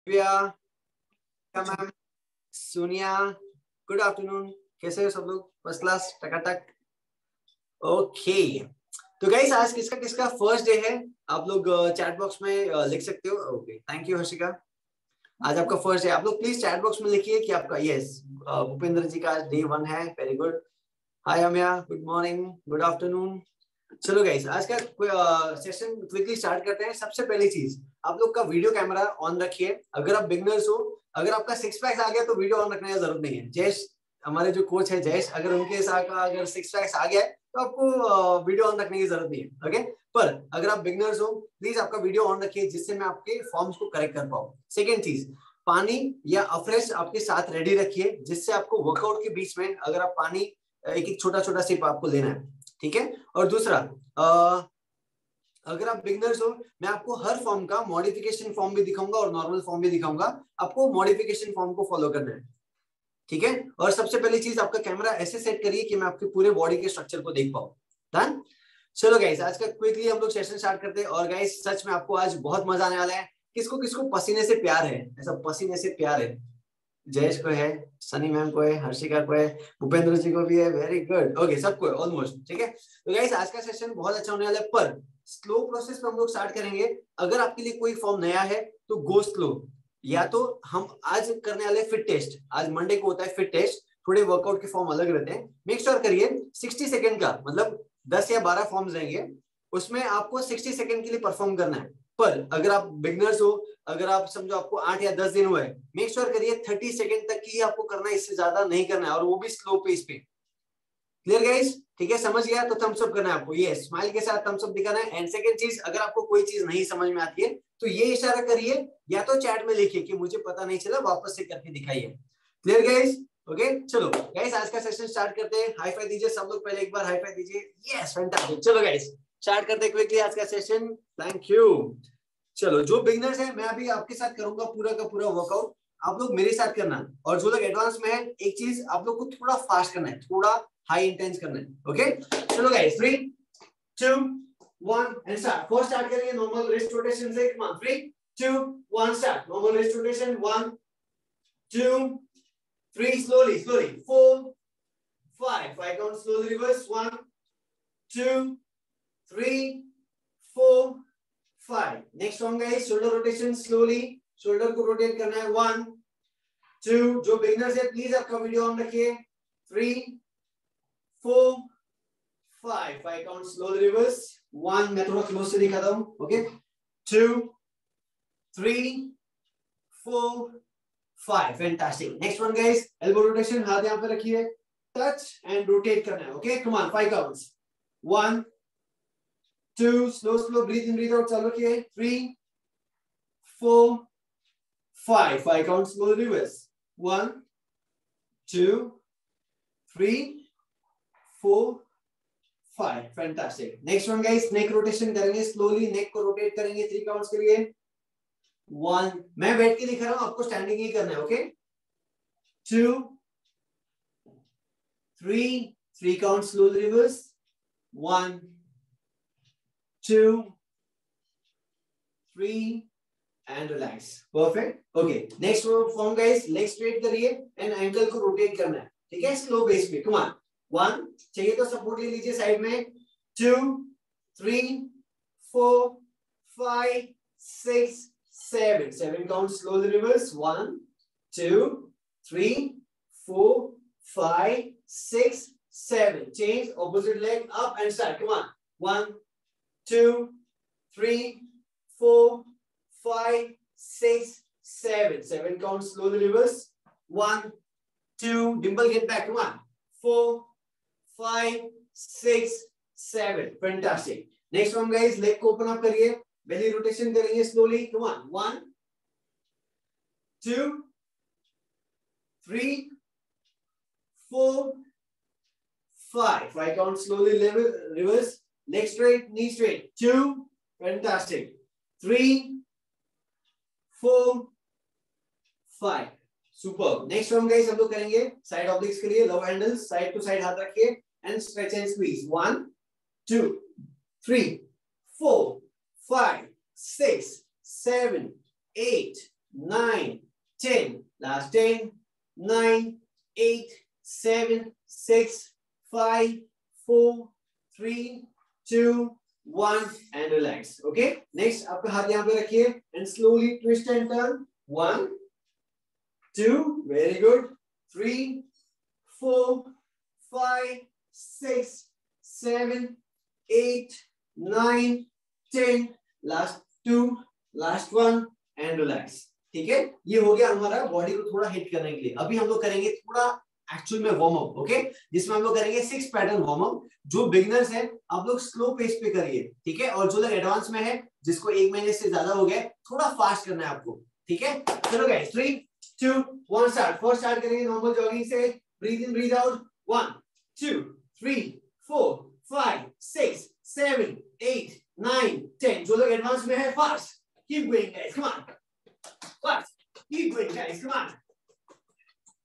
Ma'am, Sonia, good afternoon. कैसे हो सब लोग? फर्स्ट क्लास, टकाटक। ओके, तो गाइस आज किसका किसका फर्स्ट डे है आप लोग चैट बॉक्स में लिख सकते हो। Okay, thank you Harshika. आज आपका फर्स्ट डे, आप लोग प्लीज चैट बॉक्स में लिखिए कि आपका यस भूपेंद्र जी का आज डे 1 है। Very good. Hi Amiya, good morning, good afternoon. चलो गाइस आज का सेशन क्विकली स्टार्ट करते हैं। सबसे पहली चीज, आप लोग का वीडियो कैमरा ऑन रखिए। अगर आप बिगनर्स हो, अगर आपका 6 पैक्स आ गया तो वीडियो ऑन रखने की जरूरत नहीं है। जयेश, हमारे जो कोच है जयेश, अगर उनके साथ अगर 6 पैक्स आ गया है तो आपको वीडियो ऑन रखने की जरूरत नहीं है। ओके, पर अगर आप बिगनर्स हो प्लीज आपका वीडियो ऑन रखिए जिससे मैं आपके फॉर्म्स को करेक्ट कर पाऊँ। सेकेंड चीज, पानी या अफ्रेश आपके साथ रेडी रखिए जिससे आपको वर्कआउट के बीच में अगर आप पानी एक एक छोटा छोटा सिप आपको लेना है, ठीक है। और दूसरा, अगर आप बिगनर्स हो, मैं आपको हर फॉर्म का मॉडिफिकेशन फॉर्म भी दिखाऊंगा और नॉर्मल फॉर्म भी दिखाऊंगा। आपको मॉडिफिकेशन फॉर्म को फॉलो करना है, ठीक है। और सबसे पहली चीज, आपका कैमरा ऐसे सेट करिए कि मैं आपके पूरे बॉडी के स्ट्रक्चर को देख पाऊं। डन। चलो गाइस आज का क्विकली हम लोग सेशन स्टार्ट करते हैं। और गाइस सच में आपको आज बहुत मजा आने वाला है। किसको किसको पसीने से प्यार है? ऐसा पसीने से प्यार है? जयेश को है, सनी मैम को है, हर्षिका को है, भूपेंद्र जी को भी है। Very good. ओके, सबको है ऑलमोस्ट, ठीक है। तो गाइस आज का सेशन बहुत अच्छा होने वाला है, पर स्लो प्रोसेस पे हम लोग स्टार्ट करेंगे। अगर आपके लिए कोई फॉर्म नया है तो गो स्लो। या तो हम आज करने वाले फिट टेस्ट, आज मंडे को होता है फिट टेस्ट, थोड़े वर्कआउट के फॉर्म अलग रहते हैं। मेक श्योर करिए 60 सेकंड का, मतलब 10 या 12 फॉर्म्स रहेंगे, उसमें आपको 60 सेकंड के लिए परफॉर्म करना है। पर अगर आप बिगनर्स हो, अगर आप समझो आपको 8 या 10 दिन हुए, मेक श्योर करिए 30 सेकंड तक ही आपको करना है, इससे ज्यादा नहीं करना है, और वो भी स्लो पेस पे। Clear guys? ठीक है, समझ गया तो थम्स अप करना है आपको, ये स्माइल के साथ थम्स अप दिखाना है। एंड सेकंड चीज, अगर आपको कोई चीज नहीं समझ में आती है तो ये इशारा करिए या तो चैट में लिखिए कि मुझे पता नहीं चला, वापस से करके दिखाइए। Clear guys? ओके, चलो गाइस आज का सेशन स्टार्ट करते हैं। हाई फाइव दीजिए सब लोग, पहले एक बार हाई फाइव दीजिए। Yes, fantastic. चलो गाइस स्टार्ट करते हैं क्विकली आज का सेशन। Thank you. चलो, जो बिगिनर्स है मैं अभी आपके साथ करूंगा पूरा का पूरा वर्कआउट, आप लोग मेरे साथ करना। और जो लोग एडवांस में है, एक चीज आप लोग को थोड़ा फास्ट करना है, थोड़ा हाई इंटेंस करना है। ओके, चलो guys 3 2 1 and start. First start करेंगे नॉर्मल रिस्ट रोटेशन से। कम on, 3 2 1 start. Normal wrist rotation 1 2 3, slowly 4 5 count, slowly reverse 1 2 3 4 5। Next one guys, shoulder rotation, slowly shoulder को रोटेट करना है। 1 2, जो बिगिनर्स है प्लीज आपका वीडियो ऑन रखिए। 3 4 5 काउंट, स्लोली रिवर्स 1, मैं थोड़ा क्लोज से दिखाता हूं। Okay, 2 3 4 5, fantastic. Next one guys, elbow rotation, हाथ यहां पे रखिए, टच एंड रोटेट करना है। Okay, come on, 5 counts, 1 2, slow breathe in breathe out, चालू रखिए। 3 4 5 count, slow reverse 1 2 3 4 5, fantastic. Next one guys, neck rotation करेंगे, स्लोली नेक को रोटेट करेंगे 3 काउंट्स के लिए। 1, मैं बैठ के दिखा रहा हूं, आपको स्टैंडिंग ही करना है। Okay, 2 3 count, slowly reverse 1 2 3 and relax. Perfect. Okay, next form guys, leg straight करिए and ankle को rotate करना है, ठीक है, स्लो बेस पे। come on, 1 चाहिए तो सपोर्ट ले लीजिए साइड में, 2 3 4 5 6 7 count, slowly reverse 1 2 3 4 5 6 7, change opposite leg up and start. come on, 1 2 3 4 5 6 7 count, slowly reverse 1 2, dimple get back, come on, 4 5 6 7, fantastic. Next one guys, leg को open up करिए, belly rotation करेंगे slowly, come on, 1 2 3 4 5 count, slowly reverse, leg straight, knee straight, 2, fantastic, 3 4 5, super. Next one guys हम लोग करेंगे side obliques के लिए, love handles, side to side हाथ रखिए and stretch and squeeze. 1 2 3 4 5 6 7 8 9, 10. Last 10, 9, 8, 7, 6, 5, 4, 3, 2, 1 and relax. Okay. Next आपका हाथ यहाँ पे रखिए and slowly twist and turn. 1, 2, very good. 3, 4, 5, 6, 7, 8, 9, 10. Last 2, last 1 and relax. ठीक है, ये हो गया हमारा बॉडी को थोड़ा हिट करने के लिए. अभी हम लोग करेंगे थोड़ा एक्चुअल में वार्म अप. ओके, जिसमें हम लोग करेंगे 6 पैटर्न वार्म अप. जो बिगिनर्स है आप लोग स्लो पेस पे करिए. ठीक है, और जो लोग एडवांस में है जिसको 1 महीने से ज्यादा हो गया थोड़ा फास्ट करना है आपको. ठीक है, चलो गाइस 3, 2, 1 स्टार्ट. फर्स्ट स्टार्ट करेंगे नॉर्मल जॉगिंग से. Breathe in breathe out. 1, 2, 3, 4, 5, 6, 7, 8, 9, 10. जो लोग एडवांस में है fast. Keep going guys, come on. Fast. Keep going guys, come on.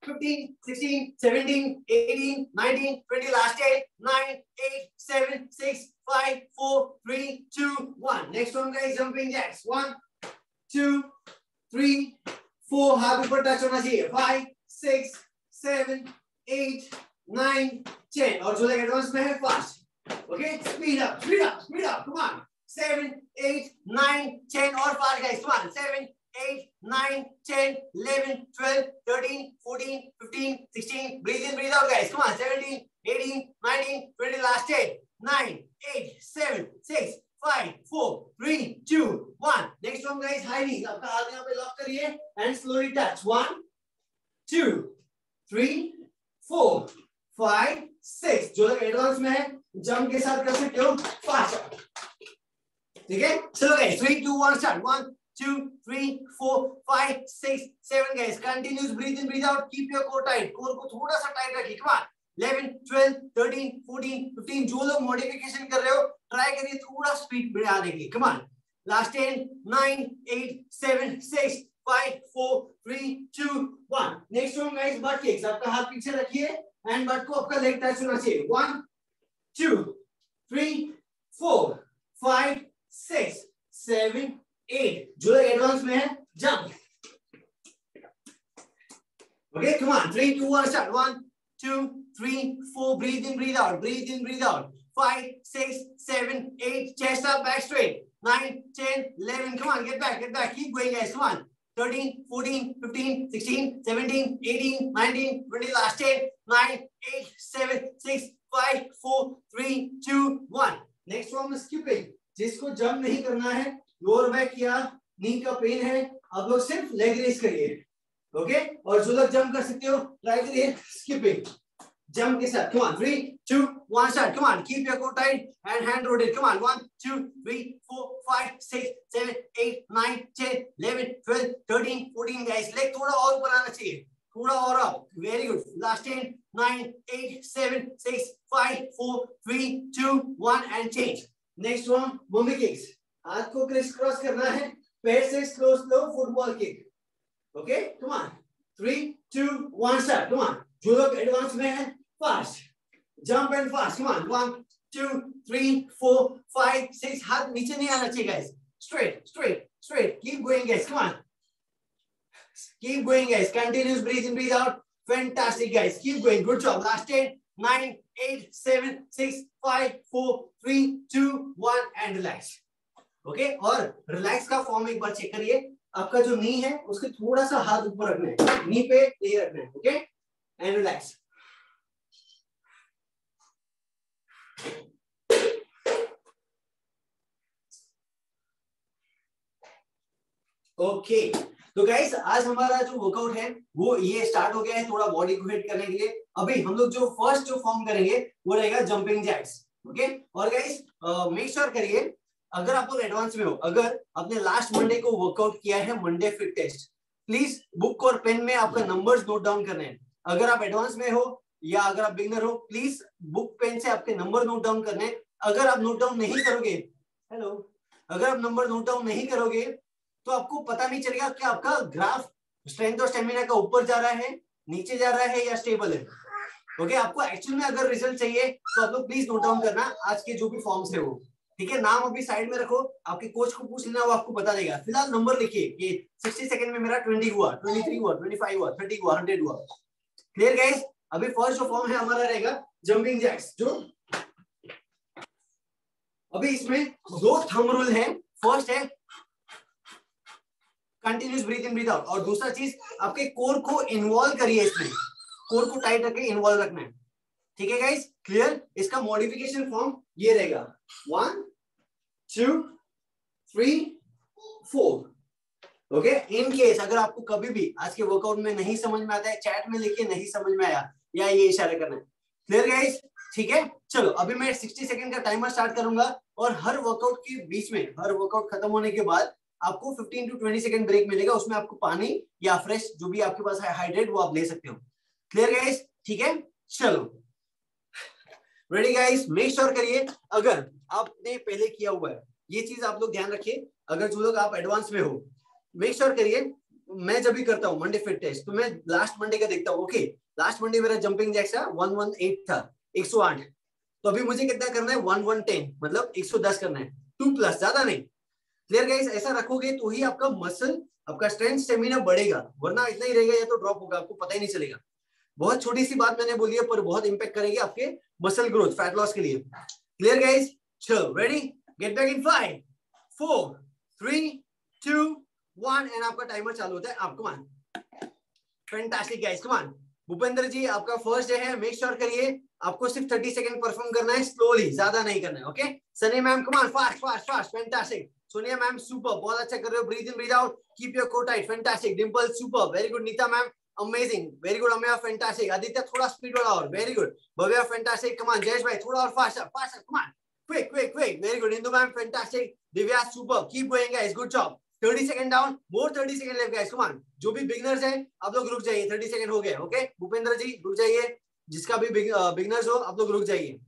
15, 16, 17, 18, 19, 20. Last 8, 9, 8, 7, 6, 5, 4, 3, 2, 1. Next one guys, jumping jacks. 1, 2, 3, 4. हाथ ऊपर टच होना चाहिए. 5, 6, 7, 8, 9, 10. और जो लोग एडवांस में है fast. Okay, speed up, speed up, speed up. Come on. 7, 8, 9, 10 और fast guys. Come on. 7, 8, 9, 10, 11, 12, 13, 14, 15, 16. Breathe in, breathe out guys. Come on. 17, 18, 19, 20. Last 10, 9, 8, 7, 6, 5, 4, 3, 2, 1. Next one guys, high knees. आपका हाथ यहाँ पे लॉक करिए and slowly touch. 1, 2, 3, 4, 5, 6. जो लोग advance में है जंप के साथ कर सकते हो फास्ट. ठीक है, चलो guys 3, 2, 1 start. 1, 2, 3, 4, 5, 6, 7 guys. Continuous breathe in breathe out. Keep your core tight. Core को थोड़ा सा टाइट रखिए. Come on. 11, 12, 13, 14, 15. जो लोग मॉडिफिकेशन कर रहे हो ट्राई करिए थोड़ा स्पीड बढ़ाने की. Come on. Last 10, 9, 8, 7, 6, 5, 4, 3, 2, 1. Next one guys but kicks. आपका हाथ पीछे रखिए एंड बट को आपका लेग टच होना चाहिए. 1, 2, 3, 4, 5, 6, 7, 8. जो लोग एडवांस में है jump. Okay, come on. 3, 2, 1 start. 1, 2, 3, 4. Breathe in breathe out. Breathe in breathe out. 5, 6, 7, 8. Chest up, back straight. 9, 10, 11. Come on, get back, get back. Keep going guys. Come on. 13, 14, 15, 16, 17, 18, 19, 20. Last 10, 9, 8, 7, 6, 5, 4, 3, 2, 1. Next one is skipping. जिसको jump नहीं करना है, lower back या नी का pen है, आप लोग सिर्फ लेग रेस करिए. ओके, और जो लोग जंप कर सकते हो ट्राई करिए स्किपिंग जंप के साथ. कम on. 3, 2, 1 start. Come on. Keep your core tight and hand rotate. Come on. 1, 2, 3, 4, 5, 6, 7, 8, 9, 10, 11, 12, 13, 14 guys. Leg थोड़ा और ऊपर आना चाहिए. थोड़ा और up. Very good. Last 10, 9, 8, 7, 6, 5, 4, 3, 2, 1 and change. Next one Bombay kicks. हाथ को क्रिस क्रॉस करना है. पैर से slow slow football kick. Okay, come on. 3, 2, 1 start. Come on. जो लोग एडवांस में है fast jump and fast. Come on. 1, 2, 3, 4, 5, 6. हाथ नीचे नहीं आना चाहिए guys. Straight straight straight. Keep going guys. Come on. Keep going guys. Continuous breathe in breathe out. Fantastic guys. Keep going. Good job. Last 10, 9, 8, 7, 6, 5, 4, 3, 2, 1 and relax. Okay, और relax का form एक बार check करिए. आपका जो नी है उसके थोड़ा सा हाथ ऊपर रखना है. नी पे ये रखना है. Okay, and relax. ओके, तो गाइस आज हमारा जो वर्कआउट है वो ये स्टार्ट हो गया है थोड़ा बॉडी को हिट करने के लिए. अभी हम लोग जो फर्स्ट जो फॉर्म करेंगे वो रहेगा जंपिंग जैक्स. ओके, और गाइस मेक श्योर करिए अगर आप लोग एडवांस में हो, अगर आपने लास्ट मंडे को वर्कआउट किया है Monday fit test, please book और पेन में आपका नंबर्स नोट डाउन करने हैं. अगर आप एडवांस में हो या अगर आप बिगिनर हो प्लीज बुक पेन से आपके नंबर नोट डाउन करने हैं. अगर आप नोट डाउन नहीं करोगे, हेलो, अगर आप नंबर नोट डाउन नहीं करोगे तो आपको पता नहीं चलेगा कि आपका ग्राफ स्ट्रेंथ और स्टेमिना का ऊपर जा रहा है, नीचे जा रहा है या स्टेबल है. ओके, आपको एक्चुअल में अगर रिजल्ट चाहिए तो आप लोग प्लीज नोट डाउन करना आज के जो भी फॉर्म्स है वो. ठीक है, नाम अभी साइड में रखो, आपके कोच को पूछ लेना, वो आपको बता देगा। फिलहाल नंबर लिखिए कि 60 सेकंड में मेरा 20 हुआ, 23 हुआ, 25 हुआ, 30 हुआ, 100 हुआ। Clear guys? अभी फर्स्ट जो फॉर्म है हमारा रहेगा जंपिंग जैक्स, जो अभी इसमें दो थंब रूल है। फर्स्ट है continuous breathe in breathe out, और दूसरा चीज आपके कोर को इन्वॉल्व करिए, इसमें कोर को टाइट रखे इन्वॉल्व रखना है। ठीक है गाइस, क्लियर? इसका मॉडिफिकेशन फॉर्म ये रहेगा 1 2 3 4। ओके, इन केस अगर आपको कभी भी आज के वर्कआउट में नहीं समझ में आता है, चैट में लिखिए नहीं समझ में आया, या ये इशारा करना है। Clear guys? ठीक है, चलो अभी मैं 60 सेकंड का टाइमर स्टार्ट करूंगा, और हर वर्कआउट के बीच में, हर वर्कआउट खत्म होने के बाद आपको 15 टू 20 सेकंड ब्रेक मिलेगा। उसमें आपको पानी या फ्रेश जो भी आपके पास है हाइड्रेट, वो आप ले सकते हो। Clear guys? ठीक है, चलो रेडी गाइस? मेक श्योर करिए, अगर आपने पहले किया हुआ है ये चीज आप लोग ध्यान रखिए। अगर जो लोग आप एडवांस में हो, मेक श्योर करिए, मैं जब भी करता हूँ मंडे फिट टेस्ट, तो मैं लास्ट मंडे का देखता हूँ। ओके, लास्ट मंडे मेरा जंपिंग जैक्स था 118 था, 108। तो अभी मुझे कितना करना है? 1110, मतलब 110 करना है, 2+, ज्यादा नहीं। Clear guys? ऐसा रखोगे तो ही आपका मसल, आपका स्ट्रेंथ, स्टेमिना बढ़ेगा, वरना इतना ही रहेगा या तो ड्रॉप होगा, आपको पता ही नहीं चलेगा। बहुत छोटी सी बात मैंने बोली है, पर बहुत इंपैक्ट करेगी आपके मसल ग्रोथ, फैट लॉस के लिए। Clear guys? चलो ready? Get back in 5 4 3 2 1, and आपका टाइमर चालू होता है। आप come on, fantastic guys, come on. Bhupendra ji आपका फर्स्ट डे है, मेक श्योर करिए आपको सिर्फ 30 सेकंड परफॉर्म करना है, स्लोली, ज्यादा नहीं करना है। Okay, Sunny ma'am come on, fast fast fast, fantastic. Sonia ma'am super, बहुत अच्छा कर रहे हो, breathe in breathe out, keep your core tight, fantastic. Dimple super, very good. Neeta ma'am amazing, very good. Ameya fantastic. Aditya थोड़ा स्पीड वाला और, very good. Bhavya fantastic, come on. Jayesh भाई थोड़ा और faster faster, come on, quick quick quick, very good. Indu ma'am fantastic. Divya super, keep going guys, good job. 30 second down, more 30 second left guys, कमान। जो भी beginners हैं आप लोग रुक जाइए, 30 सेकंड हो गए। ओके, भूपेंद्र जी रुक जाइए, जिसका भी बिगिनर्स हो आप लोग रुक जाइए,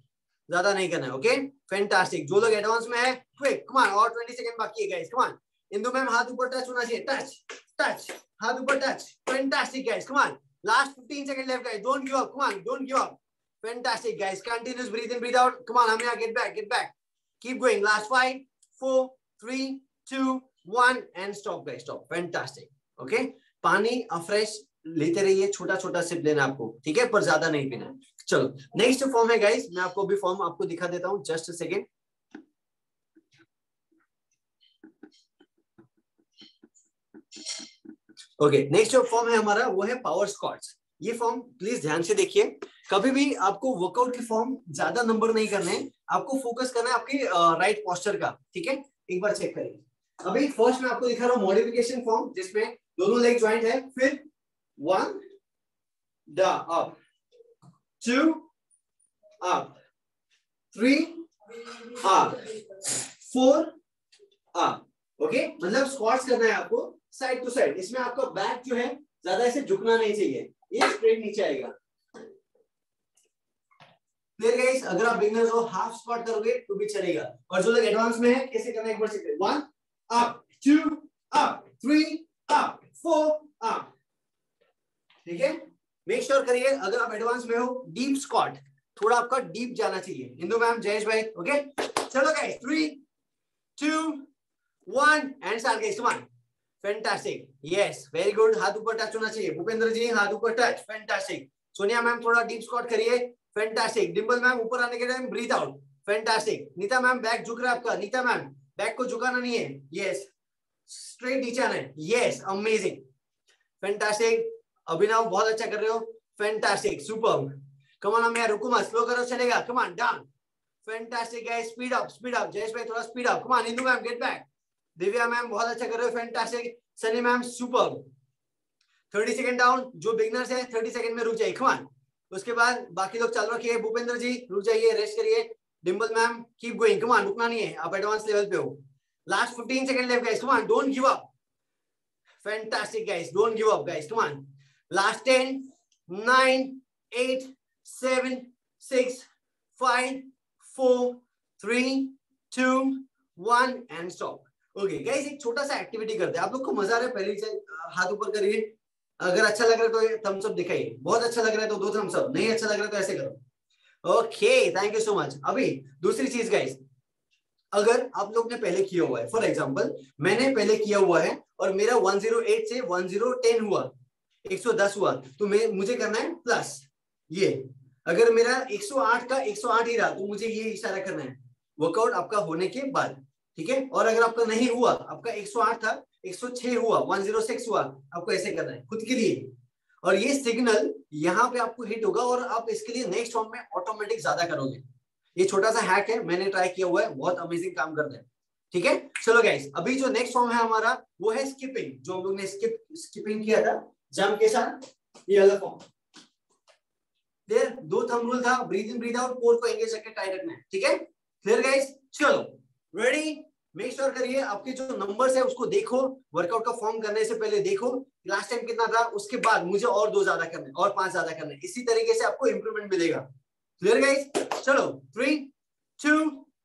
ज्यादा नहीं करना है। Okay, fantastic. जो लोग एडवांस में है, क्विक, कमान, और 20 सेकंड बाकी है गाइस, कमान। इंदु मैम हाथ ऊपर टच होना चाहिए, टच टच, हाथ ऊपर touch, fantastic guys, come on. Last 15 second left guys, don't give up, come on, don't give up, fantastic guys. Continuous breathe in breathe out, come on, हमें get back, keep going. Last 5 4 3 2 1, and stop guys, stop, fantastic. Okay, पानी fresh लेते रहिए, छोटा छोटा SIP लेना आपको, ठीक है, पर ज्यादा नहीं पीना। चलो नेक्स्ट फॉर्म है गाइस, मैं आपको भी फॉर्म आपको दिखा देता हूं, just a second. Okay, next जो फॉर्म है हमारा वो है पावर स्क्वाट्स। ये फॉर्म प्लीज ध्यान से देखिए, कभी भी आपको वर्कआउट के फॉर्म ज्यादा नंबर नहीं करने हैं, आपको फोकस करना है आपके राइट पोस्चर का। ठीक है, एक बार चेक करिए। अभी फर्स्ट मैं आपको दिखा रहा हूँ मॉडिफिकेशन फॉर्म, जिसमें दोनों लेग ज्वाइंट है। फिर 1 down, up, 2 up, 3 up, 4 up। Okay, मतलब स्क्वाट्स करना है आपको साइड टू साइड। इसमें आपका बैक जो है ज्यादा ऐसे झुकना नहीं चाहिए, ये स्ट्रेट नीचे आएगा। Clear guys? अगर आप बिगिनर्स हो, हाफ स्क्वाट करोगे तो भी चलेगा, और जो लोग एडवांस में है कैसे करना है एक बार चेक करें। 1 up, 2 up, 3 up, 4 up। ठीक है, मेक श्योर करिए अगर आप एडवांस में हो, डीप स्क्वाट, थोड़ा आपका डीप जाना चाहिए। इंदु मैम, जयेश भाई, ओके, चलो guys, 3 2 1, and start guys, come on, fantastic, yes, very good. हाथ ऊपर टच होना चाहिए। भूपेंद्र जी हाथ ऊपर टच, फैंटास्टिक। सोनिया मैम थोड़ा डीप स्क्वाट करिए, फैंटास्टिक। डिंपल मैम ऊपर आने के time breathe out, fantastic. Neeta ma'am back झुक रहा है आपका, नीता मैम बैक को झुकाना नहीं है, यस, स्ट्रेट नीचे आना है, यस, अमेजिंग, फैंटास्टिक। अभिनव बहुत अच्छा कर रहे हो, fantastic, superb. Come on ma'am, रुको मत, स्लो करो, चलेगा, कम on, down, fantastic guys, speed up, Jayesh भाई थोड़ा speed up, come on. Indu ma'am get back, Divya ma'am बहुत अच्छा कर रहे हो, fantastic. Sunny ma'am superb. 30 second down, जो बिगिनर्स है 30 सेकंड में रुक जाइए, कम ऑन। उसके बाद बाकी लोग चालू रखिए। भूपेंद्र जी रुक जाइए, रेस्ट करिए। Dimple ma'am keep going, come on, रुकना नहीं है, आप एडवांस लेवल पे हो। Last 15 second left guys, come on, don't give up, fantastic guys, don't give up guys, come on. Last 10 9 8 7 6 5 4 3 2 1, and stop. Okay guys, एक छोटा सा एक्टिविटी करते हैं, आप लोग को मजा आ रहा है? पहले से हाथ ऊपर करिए, अगर अच्छा लग रहा है तो थम्स अप दिखाइए, बहुत अच्छा लग रहा है तो 2 थम्स अप, नहीं अच्छा लग रहा है तो ऐसे करो। Okay, thank you so much. अभी दूसरी चीज गाइस, अगर आप लोग ने पहले किया हुआ है, फॉर एग्जांपल मैंने पहले किया हुआ है और मेरा 108 से 1010 हुआ, 110 हुआ, तो मुझे करना है प्लस ये। अगर मेरा 108 का 108 ही रहा तो मुझे ये इशारा करना है वर्कआउट आपका होने के बाद, ठीक है। और अगर आपका नहीं हुआ, आपका 108 था 106 हुआ, 106 हुआ, आपको ऐसे करना है खुद के लिए। और ये सिग्नल यहाँ पे आपको हिट होगा और आप इसके लिए नेक्स्ट राउंड में ऑटोमेटिक ज्यादा करोगे। ये छोटा सा हैक है, मैंने ट्राई किया हुआ है, बहुत अमेजिंग काम करता है, ठीक है। चलो गाइस, अभी जो नेक्स्ट फॉर्म है हमारा वो है स्किपिंग, जो हम लोग ने स्किपिंग किया था जंप के साथ, ये अलग फॉर्म। क्लियर? दो थंब रूल था, breathe in breathe out, core को एंगेज करके टाइट रखना है, ठीक है। Clear guys? चलो रेडी, मेक श्योर करिए आपके जो नंबर्स है उसको देखो, वर्कआउट का फॉर्म करने से पहले देखो लास्ट टाइम कितना था, उसके बाद मुझे और 2 ज्यादा करने और 5 ज्यादा करने, इसी तरीके से आपको इंप्रूवमेंट मिलेगा। Clear guys? चलो 3 2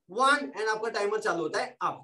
1 एंड आपका टाइमर चालू होता है। आप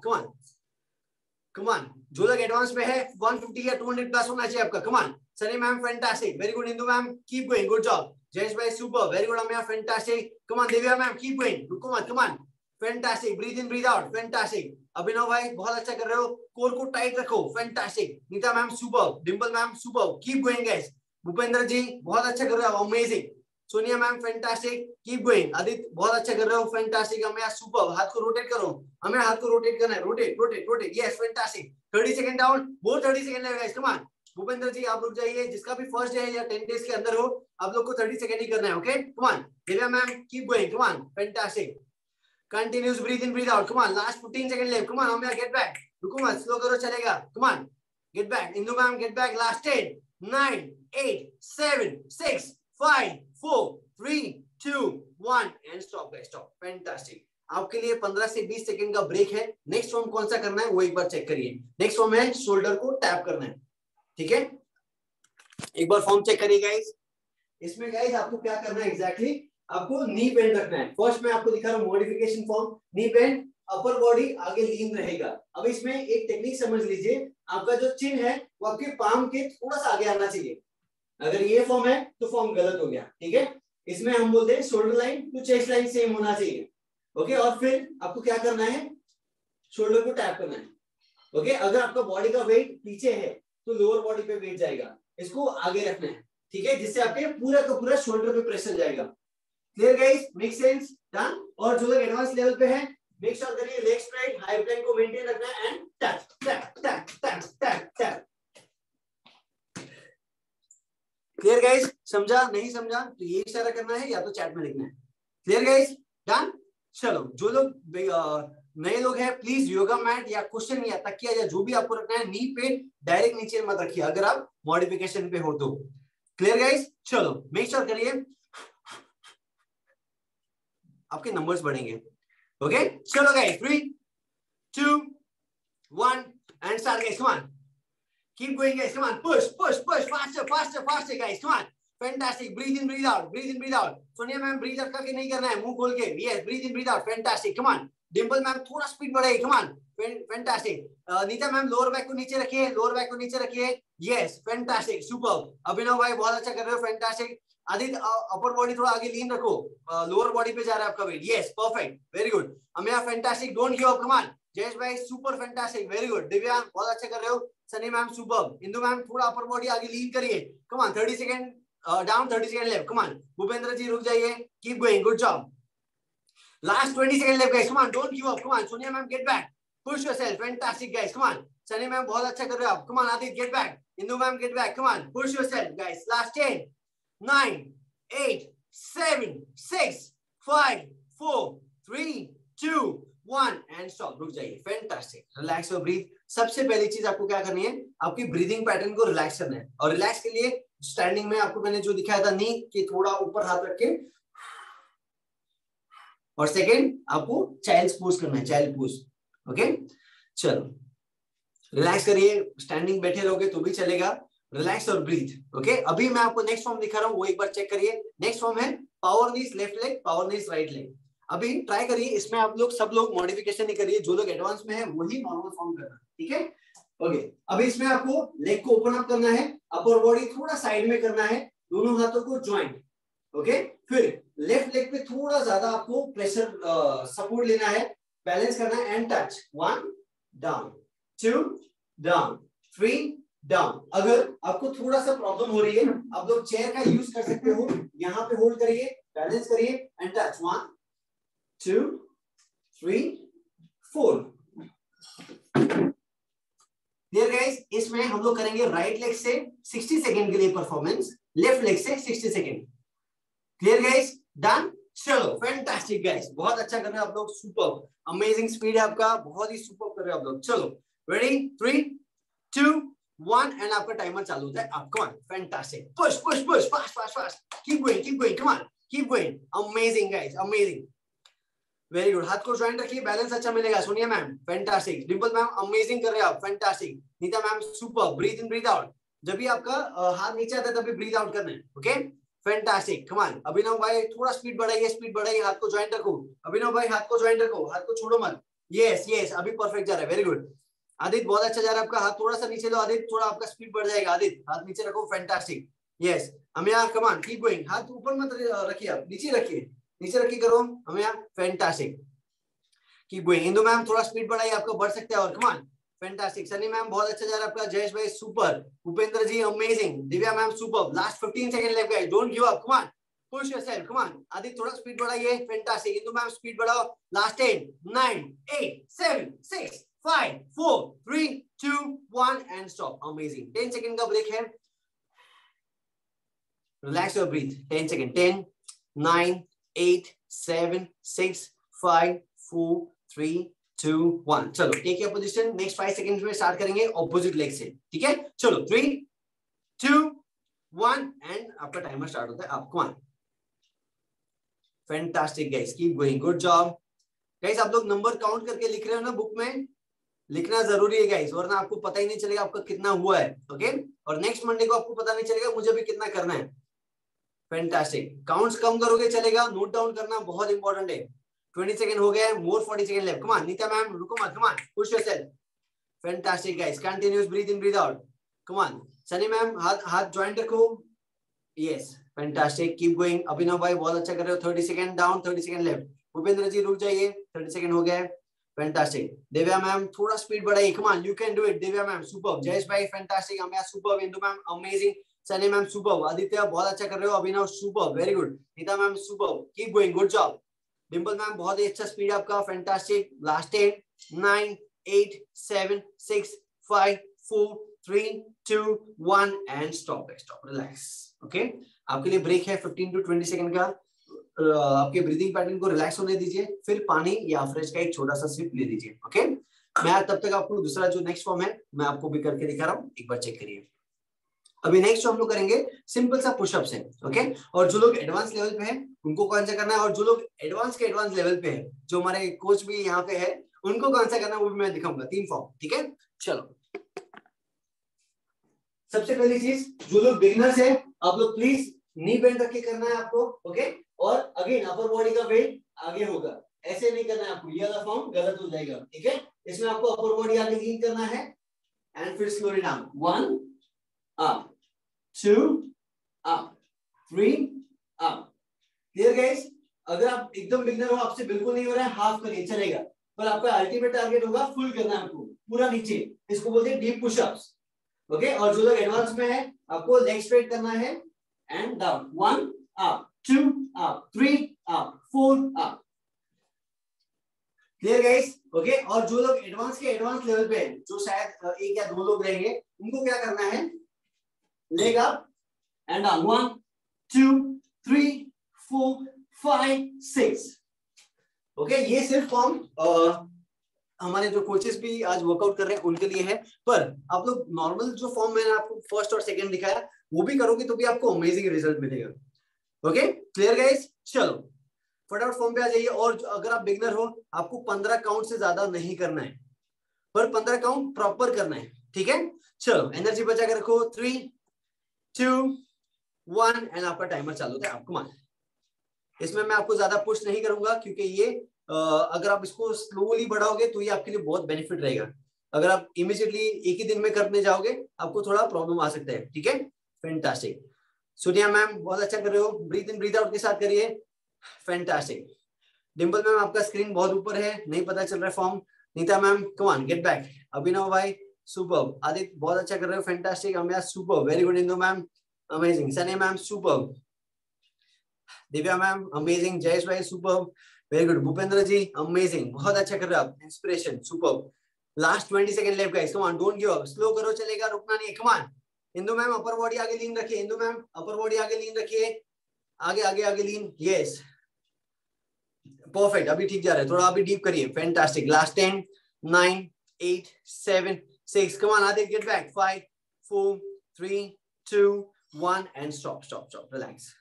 कम ऑन जो लोग एडवांस में है 150 या 200 प्लस होना चाहिए आपका। Come on Sunny ma'am, fantastic, very good. Indu ma'am, keep going, good job. Jayesh भाई, super, very good. Amiya, fantastic, come on. Divya ma'am, keep going, come on, fantastic, breathe in breathe out, fantastic. Abhinav भाई, बहुत अच्छा कर रहे हो, कोर को टाइट रखो, fantastic. Neeta ma'am, super. Dimple ma'am, super, keep going guys. Bhupendra ji, बहुत अच्छा कर रहे हो, amazing. Sonia ma'am, fantastic, keep going. Aditya, बहुत अच्छा कर रहे हो, फैंटास्टिक। अमिया, सुपर, हाथ को रोटेट करो, हमें हाथ को रोटेट करना है, rotate rotate rotate, yes, fantastic. 30 second down, more 30 second लगेगा guys, come on. Bhupendra ji, आप रुक जाइए, जिसका भी फर्स्ट डे या 10 डेज के अंदर हो, आप लोग को 30 सेकंड ही करना है, okay. Come on Divya ma'am, keep going, come on, fantastic. Continuous breathe in, breathe out. Come on, last 15 seconds left. Come on, Amya, get back. रुको मत, स्लो करो, चलेगा. Come on, get back. Indu ma'am, get back. Last 10, 9, 8, 7, 6, 5, 4, 3, 2, 1 and stop guys, stop. Fantastic. आपके लिए 15 से 20 second का break है। Next form कौन सा करना है वो एक बार चेक करिए। नेक्स्ट फॉर्म है शोल्डर को टैप करना है, ठीक है। एक बार फॉर्म चेक करिए गाइस। इसमें गाइस आपको क्या करना है एग्जैक्टली, आपको नी बेंड रखना है। फर्स्ट में आपको दिखा रहा हूं मॉडिफिकेशन फॉर्म, नी बेंड, अपर बॉडी आगे लीन रहेगा। अब इसमें एक टेक्निक समझ लीजिए, आपका जो चिन है वो आपके पाम के थोड़ा सा आगे आना चाहिए। अगर ये फॉर्म है तो फॉर्म गलत हो गया, ठीक है। इसमें हम बोलते हैं shoulder line to chest line same होना चाहिए, ओके। और फिर आपको क्या करना है, शोल्डर को टैप करना है, ओके। अगर आपका बॉडी का वेट पीछे है तो लोअर बॉडी पे वेट जाएगा, इसको आगे रखना है, ठीक है, जिससे आपके पूरा का पूरा शोल्डर पे प्रेशर जाएगा। Clear guys? Make sense? Done. और जो लोग एडवांस लेवल पे है, मेक श्योर करिए लेग स्ट्रेट, हाई प्लैंक को मेंटेन रखना है and tap tap tap tap tap tap. Clear guys? समझा? नहीं समझा तो ये इशारा करना है या तो चैट में लिखना है। Clear guys? डन। चलो जो लोग नए लोग हैं, प्लीज योगा मैट या कुशन या तकिया या जो भी आपको रखना है, नी पे डायरेक्ट नीचे मत रखिए अगर आप मॉडिफिकेशन पे हो तो। Clear guys? चलो मेक श्योर करिए आपके नंबर्स बढ़ेंगे, ओके। चलो guys 3 2 1 and start guys, come on, keep going guys, come on, push push push, faster faster faster guys, come on, fantastic. Breathe in breathe out, breathe in breathe out. Sonia ma'am, breathe रखा के नहीं करना है, मुंह खोल के, yes, breathe in breathe out, fantastic, come on. Dimple ma'am, थोड़ा speed बढ़ाइए, come on, fantastic. Neeta ma'am, lower back को नीचे रखिए, लोअर बैक को नीचे रखिए, यस, फैंटास्टिक, सुपर। अभिनव भाई, बहुत अच्छा कर रहे हो, फैंटास्टिक। आदित्य, अपर बॉडी थोड़ा आगे लीन रखो, लोअर बॉडी पे जा रहा है आपका weight, yes, perfect, very good. Amiya, fantastic, don't give up, come on. Jayesh भाई, super, fantastic, very good. Divya, बहुत अच्छा कर रहे हो। Sunny ma'am, super. Indu ma'am, थोड़ा अपर बॉडी आगे लीन करिए, come on, 30 second down, 30 second left, come on. Bhupendra ji, रुक जाइए, keep going, good job. Last 20 seconds left guys, come on, don't give up, come on. Sonia ma'am, get back, push yourself, fantastic guys, come on. Sunny ma'am, बहुत अच्छा कर रहे हो आप, come on. Adit, get back. Indu ma'am, get back, come on, push yourself guys. Last 10 9 8 7 6 5 4 3 2 1 and stop, रुक जाइए, fantastic. Relax और breathe. सबसे पहली चीज आपको क्या करनी है, आपकी ब्रीदिंग पैटर्न को रिलैक्स करना है। और रिलैक्स के लिए स्टैंडिंग में आपको मैंने जो दिखाया था, नी कि थोड़ा ऊपर हाथ रख के, और सेकेंड आपको चाइल्ड पोज करना है, चाइल्ड पोज, ओके। चलो रिलैक्स करिए, स्टैंडिंग बैठे रहोगे तो भी चलेगा, रिलैक्स और ब्रीथ, ओके। अभी मैं आपको नेक्स्ट फॉर्म दिखा रहा हूं, वो एक बार चेक करिए। नेक्स्ट फॉर्म है पावर नीज लेफ्ट लेग, पावर नीज राइट लेग। अभी ट्राई करिए, इसमें आप लोग सब लोग मॉडिफिकेशन नहीं करिए, जो लोग एडवांस में है वही नॉर्मल फॉर्म करना, ठीक है, ओके। अभी इसमें आपको लेग को ओपन अप करना है, अपर बॉडी थोड़ा साइड में करना है, दोनों हाथों को ज्वाइंट, ओके। फिर लेफ्ट लेग पे थोड़ा ज्यादा आपको प्रेशर सपोर्ट लेना है, बैलेंस करना है and touch 1 down 2 down 3 down. अगर आपको थोड़ा सा प्रॉब्लम हो रही है आप लोग चेयर का यूज कर सकते हो, यहाँ पे होल्ड करिए, बैलेंस करिए एंड टच 1 2 3 4। Clear guys? इसमें हम लोग करेंगे राइट लेग से 60 सेकंड के लिए परफॉर्मेंस, लेफ्ट लेग से 60 सेकंड। Clear guys? डन? चलो फैंटास्टिक गाइस, बहुत अच्छा कर रहे हो आप लोग, सुपर अमेजिंग स्पीड है आपका, बहुत ही सुपर कर रहे हो आप लोग। चलो रेडी 3 2 1 एंड आपका टाइमर चालू होता है। आप come on, fantastic, push push push, fast fast fast, keep going, come on, keep going, amazing guys, amazing, very good. हाथ को ज्वाइंट रखिए, बैलेंस अच्छा मिलेगा। Sonia ma'am fantastic, Dimple ma'am amazing कर रहे हो आप, fantastic, Neeta ma'am super, breathe in breathe out, जब भी आपका हाथ नीचे आता है तभी ब्रीथ आउट करना है, ओके फैंटास्टिक, कम ऑन। अभिनव भाई थोड़ा स्पीड बढ़ाइए, हाथ को ज्वाइंट रखो, अभिनव भाई हाथ को ज्वाइंट रखो, हाथ को छोड़ो मत, यस यस, अभी परफेक्ट जा रहा है, वेरी गुड। आदित्य बहुत अच्छा जा रहा है आपका, हाथ थोड़ा सा नीचे लो आदित्य, थोड़ा आपका स्पीड बढ़ जाएगा आदित्य, हाथ नीचे रखो, fantastic, yes Amiya, come on, keep going, हाथ ऊपर मत रखिए, आप नीचे रखिए, नीचे रखिए करो Amiya, fantastic, keep going. Indu ma'am थोड़ा स्पीड बढ़ाइए, आपका बढ़ सकता है और, come on, fantastic. Sunny ma'am बहुत अच्छा जा रहा है आपका, जयेश भाई super, Upendra ji amazing, Divya ma'am super, last 15 second left guys, don't give up, come on, push yourself, come on. Aditya थोड़ा स्पीड बढ़ाइए, फैंटास्टिक। इंदु मैम स्पीड बढ़ाओ, last 10 9 8 7 6 5 4 3 2 1 and stop, amazing. 10 second का ब्रेक है, रिलैक्स योर ब्रीथ, 10 सेकंड, 10 9 8 7 6 5 4 3 2 1। चलो take your position, next 5 seconds में start करेंगे opposite leg से, ठीक है? चलो 3 2 1 एंड आपका टाइमर स्टार्ट होता है, आप come on, fantastic guys, keep going, good job guys. आप लोग नंबर काउंट करके लिख रहे हो ना, बुक में लिखना जरूरी है गाइस, वरना आपको पता ही नहीं चलेगा आपका कितना हुआ है, ओके? और नेक्स्ट मंडे को आपको पता नहीं चलेगा मुझे भी कितना करना है, फैंटास्टिक। काउंट्स कम करोगे चलेगा, नोट डाउन करना बहुत इंपॉर्टेंट है। 20 सेकंड हो गए, more 40 second left, come on Neeta ma'am, रुको मत, come on, push yourself, fantastic guys, continuous breathe in breathe out, come on. Sunny ma'am हाथ ज्वाइंट रखो, yes fantastic, keep going. Abhinav भाई बहुत अच्छा कर रहे हो, 30 second down 30 second left, Bhupendra ji रुक जाइए, 30 सेकंड हो गए, फैंटास्टिक। दिव्या मैम थोड़ा स्पीड बढ़ाइए, come on, you can do it, Divya ma'am super, Jayesh भाई fantastic, Amiya super, Indu ma'am amazing, Sunny ma'am super, Aditya बहुत अच्छा कर रहे हो, Abhinav super, very good, Neeta ma'am super, keep going, good job. Dimple ma'am बहुत ही अच्छा स्पीड आपका, fantastic, last 10 9 8 7 6 5 4 3 2 1 and stop, relax, okay? आपके लिए ब्रेक है 15 to 20 सेकंड का, आपके ब्रीदिंग पैटर्न को रिलैक्स होने दीजिए, फिर पानी या फ्रेश का एक छोटा सा सिप ले लीजिए, ओके? मैं तब तक आपको दूसरा जो नेक्स्ट फॉर्म है मैं आपको भी करके दिखा रहा हूँ, एक बार चेक करिए। अभी नेक्स्ट जो हम लोग करेंगे सिंपल सा पुशअप्स है, ओके? और जो लोग एडवांस लेवल पे हैं उनको कौन सा करना है, और जो लोग एडवांस के एडवांस लेवल पे है, जो हमारे कोच भी यहाँ पे है, उनको कौन सा करना है वो भी मैं दिखाऊंगा, 3 फॉर्म, ठीक है? चलो सबसे पहली चीज, जो लोग बिगिनर्स है आप लोग प्लीज नी बेंड रख के करना है आपको, ओके? और अगेन अपर बॉडी का वेट आगे होगा, ऐसे नहीं करना है आपको, ये वाला फॉर्म गलत हो जाएगा, ठीक है? इसमें आपको अपर बॉडी आगे लीन करना है एंड फिर slowly down, 1 up 2 up 3 up। Clear guys? अगर आप एकदम बिगिनर हो, आपसे बिल्कुल नहीं हो रहा है, हाफ करिए चलेगा, पर आपका अल्टीमेट टारगेट होगा फुल करना है आपको, पूरा नीचे, इसको बोलते हैं डीप पुशअप्स, ओके? और जो लोग एडवांस में है आपको लेग स्ट्रेट करना है and down, 1 up 2 up 3 up 4 up। Clear guys? Okay? और जो लोग एडवांस के एडवांस लेवल पे हैं, जो शायद एक या दो लोग रहेंगे, उनको क्या करना है, leg up and down, 1 2 3 4 5 6, okay? ये सिर्फ फॉर्म हमारे जो कोचेस भी आज वर्कआउट कर रहे हैं उनके लिए है, पर आप लोग नॉर्मल जो फॉर्म मैंने आपको फर्स्ट और सेकंड दिखाया वो भी करोगे तो भी आपको अमेजिंग रिजल्ट मिलेगा, ओके? Clear guys? चलो फटाफट फॉर्म पे आ जाइए। और अगर आप बिगिनर हो आपको 15 काउंट से ज्यादा नहीं करना है, पर 15 काउंट प्रॉपर करना है, ठीक है? चलो एनर्जी बचा के रखो, 3 2 1 एंड आपका टाइमर चालू होता है, आपको मान। इसमें मैं आपको ज्यादा पुश नहीं करूंगा क्योंकि ये अगर आप इसको स्लोली बढ़ाओगे तो ये आपके लिए बहुत बेनिफिट रहेगा। अगर आप इमीडिएटली एक ही दिन में करने जाओगे आपको थोड़ा प्रॉब्लम आ सकता है, ठीक है? फैंटास्टिक। सोनिया मैम बहुत अच्छा कर रहे हो, ब्रीथ इन ब्रीथ आउट के साथ करिए, फैंटास्टिक। डिम्पल मैम आपका स्क्रीन बहुत ऊपर है, नहीं पता चल रहा है form. Neeta ma'am come on get back. Abhinav भाई सुपर, आदित्य बहुत अच्छा कर रहे हो, fantastic, Amiya super, very good, Indu ma'am amazing, Sunny ma'am super, Divya ma'am amazing, Jayesh भाई super, very good, Bhupendra ji amazing, बहुत अच्छा कर रहे हो आप, inspiration super. Last 20 second left guys, come on, don't give up, slow करो चलेगा, रुकना नहीं है, कम on. Indu ma'am upper body आगे लीन रखिए, इंदु मैम अपर बॉडी आगे लीन रखिए, आगे आगे आगे लीन, यस परफेक्ट, अभी ठीक जा रहा है, थोड़ा अभी डीप करिए, fantastic, last 10 9 8 7 6, come on Aditya, get back, 5 4 3 2 1 and stop stop stop, relax.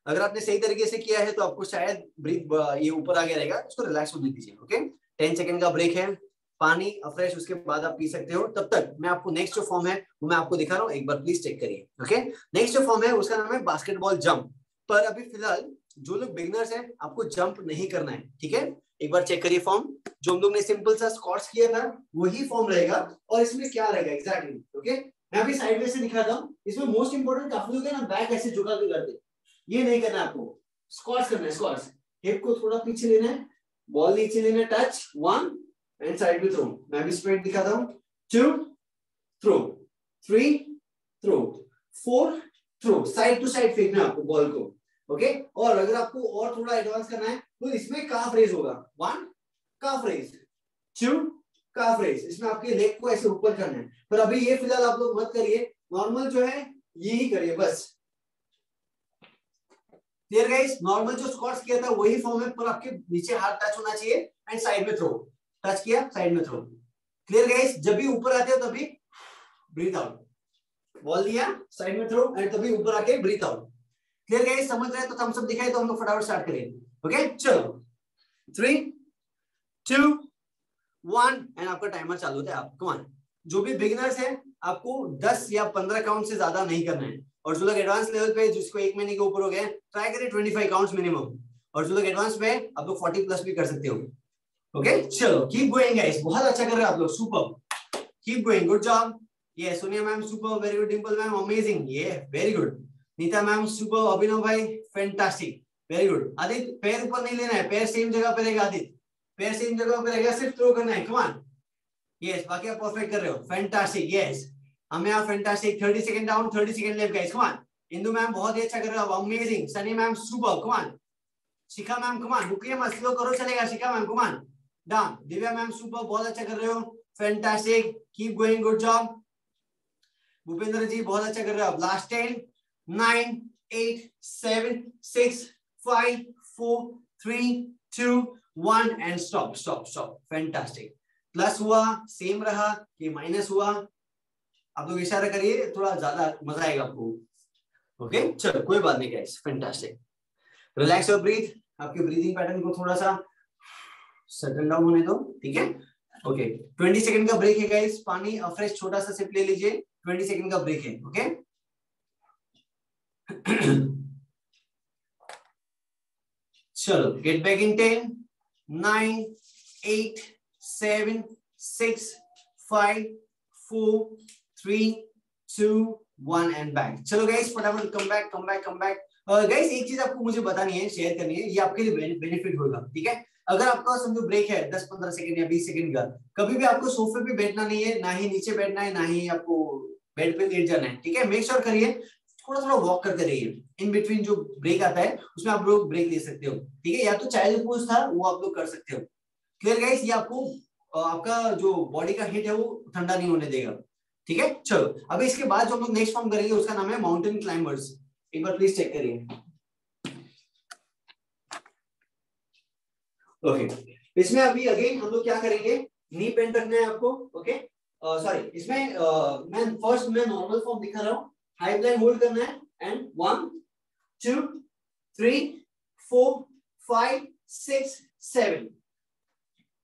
अगर आपने सही तरीके से किया है तो आपको शायद ब्रीथ ये ऊपर आगे रहेगा, उसको रिलैक्स होने दीजिए, ओके। 10 सेकंड का ब्रेक है, पानी फ्रेश, उसके बाद आप पी सकते हो। तब तक मैं आपको नेक्स्ट जो फॉर्म है वो मैं आपको दिखा रहा हूँ, एक बार प्लीज चेक करिए, ओके। नेक्स्ट जो फॉर्म है उसका नाम है बास्केटबॉल जंप। पर अभी फिलहाल जो लोग बिगिनर्स हैं आपको जंप नहीं करना है, ठीक है। एक बार चेक करिए फॉर्म, जो हम लोग ने सिंपल सा स्क्वाट्स किया था वही फॉर्म रहेगा, और इसमें क्या रहेगा एग्जैक्टली, ओके। मैं अभी साइड में से दिखाता हूँ। इसमें मोस्ट इंपोर्टेंट काफी लोग है ना बैक ऐसे झुका के करते, ये नहीं करना है आपको, स्क्वाट्स करना है, स्क्वाट्स। हिप को थोड़ा पीछे लेना है, बॉल नीचे लेना है, टच 1 एंड साइड में थ्रो। मैं भी स्प्रेड दिखाता हूं, 2 throw, 3 throw, 4 throw, side to side फेंकना है आपको बॉल को, ओके। और अगर आपको और थोड़ा एडवांस करना है तो इसमें काफ रेज होगा, 1 काफ रेज, 2 काफ रेज, इसमें आपके लेग को ऐसे ऊपर करना है। पर अभी ये फिलहाल आप लोग मत करिए, नॉर्मल जो है यही करिए बस, क्लियर गाइस। नॉर्मल जो स्क्वाट्स किया था वही फॉर्म है, पर आपके नीचे हाथ टच होना चाहिए एंड साइड में थ्रो, टच किया साइड में थ्रो, क्लियर गाइस। जब भी ऊपर आते हो तभी ब्रीथ आउट, बॉल दिया साइड में थ्रो एंड तभी ऊपर आके ब्रीथ आउट, क्लियर गाइस। समझ रहे हैं तो थम्स अप दिखाए तो हम लोग फटाफट स्टार्ट करें, ओके। चलो 3 2 1 एंड आपका टाइमर चालू होता है, आप कम ऑन। जो भी बिगिनर्स है आपको 10 या 15 काउंट से ज्यादा नहीं करना है, और जो लोग एडवांस लेवल पे जिसको 1 महीने के ऊपर हो गए ट्राई करें 25 काउंट्स मिनिमम, और जो लोग एडवांस पे आप लोग 40 प्लस भी कर सकते हो, ओके। चलो कीप गोइंग गाइस, बहुत अच्छा कर रहे हो आप लोग, super, keep going, good job. ये Sonia ma'am super, very good, Dimple ma'am amazing, ये very good, Neeta ma'am super, Abhinav भाई फैंटास्टिक, वेरी गुड। आदित्य पैर ऊपर नहीं लेना है, पैर सेम जगह पे रहेगा, आदित्य पैर सेम जगह पे रहेगा, सिर्फ थ्रो करना है, कम ऑन, यस, बाकी आप परफेक्ट कर रहे हो, फैंटास्टिक, यस, हमें आप fantastic, 30 second down 30 second left guys, come on. Indu ma'am बहुत ही अच्छा कर रहे हो, amazing, Sunny ma'am super, come on, Shikha ma'am come on, रुकिए मत, स्लो करो चलेगा, Shikha ma'am come on, down, Divya ma'am super, बहुत अच्छा कर रहे हो, fantastic, keep going, good job. Bhupendra ji बहुत अच्छा कर रहे हो आप, last 10 9 8 7 6 5 4 3 2 1 and stop stop stop, fantastic. Plus हुआ, सेम रहा कि माइनस हुआ, आप लोग इशारा करिए, थोड़ा ज्यादा मजा आएगा आपको, ओके। चलो कोई बात नहीं guys, fantastic, relax your breathe, आपके ब्रीदिंग पैटर्न को थोड़ा सा सेटल डाउन होने दो, ठीक है, ओके। 20 सेकंड का ब्रेक है गाइस, पानी फ्रेश छोटा सा सिप ले लीजिए, 20 सेकंड का ब्रेक है, ओके। चलो gate back in 10 9 8 7 6 5 4 3 2 1 and back. चलो गाइस फटाफट come back come back come back. Guys एक चीज आपको मुझे बतानी है, शेयर करनी है, ये आपके लिए बेनिफिट होगा, ठीक है। अगर आपका समझो ब्रेक है 10-15 सेकंड या 20 सेकंड का, कभी भी आपको सोफे पे बैठना नहीं है, ना ही नीचे बैठना है, ना ही आपको बेड पे लेट जाना है, ठीक है। मेक श्योर करिए थोड़ा थोड़ा वॉक करते रहिए, इन बिटवीन जो ब्रेक आता है उसमें आप लोग ब्रेक ले सकते हो, ठीक है। या तो चाइल्ड पोज था वो आप लोग कर सकते हो, क्लियर गाइस। ये आपको आपका जो बॉडी का हीट है वो ठंडा नहीं होने देगा, ठीक है। चलो अभी इसके बाद जो हम लोग नेक्स्ट फॉर्म करेंगे उसका नाम है माउंटेन क्लाइंबर्स, एक बार प्लीज चेक करिए, ओके। इसमें अभी अगेन हम लोग क्या करेंगे, नी बेंड रखना है आपको, ओके। सॉरी इसमें मैं फर्स्ट मैं नॉर्मल फॉर्म दिखा रहा हूँ, हाई प्लैंक होल्ड करना है एंड 1 2 3 4 5 6 7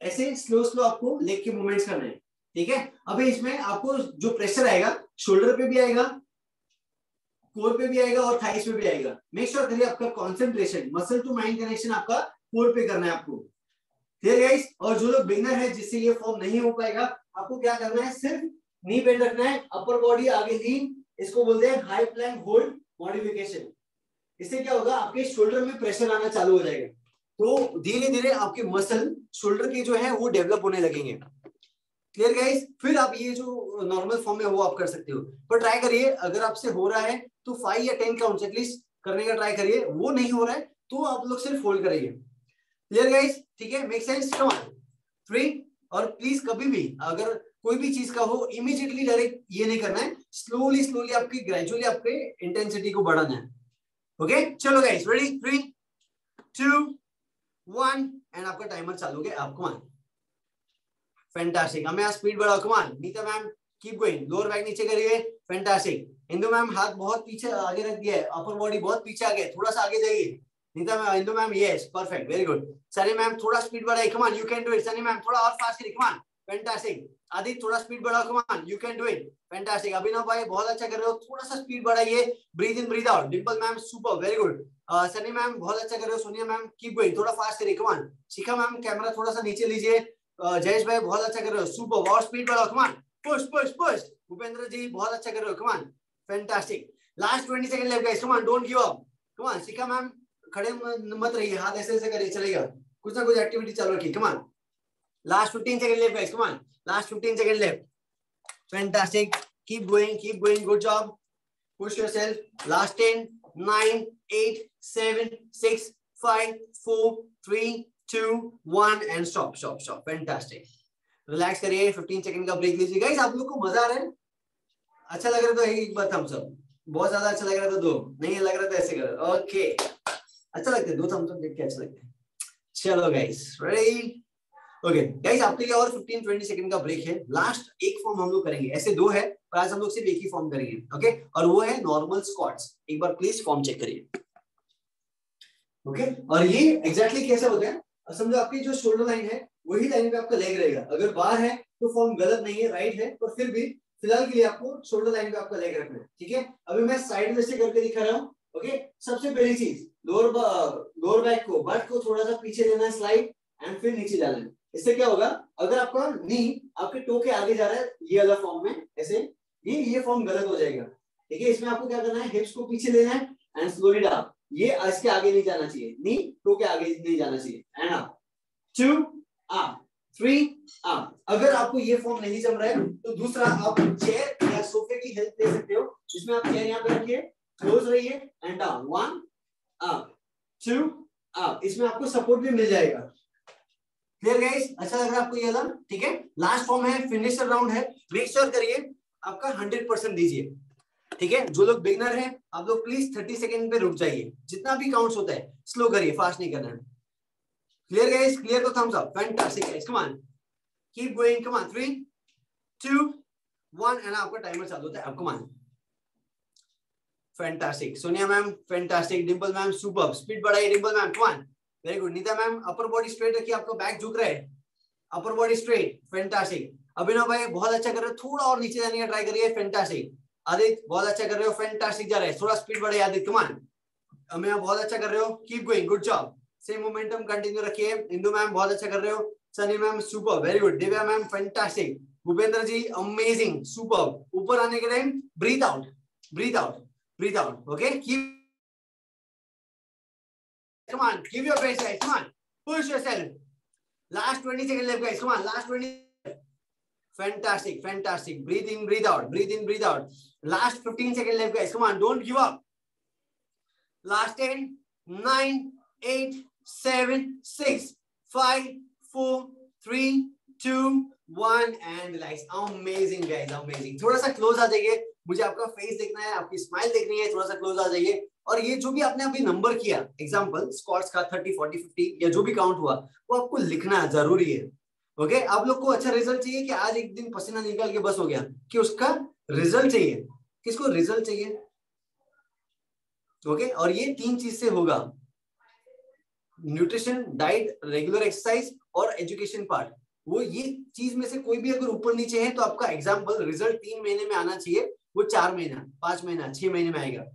ऐसे स्लो स्लो आपको लेग के मूवमेंट्स करना है, ठीक है। अभी इसमें आपको जो प्रेशर आएगा शोल्डर पे भी आएगा, कोर पे भी आएगा और थाइस पे भी आएगा। मेक श्योर करिए आपका concentration muscle to mind connection आपका कोर पे करना है आपको, क्लियर गाइस। और जो लोग बिगिनर है जिससे ये फॉर्म नहीं हो पाएगा, आपको क्या करना है, सिर्फ नी बेंड रखना है, अपर बॉडी आगे लीन, इसको बोलते हैं हाई प्लैंक होल्ड मॉडिफिकेशन, इससे क्या होगा, आपके शोल्डर में प्रेशर आना चालू हो जाएगा, तो धीरे धीरे आपके मसल शोल्डर के जो है वो डेवलप होने लगेंगे। Clear guys? फिर आप ये जो नॉर्मल फॉर्म है वो आप कर सकते हो, पर ट्राई करिए अगर आपसे हो रहा है तो 5 या 10 काउंट्स एटलीस्ट करने का ट्राई करिए, वो नहीं हो रहा है तो आप लोग सिर्फ होल्ड करिए। Clear guys? ठीक है, मेक सेंस? Come on 3। और प्लीज कभी भी अगर कोई भी चीज का हो इमीडिएटली डायरेक्ट ये नहीं करना है, स्लोली स्लोली आपकी ग्रेजुअली आपके इंटेंसिटी को बढ़ाना है। ओके चलो गाइस, रेडी? 3 2 1 एंड आपका टाइमर चालू हो गया। आप कमान, फैंटास्टिक। हमें यहाँ स्पीड बढ़ाओ, come on. Neeta ma'am keep going, lower back नीचे करिए, फैंटास्टिक। इंदु मैम हाथ बहुत पीछे आगे रख दिया है, अपर बॉडी बहुत पीछे आ गया, थोड़ा सा आगे जाइए। Neeta ma'am, Indu ma'am, yes perfect, very good. Sunny ma'am थोड़ा स्पीड बढ़ाइए, come on, you can do it. Sunny ma'am थोड़ा और फास्ट करिए, कमान, फैंटास्टिक। आदित्य थोड़ा स्पीड बढ़ाओ, come on, you can do it, fantastic. Abhinav भाई बहुत अच्छा कर रहे हो, थोड़ा सा स्पीड बढ़ाइए, breathe in breathe out. Dimple ma'am super, very good. Sunny ma'am बहुत अच्छा कर रहे हो, सोनिया मैम कीप गोइंग, थोड़ा फास्ट करिए, कमान। शिखा मैम कैमरा थोड़ा सा नीचे लीजिए। जयेश भाई बहुत अच्छा कर रहे हो, सुपर, और स्पीड बढ़ाओ, come on, push push push. Bhupendra ji बहुत अच्छा कर रहे हो, come on, fantastic. Last 20 second left guys, come on, don't give up, come on. Shikha ma'am खड़े मत रहिए, हाथ ऐसे ऐसे करिए, चलेगा, कुछ ना कुछ एक्टिविटी चालू रखिए, come on. Last 15 second left guys, come on, last 15 second left, fantastic, keep going, good job, push yourself. Last 10 9 8 7 6 5 4 3 2 1 and stop stop stop. Fantastic, relax करिए, 15 सेकंड का ब्रेक लीजिए। गाइस आप लोग को मजा आ रहा है? अच्छा लग रहा है तो एक बार थम्स अप, बहुत ज्यादा अच्छा लग रहा है तो 2, नहीं लग रहा तो ऐसे करो, ओके। अच्छा लगता है 2 थम्स अप देख के, अच्छा लगता है। चलो गाइस, रेडी? ओके गाइस, आपके लिए और 15-20 सेकंड का ब्रेक है। लास्ट एक फॉर्म हम लोग करेंगे, ऐसे 2 है पर आज हम लोग सिर्फ एक ही फॉर्म करेंगे, ओके? और वो है नॉर्मल स्क्वाट्स। एक बार प्लीज फॉर्म चेक करिए, ओके? और ये एग्जैक्टली कैसे होता है, समझो आपकी जो शोल्डर लाइन है वही लाइन पे आपका लेग रहेगा। अगर बाहर है तो फॉर्म गलत नहीं है, राइट है, पर फिर भी फिलहाल के लिए आपको शोल्डर लाइन पे आपका लेग रखना है, ठीक है? अभी मैं साइड में से करके दिखा रहा हूँ, ओके? सबसे पहली चीज, लोअर बैक को, बट को थोड़ा सा पीछे लेना है, स्लाइड, एंड फिर नीचे जाना है। इससे क्या होगा, अगर आपका नी आपके टो के आगे जा रहा है ये वाला फॉर्म में ऐसे, ये फॉर्म गलत हो जाएगा, ठीक है? इसमें आपको क्या करना है, हिप्स को पीछे लेना है एंड स्लोली डाउन। ये इसके आगे नहीं जाना चाहिए, नी टो के आगे नहीं जाना चाहिए, एंड अप, 2 अप, 3 अप। अगर आपको ये फॉर्म नहीं जम रहा है तो दूसरा आप चेयर या सोफे की हेल्प ले सकते हो, जिसमें आप चेयर यहाँ पे रखिए, क्लोज रहिए एंड डाउन, 1 अप, 2 अप। इसमें आपको सपोर्ट भी मिल जाएगा। Clear guys? अच्छा लग रहा है आपको ये वाला? ठीक है, लास्ट फॉर्म है, फिनिशर राउंड है। मेक श्योर करिए आपका 100% दीजिए, ठीक है? जो लोग बिगनर हैं आप लोग प्लीज 30 सेकंड पे रुक जाइए, जितना भी काउंट्स होता है स्लो करिए, फास्ट नहीं करना है। Clear guys? क्लियर तो thumbs up, fantastic guys, come on, keep going, come on, 3 2 1 and आपका टाइमर चालू होता है, अब come on, fantastic. Sonia ma'am fantastic, Dimple ma'am superb, speed बढ़ाइए Dimple ma'am, come on, very good. Neeta ma'am upper body straight रखिए, आपका back झुक रहा है, upper body straight, fantastic. Abhinav भाई बहुत अच्छा कर रहे हो, थोड़ा और नीचे जाने का ट्राई करिए, फैंटास्टिक। आदित्य बहुत अच्छा कर रहे हो, फैंटास्टिक जा रहे हैं, थोड़ा स्पीड बढ़ाइए आदित्य, कम ऑन। अमिया बहुत अच्छा कर रहे हो, keep going, good job, same momentum continue रखिए। इंदु मैम बहुत अच्छा कर रहे हो, Sunny ma'am super, very good. Divya ma'am fantastic, Bhupendra ji amazing, super. ऊपर आने के time breathe out, breathe out, breathe out, okay? Keep, come on, give your best guys, come on, push yourself. Last 20 seconds left guys, come on, last 20. Fantastic, fantastic. Breathe in, breathe out, breathe in, breathe out. Last 15 seconds left guys, come on, don't give up. Last 10 9 8 7 6 5 4 3 2 1 and relax. Amazing guys, amazing. थोड़ा सा close आ जाइए, मुझे आपका face देखना है, आपकी smile देखनी है, थोड़ा सा क्लोज आ जाइए। और ये जो भी आपने अभी नंबर किया, एग्जांपल स्क्वाट्स का 30 40 50 या जो भी काउंट हुआ, वो आपको लिखना जरूरी है, ओके? आप लोग को अच्छा रिजल्ट चाहिए कि आज एक दिन पसीना निकाल के बस हो गया, कि उसका रिजल्ट चाहिए? किसको रिजल्ट चाहिए? ओके? और ये 3 चीज से होगा, न्यूट्रिशन, डाइट, रेगुलर एक्सरसाइज और एजुकेशन पार्ट। वो ये चीज में से कोई भी अगर ऊपर नीचे है तो आपका एग्जाम्पल रिजल्ट 3 महीने में आना चाहिए, वो 4 महीना 5 महीना 6 महीने में आएगा।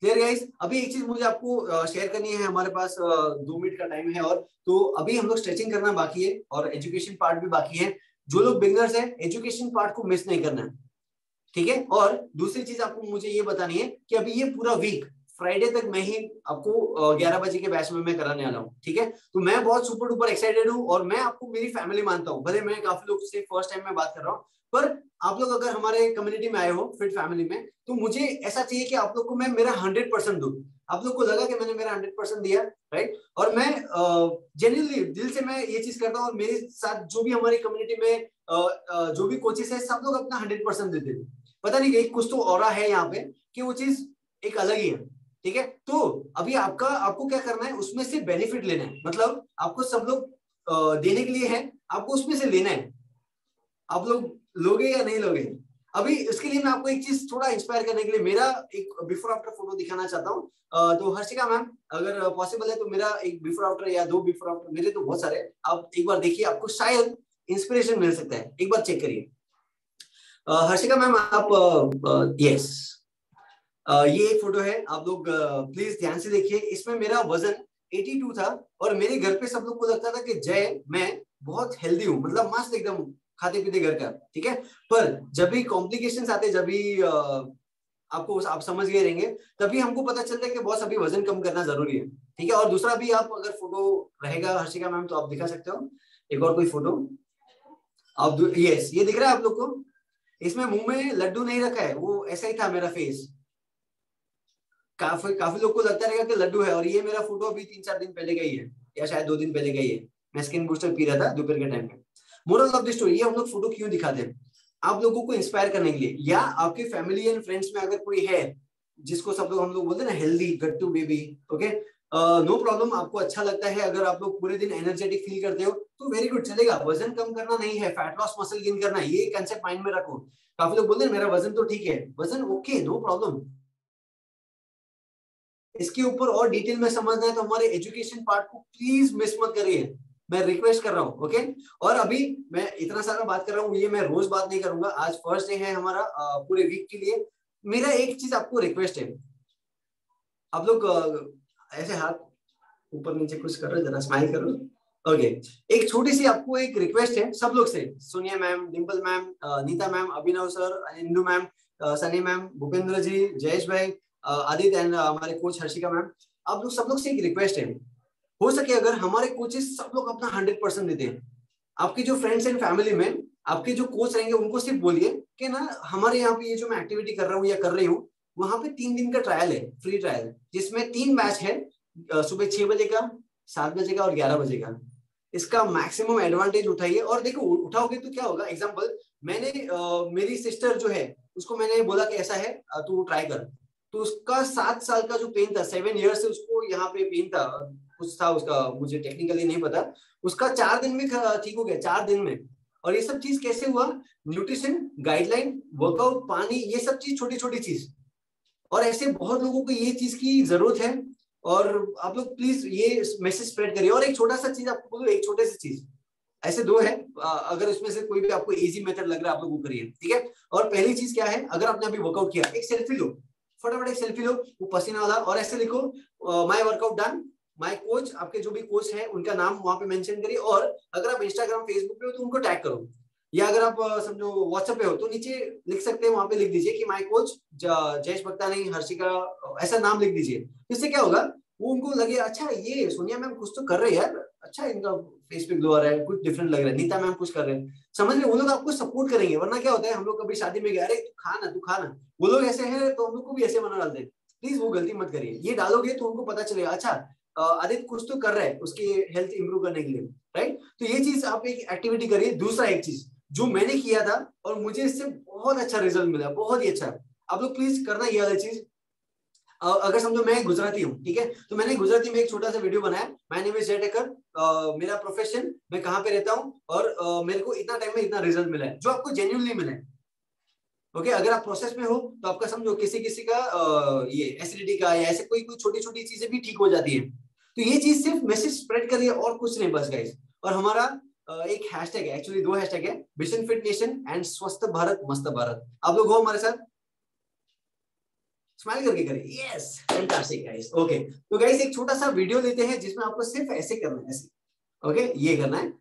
Clear guys? अभी एक चीज मुझे आपको शेयर करनी है, हमारे पास 2 मिनट का टाइम है, और तो अभी हम लोग स्ट्रेचिंग करना बाकी है और एजुकेशन पार्ट भी बाकी है। जो लोग बिगनर्स है एजुकेशन पार्ट को मिस नहीं करना है, ठीक है? और दूसरी चीज आपको मुझे ये बतानी है कि अभी ये पूरा वीक फ्राइडे तक मैं ही आपको 11 बजे के बैच में मैं कराने वाला हूँ, ठीक है। तो मैं बहुत सुपर डुपर एक्साइटेड हूँ और मैं आपको मेरी फैमिली मानता हूँ, भले मैं काफी लोग से फर्स्ट टाइम में बात कर रहा हूँ, पर आप लोग अगर हमारे कम्युनिटी में आए हो फिट फैमिली में, तो मुझे ऐसा चाहिए कि आप लोग को मैं मेरा 100% दूं। आप लोग को लगा कि मैंने मेरा 100% दिया, राइट। और मैं जेन्युइनली दिल से मैं ये चीज करता हूँ, और मेरे साथ जो भी हमारी कम्युनिटी में जो भी कोचेस है सब लोग अपना 100% देते हैं। पता नहीं एक कुछ तो ऑरा है यहाँ पे कि वो चीज एक अलग ही है, ठीक है। तो अभी आपको क्या करना है, उसमें से बेनिफिट लेना है, मतलब आपको सब लोग देने के लिए है, आपको उसमें से लेना है। आप लोग लोगे या नहीं लोगे? अभी इसके लिए मैं आपको एक चीज थोड़ा इंस्पायर करने के लिए मेरा एक बिफोर आफ्टर फोटो दिखाना चाहता हूँ। तो हर्षिका मैम, अगर पॉसिबल है तो मेरा एक बिफोर आफ्टर या 2 बिफोर आफ्टर, मेरे तो बहुत सारे, आप एक बार देखिए, आपको शायद इंस्पिरेशन मिल सकता है, एक बार चेक करिए। हर्षिका मैम आप यस, ये एक फोटो है, आप लोग प्लीज ध्यान से देखिए। इसमें मेरा वजन 82 था और मेरे घर पे सब लोग को लगता था कि जय मैं बहुत हेल्दी हूँ, मतलब मस्त एकदम खाते पीते घर का, ठीक है। पर जब भी कॉम्प्लिकेशंस आते, जब भी आपको आप समझ गए रहेंगे, तभी हमको पता चलता है कि बॉस अभी वजन कम करना जरूरी है, ठीक है। और दूसरा भी, आप अगर फोटो रहेगा हर्षिका मैम तो आप दिखा सकते हो, एक और कोई फोटो आप, यस ये दिख रहा है आप लोग को। इसमें मुंह में लड्डू नहीं रखा है, वो ऐसा ही था मेरा फेस। काफी लोग को लगता रहेगा कि लड्डू है, और ये मेरा फोटो अभी 3-4 दिन पहले का ही है, या शायद 2 दिन पहले का ही है। मैं स्किन बूस्टर पी रहा था दोपहर के टाइम में। मोरल ऑफ द स्टोरी, ये हम लोग फोटो क्यों दिखाते हैं? आप लोगों को इंस्पायर करने के लिए, या आपके फैमिली एंड फ्रेंड्स में अगर कोई है जिसको सब लोग हम लोग बोलते हैं ना हेल्दी गट्टू बेबी, ओके, नो प्रॉब्लम। आपको अच्छा लगता है, अगर आप लोग पूरे दिन एनर्जेटिक फील करते हो तो वेरी गुड, चलेगा। वजन कम करना नहीं है, फैट लॉस मसल गेन करना है, ये कंसेप्ट माइंड में रखो। काफी लोग बोलते हैं मेरा वजन तो ठीक है, वजन ओके, नो प्रॉब्लम। इसके ऊपर और डिटेल में समझना है तो हमारे एजुकेशन पार्ट को प्लीज मिस मत करिए, मैं रिक्वेस्ट कर रहा हूँ, ओके। और अभी मैं इतना सारा बात कर रहा हूँ, ये मैं रोज बात नहीं करूंगा, आज फर्स्ट डे है हमारा पूरे वीक के लिए। मेरा एक चीज आपको रिक्वेस्ट है, आप लोग ऐसे हाथ ऊपर नीचे कुछ करो, जरा स्माइल करो, ओके। एक छोटी सी आपको एक रिक्वेस्ट है सब लोग से, Sonia ma'am, Dimple ma'am, Neeta ma'am, Abhinav sir, Indu ma'am, Sunny ma'am, Bhupendra ji, Jayesh भाई, आदित्य एंड हमारे कोच हर्षिका मैम, आप लोग सब लोग से एक रिक्वेस्ट है, हो सके अगर हमारे कोचेस सब लोग अपना 100% देते हैं, आपके जो फ्रेंड्स एंड फैमिली में आपके जो कोच रहेंगे उनको सिर्फ बोलिए कि ना हमारे यहाँ पे ये जो मैं एक्टिविटी कर रहा हूँ या कर रही हूँ, वहां पे 3 दिन का ट्रायल है, फ्री ट्रायल, जिसमें 3 मैच है, सुबह 6 बजे का, 7 बजे का और 11 बजे का। इसका मैक्सिमम एडवांटेज उठाइए। और देखो उठाओगे तो क्या होगा, एग्जांपल मैंने मेरी सिस्टर जो है उसको मैंने बोला कि ऐसा है तू ट्राई कर, तो उसका 7 साल का जो पेन था, 7 ईयर से उसको यहाँ पे पेन था, कुछ था उसका, मुझे टेक्निकली नहीं पता, उसका 4 दिन में ठीक हो गया, 4 दिन में। और ये सब चीज कैसे हुआ? न्यूट्रिशन गाइडलाइन, वर्कआउट, पानी, ये सब चीज छोटी छोटी चीज। और ऐसे बहुत लोगों को ये चीज की जरूरत है, और आप लोग प्लीज ये मैसेज स्प्रेड करिए। और एक छोटा सा चीज आपको बोलूं, एक छोटे सी चीज, ऐसे 2 है, अगर इसमें से कोई भी आपको इजी मेथड लग रहा है आप लोग वो करिए, ठीक है। और पहली चीज क्या है, अगर आपने अभी वर्कआउट किया, एक सेल्फी लो, फटाफट एक सेल्फी लो, वो पसीना वाला, और ऐसे लिखो my workout done, my coach, आपके जो भी कोच है उनका नाम वहां पे मेंशन करिए। और अगर आप इंस्टाग्राम फेसबुक पे हो तो उनको टैग करो, या अगर आप समझो व्हाट्सएप पे हो तो नीचे लिख सकते हैं, वहां पे लिख दीजिए कि माय कोच जयेश भक्तानी हर्षिका, ऐसा नाम लिख दीजिए। इससे क्या होगा, वो उनको लगे अच्छा ये सोनिया मैम कुछ तो कर रहे हैं यार, अच्छा इनका फेस पे ग्लो आ रहा है, कुछ डिफरेंट लग रहा है, नीता मैम कुछ कर रहे हैं, समझ रहे, वो लोग आपको सपोर्ट करेंगे। वरना क्या होता है, हम लोग कभी शादी में गए, अरे तू खा ना, वो लोग ऐसे हैं तो हम लोग को भी ऐसे मना डालते हैं। प्लीज वो गलती मत करिए, ये डालोगे तो उनको पता चलेगा अच्छा आदित्य कुछ तो कर रहा है उसकी हेल्थ इंप्रूव करने के लिए, राइट। तो ये चीज आप एक एक्टिविटी करिए। दूसरा एक चीज जो मैंने किया था और मुझे इससे बहुत अच्छा रिजल्ट मिला, बहुत ही अच्छा, आप लोग प्लीज करना ये वाला चीज। अगर समझो मैं गुजराती हूँ, ठीक है, तो मैंने गुजराती में एक छोटा सा वीडियो बनाया, माय नेम इज जय टेकर, मेरा प्रोफेशन, मैं कहाँ पे रहता हूँ, और मेरे को इतना टाइम में इतना रिजल्ट मिला है, जो आपको जेन्युइनली मिला है, ओके। अगर आप प्रोसेस में हो तो आपका समझो किसी किसी का ये एसिडिटी का या ऐसे कोई कोई छोटी छोटी चीजें भी ठीक हो जाती है। तो ये चीज सिर्फ मैसेज स्प्रेड करिए और कुछ नहीं, बस गाइस। और हमारा एक हैशटैग है, एक्चुअली 2 हैशटैग है, विजन फिट नेशन एंड स्वस्थ भारत मस्त भारत। आप लोग हो हमारे साथ, स्माइल करके करिए, यस फैंटास्टिक गाइस, ओके। तो गाइस एक छोटा सा वीडियो लेते हैं जिसमें आपको सिर्फ ऐसे करना है, ऐसे, ओके, ये करना है,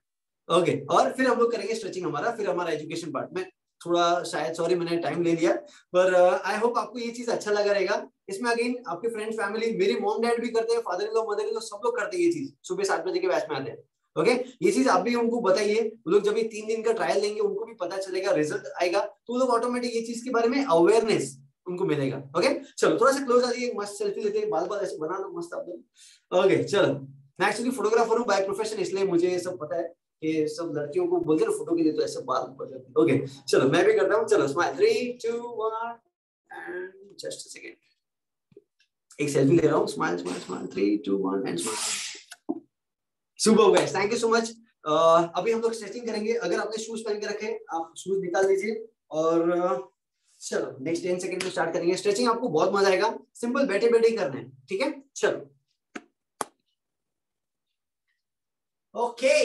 ओके। और फिर हम लोग करेंगे स्ट्रेचिंग हमारा, फिर हमारा एजुकेशन पार्ट में थोड़ा शायद सॉरी मैंने टाइम ले लिया, पर आई होप आपको ये चीज अच्छा लगा रहेगा। इसमें अगेन आपके फ्रेंड फैमिली, मेरे मॉम डैड भी करते हैं, father in law mother in law सब लोग करते हैं ये चीज, सुबह 7 बजे के बैच में आते हैं। ओके ये चीज आप भी उनको बताइए, वो लोग जब ये 3 दिन का ट्रायल लेंगे उनको भी पता चलेगा, रिजल्ट आएगा, तो वो लोग ऑटोमेटिक ये चीज के बारे में अवेयरनेस उनको मिलेगा। ओके चलो थोड़ा सा क्लोज आ जाइए, मस्त सेल्फी लेते हैं, बाल बाल ऐसे बना लो मस्त आप लोग। ओके चलो, मैं एक्चुअली फोटोग्राफर हूँ बाय प्रोफेशन, इसलिए मुझे ये सब पता है कि सब लड़कियों को बोलते हैं ना फोटो के लिए तो ऐसे बाल ऊपर जाते हैं। ओके चलो मैं भी करता हूँ, चलो smile 3 2 1 and just a second, एक सेल्फी ले रहा हूँ, smile smile smile 3 2 1 and smile. Super guys, thank you so much. अभी हम लोग स्ट्रेचिंग करेंगे। अगर आपने शूज पहन के रखे आप शूज निकाल दीजिए और चलो नेक्स्ट 10 सेकंड में स्टार्ट करेंगे। स्ट्रेचिंग आपको बहुत मजा आएगा, सिंपल बैठे बैठे ही करना है, ठीक है। चलो ओके,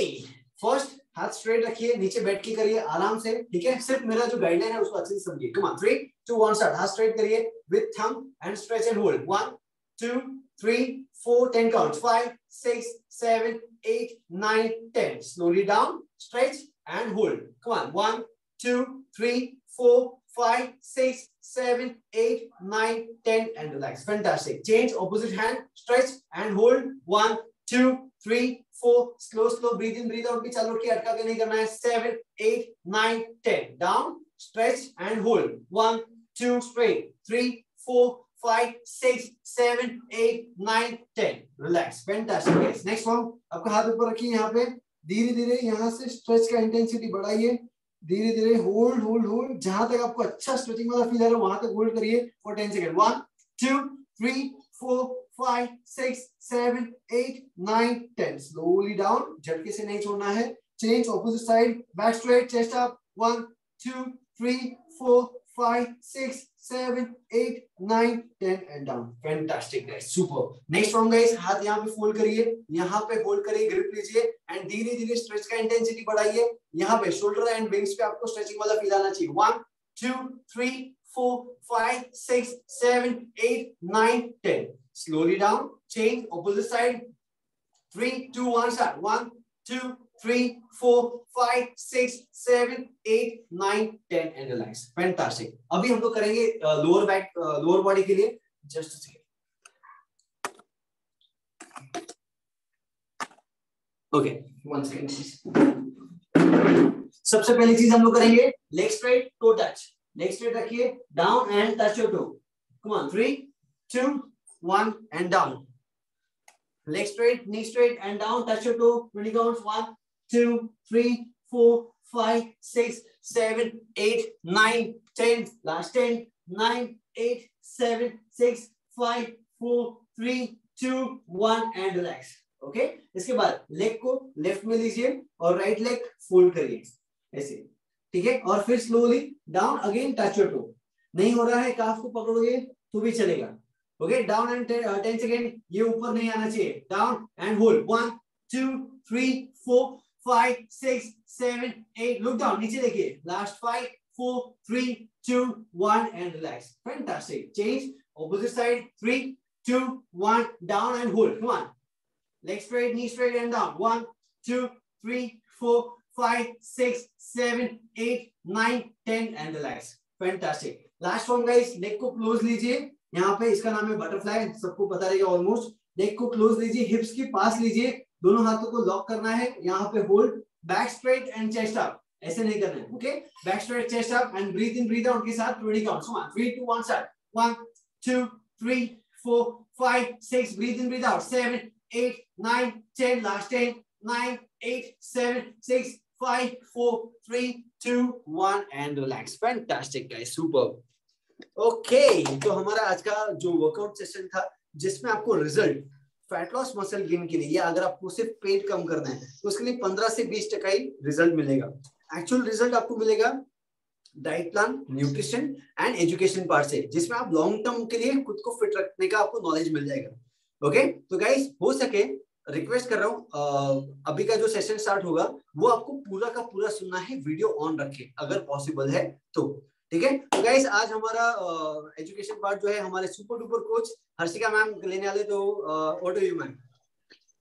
फर्स्ट हाथ स्ट्रेट रखिए, नीचे बैठ के करिए आराम से, ठीक है। सिर्फ मेरा जो गाइडलाइन है उसको अच्छे से समझिए। कम ऑन 3 2 1 स्टार्ट। हाथ स्ट्रेट करिए with thumb and stretch and hold. 1 2 3 4 10 count, 5 6 7 8 9 10। Slowly down, stretch and hold. Come on 1 2 3 4 5 6 7 8 9 10 and relax. Fantastic. Change opposite hand, stretch and hold. 1 2 3 4, slow slow breathe in breathe out भी चालू रखिए, अटका के नहीं करना है। 7 8 9 10 down, stretch and hold. 1 2 straight, 3 4 5 6 7 8 9 10 relax. Fantastic guys. Next form, आपका हाथ ऊपर रखिए, यहाँ पे धीरे धीरे यहाँ से स्ट्रेच का इंटेंसिटी बढ़ाइए, धीरे धीरे होल्ड होल्ड होल्ड, जहां तक आपको अच्छा स्ट्रेचिंग वाला फील आ रहा है वहां तक होल्ड करिए फॉर 10 सेकंड। 1 2 3 4 5 6 7 8 9 10। स्लोली डाउन, झटके से नहीं छोड़ना है। Change opposite side, back straight, chest up. 1 2 3 4 5 6 7 8 9 10 and down. Fantastic guys, super. Next form guys, हाथ यहाँ पे फोल्ड करिए, यहाँ पे होल्ड करिए, ग्रिप लीजिए एंड धीरे धीरे स्ट्रेच का इंटेंसिटी बढ़ाइए। यहाँ पे शोल्डर एंड विंग्स पे आपको स्ट्रेचिंग वाला फील आना चाहिए। 1 2 3 4 5 6 7 8 9 10। Slowly down, change opposite side. 3 2 1 start. 1 2 3 4 5 6 7 8 9 10 and relax. Fantastic. अभी हम लोग करेंगे लोअर बैक, लोअर बॉडी के लिए। Just a second. Okay, 1 second. सबसे पहली चीज हम लोग करेंगे leg straight, toe touch. Leg straight रखिए, down and touch your toe. Come on 3 2 1 and down. Leg straight, knee straight and down. Touch your toe. 20 counts. 1 2 3 4 5 6 7 8 9 10. Last 10. 9 8 7 6 5 4 3 2 1 and relax. Okay? इसके बाद leg को लेफ्ट में लीजिए और right leg fold करिए ऐसे, ठीक है। और फिर slowly down again, touch your toe. नहीं हो रहा है, काफ को पकड़ोगे तो भी चलेगा। ओके, डाउन एंड 10 सेकेंड, ये ऊपर नहीं आना चाहिए। Down and hold. 1 2 3 4 5 6 7 8। Look down, नीचे देखिए। Last 5 4 3 2 1 and relax. Fantastic. Change opposite side. 3 2 1 down and hold. Come on, leg straight, knee straight and down. 1 2 3 4 5 6 7 8 9 10 and relax. Fantastic. Last form guys, neck को close लीजिए, यहाँ पे इसका नाम है butterfly, सबको पता रहेगा ऑलमोस्ट। नेक को क्लोज लीजिए, हिप्स के पास लीजिए, दोनों हाथों को लॉक करना है, यहाँ पे hold. Back straight and chest up, ऐसे नहीं करना है। Okay, back straight, chest up and breathe in breathe out के साथ 20 counts. 1 3 2 1 start. 1 2 3 4 5 6। Breathe in breathe out. 7 8 9 10। Last 10 9 8 7 6 5 4 3 2 1 and relax. Fantastic guys, super. Okay, तो हमारा आज का जो वर्कआउट सेशन था जिसमें आपको result fat loss muscle gain के लिए, या अगर आपको सिर्फ पेट कम करना है तो उसके लिए 15 से 20% ही रिजल्ट मिलेगा। एक्चुअल रिजल्ट आपको मिलेगा diet plan, nutrition and education part से, जिसमें आप लॉन्ग टर्म के लिए खुद को फिट रखने का आपको नॉलेज मिल जाएगा। ओके, तो गाइस हो सके रिक्वेस्ट कर रहा हूँ, अभी का जो सेशन स्टार्ट होगा वो आपको पूरा का पूरा सुनना है, वीडियो ऑन रखें अगर पॉसिबल है तो, ठीक है। तो गाइस आज हमारा एजुकेशन पार्ट जो है हमारे super duper coach Harshika ma'am लेने वाले, तो what do you ma'am?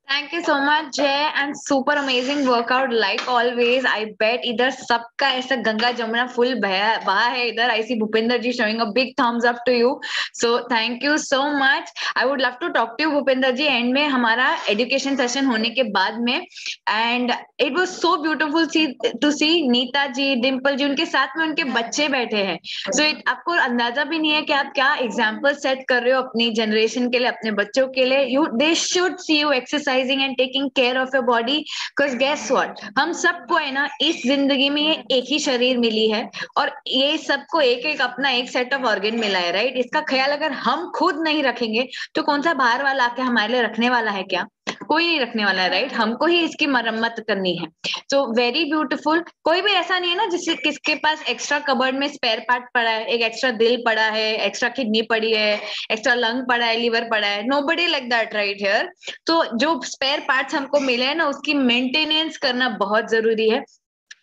Thank you so much, Jay, and super amazing workout like always. I bet इधर सबका ऐसा गंगा जमुना full बहा है इधर. I see Bhupinder ji showing a big thumbs up to you. So thank you so much. I would love to talk to you, Bhupinder ji. End में हमारा education session होने के बाद में, and it was so beautiful to see Neeta ji, Dimple ji, उनके साथ में उनके बच्चे बैठे हैं. So आपको अंदाजा भी नहीं है कि आप क्या example set कर रहे हो अपनी generation के लिए, अपने बच्चों के लिए. They should see you exercise and taking care of your body, because guess what, हम सबको है ना इस जिंदगी में एक ही शरीर मिली है और ये सबको एक एक अपना एक सेट ऑफ ऑर्गन मिला है, राइट. इसका ख्याल अगर हम खुद नहीं रखेंगे तो कौन सा बाहर वाला आके हमारे लिए रखने वाला है? क्या कोई नहीं रखने वाला है, राइट. हमको ही इसकी मरम्मत करनी है. So very beautiful. कोई भी ऐसा नहीं है ना जिसके किसके पास एक्स्ट्रा कबर्ड में स्पेयर पार्ट पड़ा है, एक एक्स्ट्रा दिल पड़ा है, एक्स्ट्रा किडनी पड़ी है, एक्स्ट्रा लंग पड़ा है, लीवर पड़ा है. Nobody like that right here. तो जो स्पेयर पार्ट्स हमको मिले हैं ना, उसकी मेंटेनेंस करना बहुत जरूरी है.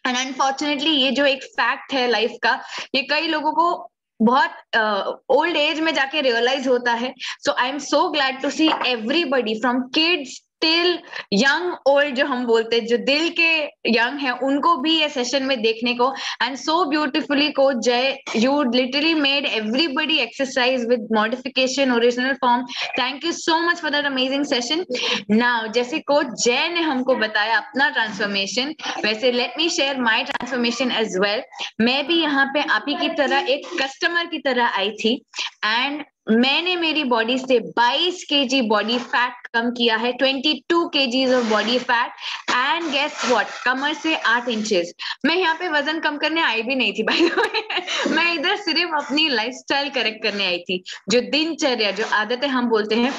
एंड अनफॉर्चुनेटली ये जो एक फैक्ट है लाइफ का, ये कई लोगों को बहुत ओल्ड एज में जाके रियलाइज होता है. So I am so glad to see everybody from kids till young old, जो हम बोलते हैं, जो दिल के यंग है, उनको भी ये सेशन में देखने को. And so beautifully coach Jay, you literally made everybody exercise with modification original form. Thank you so much for that amazing session. Now जैसे कोच जय ने हमको बताया अपना ट्रांसफॉर्मेशन, वैसे let me share my transformation as well. मैं भी यहाँ पे आप ही की तरह एक कस्टमर की तरह आई थी एंड मैंने मेरी बॉडी से 22 केजी बॉडी फैट कम किया है, 22 KGs of body fat. And guess what, कमर से 8 इंचेस. मैं यहाँ पे वजन कम करने आई भी नहीं थी भाई. मैं इधर सिर्फ अपनी लाइफस्टाइल करेक्ट करने आई थी. जो दिनचर्या, जो आदतें हम बोलते हैं,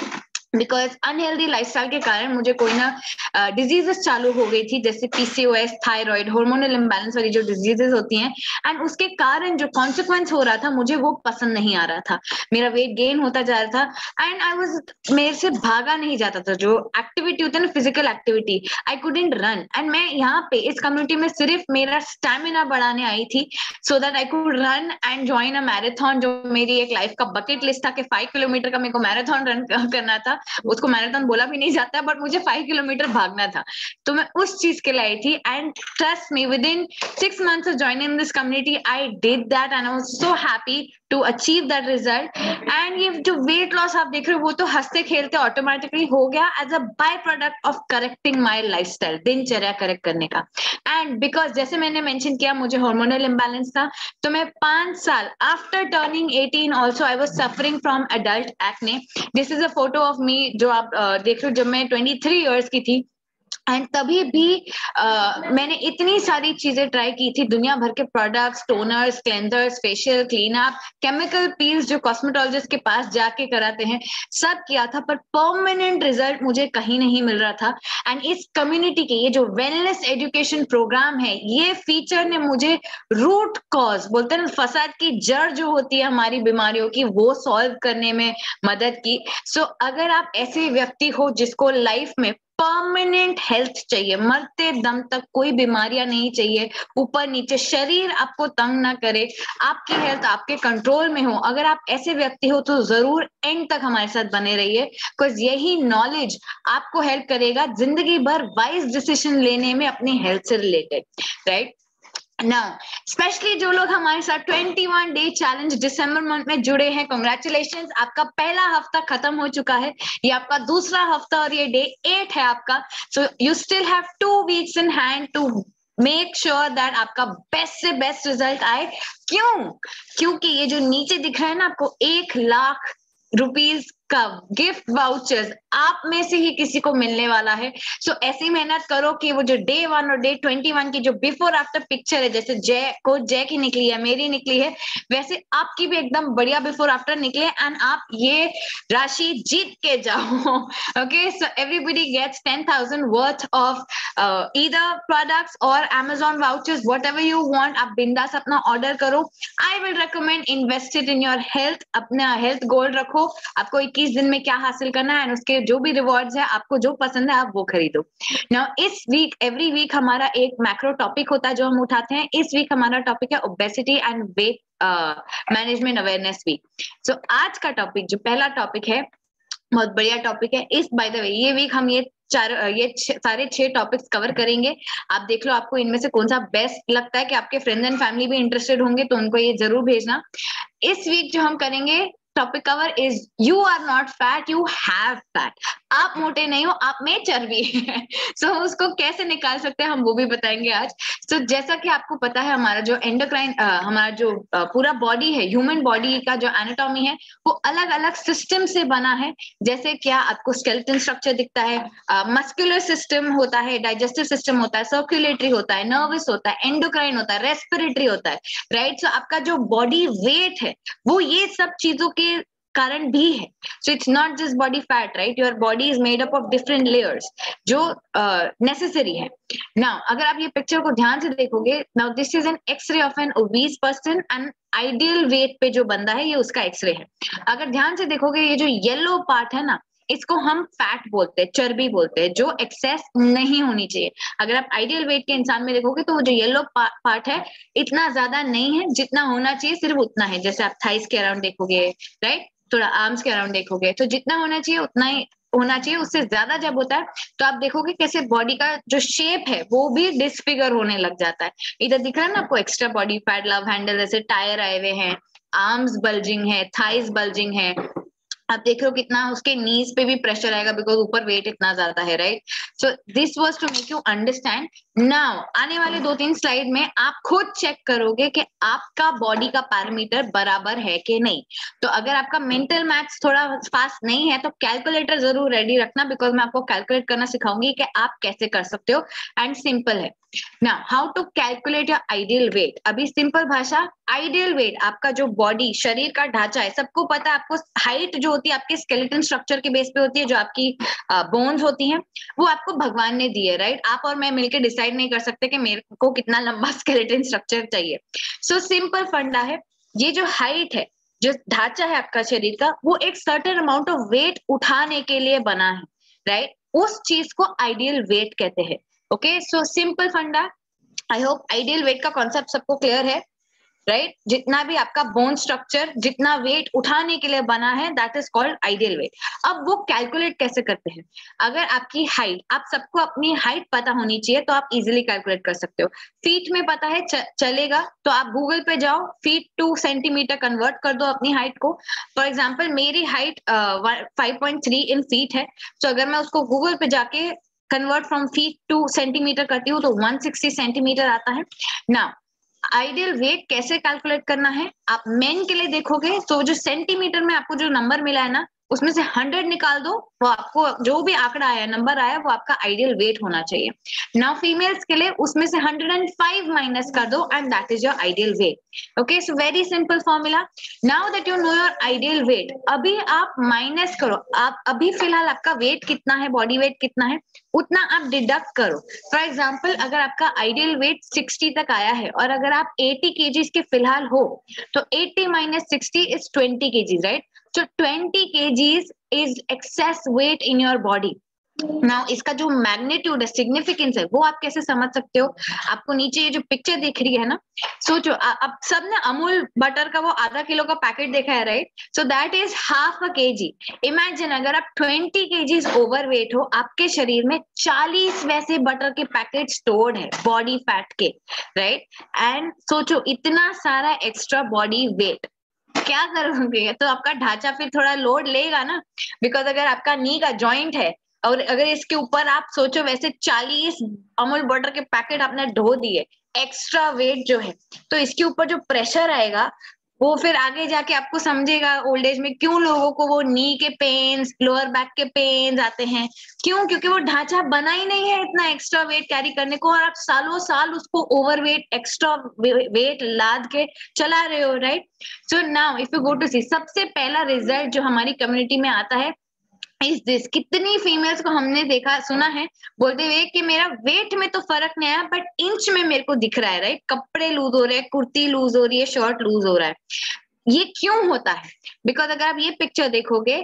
बिकॉज अनहेल्दी लाइफस्टाइल के कारण मुझे कोई ना डिजीजेस चालू हो गई थी, जैसे पीसीओएस, थायराइड, हार्मोनल इम्बैलेंस वाली जो डिजीजेस होती हैं. एंड उसके कारण जो कॉन्सिक्वेंस हो रहा था, मुझे वो पसंद नहीं आ रहा था. मेरा वेट गेन होता जा रहा था एंड आई वाज, मेरे से भागा नहीं जाता था. जो एक्टिविटी होती है ना, physical activity, I couldn't run. And मैं यहाँ पे इस कम्युनिटी में सिर्फ मेरा स्टेमिना बढ़ाने आई थी, so that I could run and join a marathon, जो मेरी एक लाइफ का बकेट लिस्ट था कि 5 किलोमीटर का मेरे को मैराथन रन करना था. उसको मैराथन बोला भी नहीं जाता, बट मुझे 5 किलोमीटर भागना था. तो मैं उस चीज के लिए आई थी. And trust me, with in 6 months of joining this community, I did that and I was so happy to achieve that result. And ये जो वेट लॉस आप देख रहे हो, वो तो हंसते खेलते ऑटोमेटिकली हो गया as a by product of correcting my lifestyle, दिनचर्या करेक्ट करने का. एंड बिकॉज जैसे मैंने मेंशन किया, मुझे हार्मोनल इम्बैलेंस था, तो मैं 5 साल after turning 18 also I was suffering from adult acne. This is a photo of me जो आप देख रहे हो, जब मैं 23 years की थी. एंड तभी भी मैंने इतनी सारी चीजें ट्राई की थी, दुनिया भर के products, toners, cleansers, facial, clean up, chemical peels जो कॉस्मेटोलॉजिस्ट के पास जाके कराते हैं, सब किया था, पर परमानेंट रिजल्ट मुझे कहीं नहीं मिल रहा था. एंड इस कम्युनिटी के ये जो वेलनेस एजुकेशन प्रोग्राम है, ये फीचर ने मुझे रूट कॉज बोलते हैं, फसाद की जड़ जो होती है हमारी बीमारियों की, वो सॉल्व करने में मदद की. सो अगर आप ऐसे व्यक्ति हो जिसको लाइफ में परमानेंट हेल्थ चाहिए, मरते दम तक कोई बीमारियां नहीं चाहिए, ऊपर नीचे शरीर आपको तंग ना करे, आपकी हेल्थ आपके कंट्रोल में हो, अगर आप ऐसे व्यक्ति हो तो जरूर एंड तक हमारे साथ बने रहिए, बिकॉज यही नॉलेज आपको हेल्प करेगा जिंदगी भर वाइज डिसीजन लेने में अपनी हेल्थ से रिलेटेड, राइट. Now, स्पेशली जो लोग हमारे साथ 21 डे चैलेंज दिसंबर मंथ में जुड़े हैं, कांग्रेचुलेशंस, आपका पहला हफ्ता खत्म हो चुका है, ये आपका दूसरा हफ्ता और ये डे 8 है आपका. So you still have 2 weeks in hand to make sure that आपका बेस्ट से बेस्ट रिजल्ट आए. क्योंकि ये जो नीचे दिख रहा है ना आपको, 1,00,000 रुपीज का गिफ्ट वाउचर्स आप में से ही किसी को मिलने वाला है. सो ऐसी मेहनत करो कि वो जो डे 1 और डे 21 की जो बिफोर आफ्टर पिक्चर है, जैसे जय की निकली है, मेरी निकली है, वैसे आपकी भी एकदम बढ़िया बिफोर आफ्टर निकले एंड आप ये राशि जीत के जाओ. Okay, so everybody gets 10,000 worth of either products और Amazon vouchers, whatever you want. आप बिंदास अपना ऑर्डर करो. I will recommend invested in your health, अपना हेल्थ गोल रखो, आपको 21 दिन में क्या हासिल करना है, उसके जो भी रिवॉर्ड्स है, आपको जो पसंद है आप वो खरीदो. नाउ इस वीक, एवरी वीक हमारा एक मैक्रो टॉपिक होता है जो हम उठाते हैं. इस वीक हमारा टॉपिक है obesity and weight management awareness week. So आज का टॉपिक, जो पहला टॉपिक है, बहुत बढ़िया टॉपिक है. इस बाय द वे, ये वीक हम ये ये सारे 6 टॉपिक्स कवर करेंगे। आप देख लो आपको इनमें से कौन सा बेस्ट लगता है कि आपके फ्रेंड्स एंड फैमिली भी इंटरेस्टेड होंगे तो उनको ये जरूर भेजना। इस वीक जो हम करेंगे topic cover is you are not fat, you have fat. आप मोटे नहीं हो, आप में चर्बी है। सो उसको कैसे निकाल सकते हैं हम वो भी बताएंगे आज। सो जैसा कि आपको पता है हमारा जो एंडोक्राइन हमारा जो पूरा बॉडी है, ह्यूमन बॉडी का जो एनाटॉमी है वो अलग अलग सिस्टम से बना है। जैसे क्या आपको स्केलेटन स्ट्रक्चर दिखता है, मस्कुलर सिस्टम होता है, डाइजेस्टिव सिस्टम होता है, सर्कुलेटरी होता है, नर्वस होता है, एंडोक्राइन होता है, रेस्पिरेटरी होता है, राइट। सो आपका जो बॉडी वेट है वो ये सब चीजों के कारण भी है। So it's not just body fat, right, your body is made up of different layers जो नेसेसरी है। नाउ अगर आप ये पिक्चर को ध्यान से देखोगे, now this is an X-ray of an obese person and ideal weight पे जो बंदा है ये उसका एक्सरे है। अगर ध्यान से देखोगे ये जो येलो पार्ट है ना, इसको हम फैट बोलते हैं, चर्बी बोलते हैं, जो एक्सेस नहीं होनी चाहिए। अगर आप आइडियल वेट के इंसान में देखोगे तो वो जो येलो पार्ट है इतना ज्यादा नहीं है, जितना होना चाहिए सिर्फ उतना है। जैसे आप थाइस के अराउंड देखोगे, राइट, थोड़ा आर्म्स के अराउंड देखोगे तो जितना होना चाहिए उतना ही होना चाहिए। उससे ज्यादा जब होता है तो आप देखोगे कैसे बॉडी का जो शेप है वो भी डिसफिगर होने लग जाता है। इधर दिख रहा है ना आपको extra body fat, love handle जैसे टायर आए हुए हैं, आर्म्स बल्जिंग है, थाइस बल्जिंग है। आप देख रहे हो कितना उसके नीज पे भी प्रेशर आएगा बिकॉज ऊपर वेट इतना ज्यादा है, right. So this was to make you understand. Now आने वाले 2-3 स्लाइड में आप खुद चेक करोगे कि आपका बॉडी का पैरामीटर बराबर है कि नहीं। तो अगर आपका मेंटल मैथ्स थोड़ा फास्ट नहीं है तो कैलकुलेटर जरूर रेडी रखना, बिकॉज मैं आपको कैलकुलेट करना सिखाऊंगी कि आप कैसे कर सकते हो, एंड सिंपल है। Now how to calculate your ideal weight. अभी सिंपल भाषा, आइडियल वेट आपका जो बॉडी शरीर का ढांचा है, सबको पता है। आपको हाइट जो होती है आपके स्केलेटन स्ट्रक्चर के बेस पे होती है, जो आपकी बोन्स होती हैं वो आपको भगवान ने दी है, राइट। आप और मैं मिलकर डिसाइड नहीं कर सकते कि मेरे को कितना लंबा स्केलेटन स्ट्रक्चर चाहिए। सो सिंपल फंडा है, ये जो हाइट है, जो ढांचा है आपका शरीर का, वो एक सर्टेन अमाउंट ऑफ वेट उठाने के लिए बना है, राइट। उस चीज को आइडियल वेट कहते हैं। ओके, सो सिंपल फंडा, आई होप आइडियल वेट का कॉन्सेप्ट सबको क्लियर है, राइट। जितना भी आपका बोन स्ट्रक्चर जितना वेट उठाने के लिए बना है that is called ideal weight. अब वो कैलकुलेट कैसे करते हैं? अगर आपकी हाइट, आप सबको अपनी हाइट पता होनी चाहिए तो आप इजीली कैलकुलेट कर सकते हो। फीट में पता है चलेगा तो आप गूगल पे जाओ, फीट टू सेंटीमीटर कन्वर्ट कर दो अपनी हाइट को। फॉर एग्जाम्पल मेरी हाइट 5.3 इन फीट है, तो अगर मैं उसको गूगल पे जाके convert from feet two centimetre करती हूँ तो 160 सेंटीमीटर आता है। नाउ आइडियल वेट कैसे कैलकुलेट करना है, आप मेन के लिए देखोगे तो जो सेंटीमीटर में आपको जो नंबर मिला है ना उसमें से 100 निकाल दो, वो आपको जो भी आंकड़ा आया, नंबर आया, वो आपका आइडियल वेट होना चाहिए। नाउ फीमेल्स के लिए उसमें से 105 माइनस कर दो and that is your ideal wait. Okay, so very simple formula. Now that you know your ideal weight, अभी आप माइनस करो, आप अभी फिलहाल आपका वेट कितना है, बॉडी वेट कितना है, उतना आप डिडक्ट करो। फॉर एग्जाम्पल अगर आपका आइडियल वेट 60 तक आया है और अगर आप 80 केजीज के फिलहाल हो तो 80 minus 60 is 20 KGs, right. So 20 kgs is excess weight in your body. Now इसका जो मैग्नीट्यूड है, सिग्निफिकेंस है, वो आप कैसे समझ सकते हो? आपको नीचे ये जो पिक्चर दिख रही है ना, सोचो आप सबने अमूल बटर का वो आधा किलो का पैकेट देखा है, right. So that is half a KG. Imagine अगर आप 20 केजीज ओवर वेट हो, आपके शरीर में 40 वैसे बटर के पैकेट स्टोर्ड है बॉडी फैट के, राइट। एंड सोचो इतना सारा एक्स्ट्रा बॉडी वेट क्या करोगे? तो आपका ढांचा फिर थोड़ा लोड लेगा ना, बिकॉज अगर आपका नी का जॉइंट है और अगर इसके ऊपर आप सोचो वैसे 40 अमूल बटर के पैकेट आपने ढो दिए एक्स्ट्रा वेट जो है, तो इसके ऊपर जो प्रेशर आएगा वो फिर आगे जाके आपको समझेगा ओल्ड एज में क्यों लोगों को वो नी के पेन्स, लोअर बैक के पेन्स आते हैं। क्यों? क्योंकि वो ढांचा बना ही नहीं है इतना एक्स्ट्रा वेट कैरी करने को, और आप सालों साल उसको ओवर वेट, एक्स्ट्रा वेट लाद के चला रहे हो, right. So now if you go to see, सबसे पहला रिजल्ट जो हमारी कम्युनिटी में आता है इज दिस। कितनी फीमेल्स को हमने देखा सुना है बोलते हुए कि मेरा वेट में तो फर्क नहीं आया बट इंच में मेरे को दिख रहा है, राइट। कपड़े लूज हो रहे हैं, कुर्ती लूज हो रही है, शर्ट लूज हो रहा है। ये क्यों होता है? बिकॉज अगर आप ये पिक्चर देखोगे,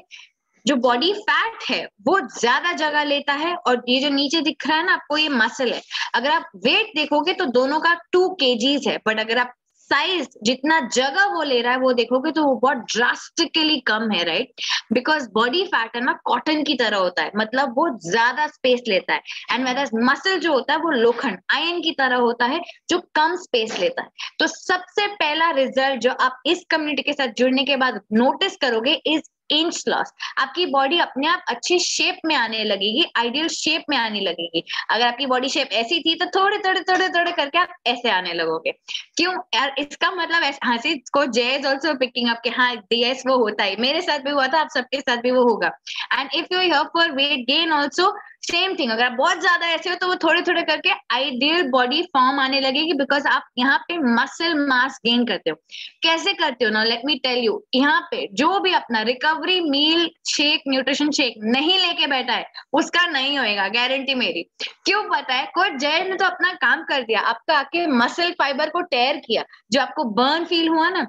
जो बॉडी फैट है वो ज्यादा जगह लेता है और ये जो नीचे दिख रहा है ना आपको, ये मसल है। अगर आप वेट देखोगे तो दोनों का 2 kgs है, बट अगर आप साइज, जितना जगह वो ले रहा है, वो देखोगे तो वो बहुत ड्रास्टिकली कम है, राइट? बिकॉज बॉडी फैट है ना कॉटन की तरह होता है, मतलब वो ज्यादा स्पेस लेता है, एंड वेदर मसल जो होता है वो लोखंड आयन की तरह होता है जो कम स्पेस लेता है। तो सबसे पहला रिजल्ट जो आप इस कम्युनिटी के साथ जुड़ने के बाद नोटिस करोगे इज इंच लॉस। आपकी बॉडी अपने आप अच्छी शेप में आने लगेगी, आइडियल शेप में आने लगेगी। अगर आपकी बॉडी शेप ऐसी थी तो थोड़े थोड़े थोड़े थोड़े करके आप ऐसे आने लगोगे। क्यों यार? इसका मतलब हंसी को जय इज ऑल्सो पिकिंग अप कि हाँ यस वो होता है, मेरे साथ भी हुआ था, आप सबके साथ भी वो होगा। And if you here for weight gain also same thing, अगर आप बहुत ज्यादा ऐसे हो तो वो थोड़े थोड़े करके आइडियल बॉडी फॉर्म आने लगेगी, बिकॉज आप यहाँ पे मसल मास गेन करते हो। कैसे करते हो ना, लेट मी टेल यू। यहाँ पे जो भी अपना रिकवरी मील शेक, न्यूट्रिशन शेक नहीं लेके बैठा है उसका नहीं होएगा, गारंटी मेरी। क्यों पता है? कोच जय ने तो अपना काम कर दिया, आपका आके मसल फाइबर को टेयर किया। जो आपको बर्न फील हुआ ना,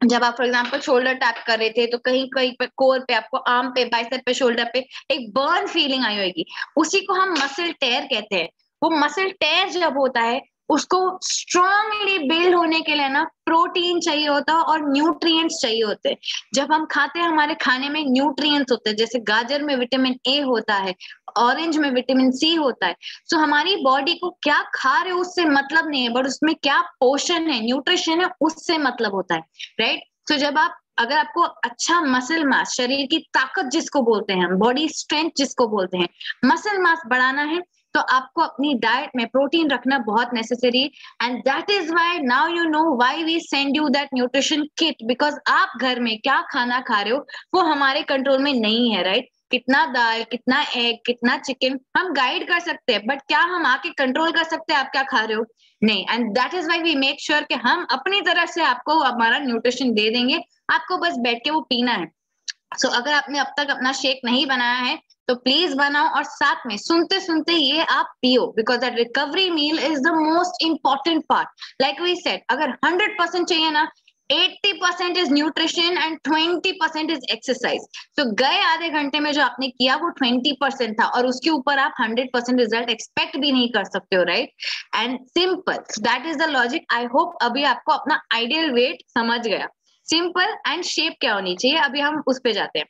जब आप फॉर एग्जाम्पल शोल्डर टैप कर रहे थे तो कहीं कहीं पे कोर पे, आपको आर्म पे, बाइसेप पे, शोल्डर पे एक बर्न फीलिंग आई होगी, उसी को हम मसल टेयर कहते हैं। वो मसल टेयर जब होता है उसको स्ट्रांगली बिल्ड होने के लिए ना प्रोटीन चाहिए होता है और न्यूट्रिएंट्स चाहिए होते हैं। जब हम खाते हैं हमारे खाने में न्यूट्रिएंट्स होते हैं, जैसे गाजर में विटामिन ए होता है, ऑरेंज में विटामिन सी होता है। सो हमारी बॉडी को क्या खा रहे हो उससे मतलब नहीं है, बट उसमें क्या पोषण है, न्यूट्रिशन है, उससे मतलब होता है, राइट? तो जब आप, अगर आपको अच्छा मसल मास, शरीर की ताकत जिसको बोलते हैं हम, बॉडी स्ट्रेंथ जिसको बोलते हैं, मसल मास बढ़ाना है तो आपको अपनी डाइट में प्रोटीन रखना बहुत नेसेसरी है। And that is why now you know why we send you that nutrition kit, because आप घर में क्या खाना खा रहे हो वो हमारे कंट्रोल में नहीं है, राइट? कितना दाल, कितना एग, कितना चिकन हम गाइड कर सकते हैं, बट क्या हम आके कंट्रोल कर सकते हैं आप क्या खा रहे हो? नहीं। And that is why we make sure कि हम अपनी तरफ से आपको हमारा न्यूट्रिशन दे देंगे, आपको बस बैठ के वो पीना है। सो अगर आपने अब तक अपना शेक नहीं बनाया है तो प्लीज बनाओ, और साथ में सुनते सुनते ये आप पियो, because that recovery meal is the most important part. Like we said, अगर 100% चाहिए ना, 80% is nutrition and 20% is exercise. तो गए आधे घंटे में जो आपने किया वो 20% था, और उसके ऊपर आप 100% रिजल्ट एक्सपेक्ट भी नहीं कर सकते हो, right? And simple, that is the logic. I hope अभी आपको अपना आइडियल वेट समझ गया। सिंपल एंड शेप क्या होनी चाहिए, अभी हम उस पे जाते हैं।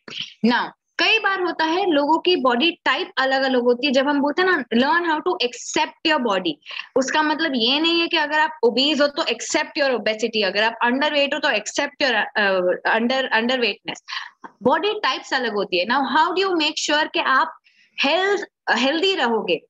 नाउ कई बार होता है लोगों की बॉडी टाइप अलग अलग होती है। जब हम बोलते हैं ना learn how to accept your body, उसका मतलब ये नहीं है कि अगर आप ओबीज हो तो एक्सेप्ट योर ओबेसिटी, अगर आप अंडर वेट हो तो accept your underweightness. Body types अलग होती है। Now how do you make sure कि आप हेल्दी रहोगे,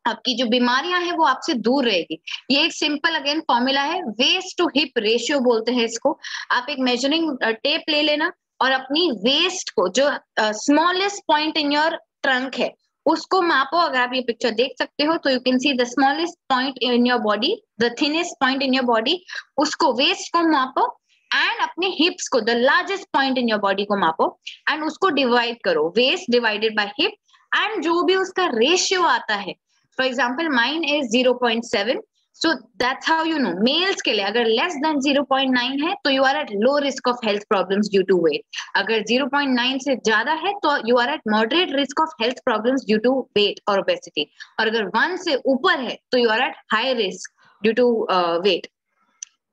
आपकी जो बीमारियां हैं वो आपसे दूर रहेगी? ये एक सिंपल अगेन फॉर्मूला है, वेस्ट टू हिप रेशियो बोलते हैं इसको। आप एक मेजरिंग टेप ले लेना और अपनी वेस्ट को, जो smallest point in your trunk है, उसको मापो। अगर आप ये पिक्चर देख सकते हो तो you can see the smallest point in your body, the thinnest point in your body, उसको वेस्ट को मापो। एंड अपने हिप्स को, the largest point in your body को मापो एंड उसको डिवाइड करो, waist divided by hip, and जो भी उसका रेशियो आता है, for example mine is 0.7, so that's how you know. Males के लिए अगर लेस देन 0.9 है तो you are at low risk of health problems due to weight. अगर 0.9 से ज्यादा है तो you are at moderate risk of health problems due to weight और ओबेसिटी। और अगर 1 से ऊपर है तो you are at high risk due to weight.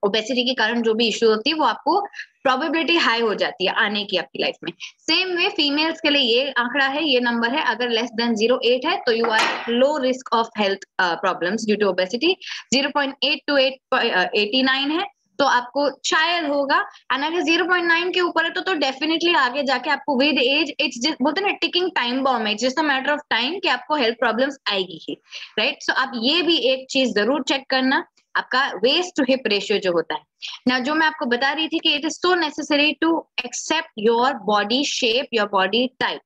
Obesity के कारण जो भी इश्यू होती है वो आपको प्रोबेबिलिटी हाई हो जाती है आने की आपकी लाइफ में। सेम वे फीमेल्स के लिए ये आंकड़ा है, ये नंबर है, अगर लेस देन 0.8 है तो you are low risk of health problems due to obesity. 0.8 to 89 है तो आपको शायद होगा, एंड अगर 0.9 के ऊपर है तो डेफिनेटली आगे जाके आपको विद एज, इट्स बोलते हैं ना टिकिंग टाइम बॉम्ब है, just a matter of time कि आपको हेल्थ प्रॉब्लम्स आएगी ही, राइट? सो आप ये भी एक चीज जरूर चेक करना, आपका वेस्ट टू हिप रेशियो जो होता है ना, जो मैं आपको बता रही थी कि it is so necessary to accept your body shape, your body type.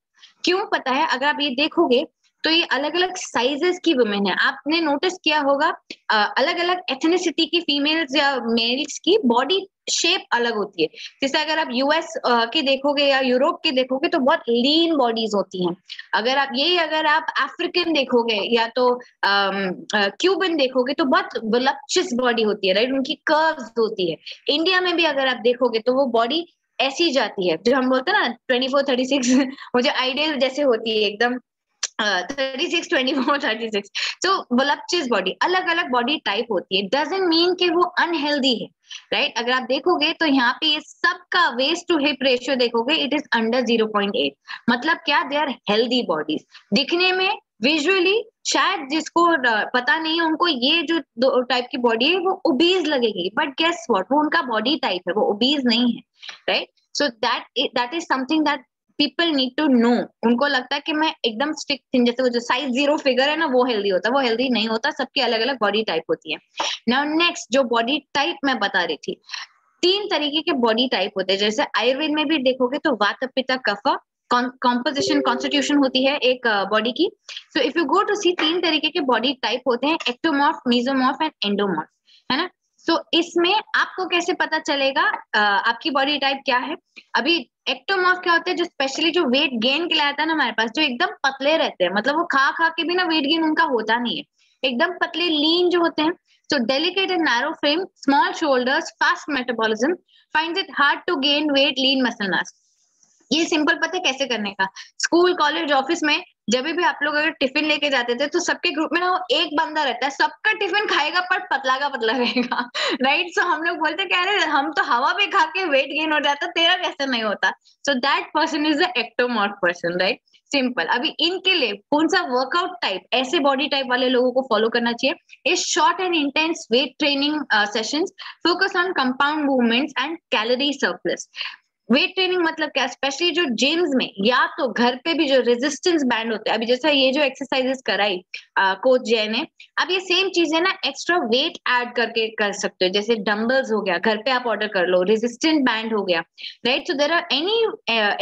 क्यों पता है? अगर आप ये देखोगे तो ये अलग अलग साइजेस की वुमेन है। आपने नोटिस किया होगा अलग अलग एथनिसिटी की फीमेल्स या मेल्स की बॉडी शेप अलग होती है। जैसे अगर आप यूएस के देखोगे या यूरोप के देखोगे तो बहुत लीन बॉडीज होती हैं। अगर आप अफ्रीकन देखोगे या तो क्यूबन देखोगे तो बहुत वलक्चस बॉडी होती है, राइट? उनकी कर्व्स होती है। इंडिया में भी अगर आप देखोगे तो वो बॉडी ऐसी जाती है, जो हम बोलते हैं ना 24-36 वो जो आइडियल जैसे होती है एकदम 36, 24, 36. तो वोलप्चुअस बॉडी, अलग अलग बॉडी टाइप होती है, डजंट मीन कि वो अनहेल्दी है, राइट? अगर आप देखोगे तो यहाँ पे ये सबका वेस्ट टू हिप रेशियो देखोगे, इट इज अंडर 0.8. मतलब क्या? They are healthy bodies. दिखने में विजुअली शायद जिसको पता नहीं है उनको ये जो दो टाइप की बॉडी है वो ओबीज लगेगी, बट गेस व्हाट, वो उनका बॉडी टाइप है, वो ओबीज नहीं है, right? So that is something that people need to know. उनको लगता है कि मैं एकदम स्ट्रिक्ट थी, जैसे वो जो साइज 0 फिगर है ना वो हेल्दी होता है, वो हेल्दी नहीं होता. सबकी अलग अलग बॉडी टाइप होती है. नाउ नेक्स्ट जो बॉडी टाइप मैं बता रही थी, 3 तरीके के बॉडी टाइप होते हैं. जैसे आयुर्वेद में भी देखोगे तो वात पित्त कफ कॉम्पोजिशन कॉन्स्टिट्यूशन होती है एक बॉडी की. So if you go to see 3 तरीके के बॉडी टाइप होते हैं, एक्टोमॉर्फ, मेसोमॉर्फ एंड एंडोमॉर्फ, है ना? सो इसमें आपको कैसे पता चलेगा आपकी बॉडी टाइप क्या है? अभी एक्टोमॉर्फ क्या होते हैं? जो स्पेशली जो वेट गेन के लिए आता है ना हमारे पास, जो एकदम पतले रहते हैं, मतलब वो खा खा के भी ना वेट गेन उनका होता नहीं है, एकदम पतले लीन जो होते हैं. So delicate and narrow frame, small shoulders, fast metabolism, finds it hard to gain weight, lean muscle mass. ये सिंपल पता है कैसे करने का? स्कूल, कॉलेज, ऑफिस में जब भी आप लोग अगर टिफिन लेके जाते थे तो सबके ग्रुप में ना वो एक बंदा रहता है, सबका टिफिन खाएगा पर पतला का पतला रहेगा, राइट? सो हम लोग बोलते कह रहे हम तो हवा पे खा के वेट गेन हो जाता, तेरा कैसे नहीं होता? So that person is the ectomorph person, right? Simple. अभी इनके लिए कौन सा वर्कआउट टाइप, ऐसे बॉडी टाइप वाले लोगों को फॉलो करना चाहिए? Is short and intense weight training sessions, focus on compound movements and calorie surplus. Weight training मतलब क्या? स्पेशली जो जिम्स में या तो घर पे भी जो रेजिस्टेंस बैंड होते हैं, अभी जैसा ये जो एक्सरसाइजेस कराई कोच जय ने, अब ये सेम चीजें ना एक्स्ट्रा वेट ऐड करके कर सकते हो. जैसे डंबल्स हो गया, घर पे आप ऑर्डर कर लो, रेजिस्टेंट बैंड हो गया, right? So there are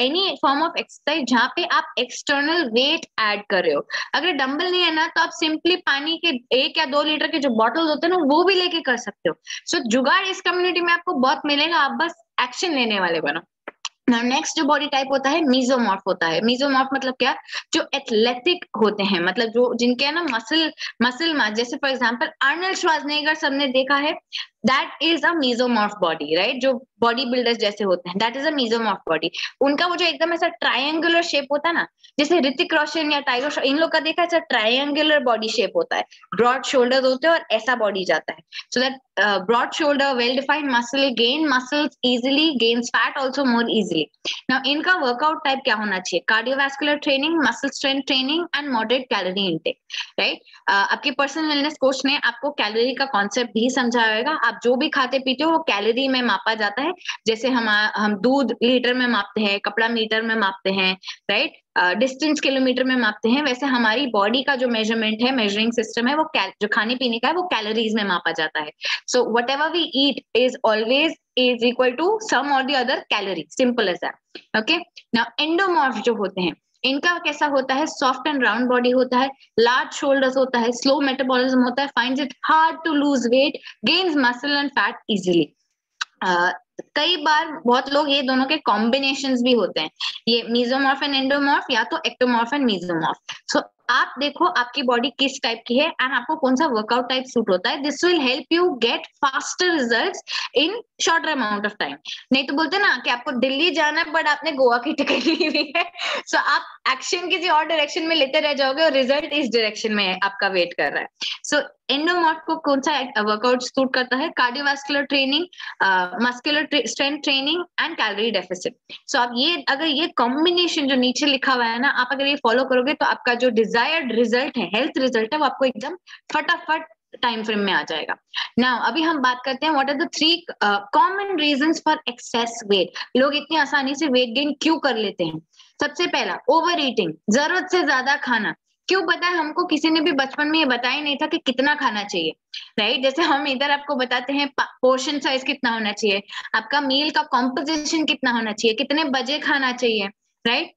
any form of exercise जहाँ पे आप एक्सटर्नल वेट ऐड कर रहे हो. अगर डंबल नहीं है ना तो आप सिंपली पानी के 1 या 2 लीटर के जो बॉटल्स होते हैं ना वो भी लेके कर सकते हो. सो जुगाड़ इस कम्युनिटी में आपको बहुत मिलेगा, आप बस एक्शन लेने वाले बनो. नेक्स्ट जो बॉडी टाइप होता है मीजोमॉर्फ होता है. मीजोमॉर्फ मतलब क्या? जो एथलेटिक होते हैं, मतलब जो जिनके है ना मसल मास, जैसे फॉर एग्जांपल आर्नल्ड श्वार्ज़नेगर सबने देखा है, that is a mesomorph body, right? जो बॉडी बिल्डर्स जैसे होते हैं, that is a mesomorph body. उनका वो जो एकदम ऐसा ट्रायंगुलर शेप होता है ना, जैसे ऋतिक रोशन या टाइगर श्रॉफ, इन लोग का देखा ऐसा ट्रायंगुलर बॉडी शेप होता है, ब्रॉड शोल्डर्स होते हैं और ऐसा बॉडी जाता है. So that broad shoulder, well defined muscle, gain muscles easily, gains fat also more easily. Now इनका वर्कआउट टाइप क्या होना चाहिए? Cardiovascular training, muscle strength training and moderate calorie intake, right? आपके पर्सनल वेलनेस कोच ने आपको calorie का concept भी समझाएगा. आप जो भी खाते पीते हो वो कैलोरी में मापा जाता है. जैसे हम दूध लीटर में मापते हैं, कपड़ा मीटर में मापते हैं, राइट? डिस्टेंस किलोमीटर में मापते हैं. वैसे हमारी बॉडी का जो मेजरमेंट है, मेजरिंग सिस्टम है, वो जो खाने पीने का है वो कैलोरीज में मापा जाता है. So whatever we eat is always is equal to some or the other calorie, simple as that. Okay, now endomorph जो होते हैं, इनका कैसा होता है? सॉफ्ट एंड राउंड बॉडी होता है, लार्ज शोल्डर्स होता है, स्लो मेटाबॉलिज्म होता है, finds it hard to lose weight, gains muscle and fat easily. कई बार बहुत लोग ये दोनों के कॉम्बिनेशंस भी होते हैं, ये मीजोमॉर्फ एंड एंडोमॉर्फ या तो एक्टोमॉर्फ एंड मीजोमॉर्फ. सो आप देखो आपकी बॉडी किस टाइप की है एंड आपको कौन सा वर्कआउट टाइप सूट होता है. This will help you get faster results in shorter amount of time. नहीं तो बोलते ना कि आपको दिल्ली जाना है बट आपने गोवा की टिकट ली हुई है, सो आप एक्शन किसी और डायरेक्शन में लेते रह जाओगे और रिजल्ट इस डायरेक्शन में आपका वेट कर रहा है. सो एंडोमॉर्फ को कौन सा वर्कआउट सूट करता है? Cardiovascular training, muscular strength training and calorie deficit. So आप ये अगर ये कॉम्बिनेशन जो नीचे लिखा हुआ है ना, आप अगर ये फॉलो करोगे तो आपका जो डिजायर्ड रिजल्ट है, हेल्थ रिजल्ट है, वो आपको एकदम फटाफट टाइम फ्रेम में आ जाएगा. नाउ अभी हम बात करते हैं what are the 3 common reasons for excess weight. लोग इतनी आसानी से वेट गेन क्यों कर लेते हैं? सबसे पहला, ओवर ईटिंग, जरूरत से ज्यादा खाना. क्यों? पता है हमको किसी ने भी बचपन में ये बताया नहीं था कि कितना खाना चाहिए, राइट? जैसे हम इधर आपको बताते हैं पोर्शन साइज कितना होना चाहिए, आपका मील का कॉम्पोजिशन कितना होना चाहिए, कितने बजे खाना चाहिए, राइट?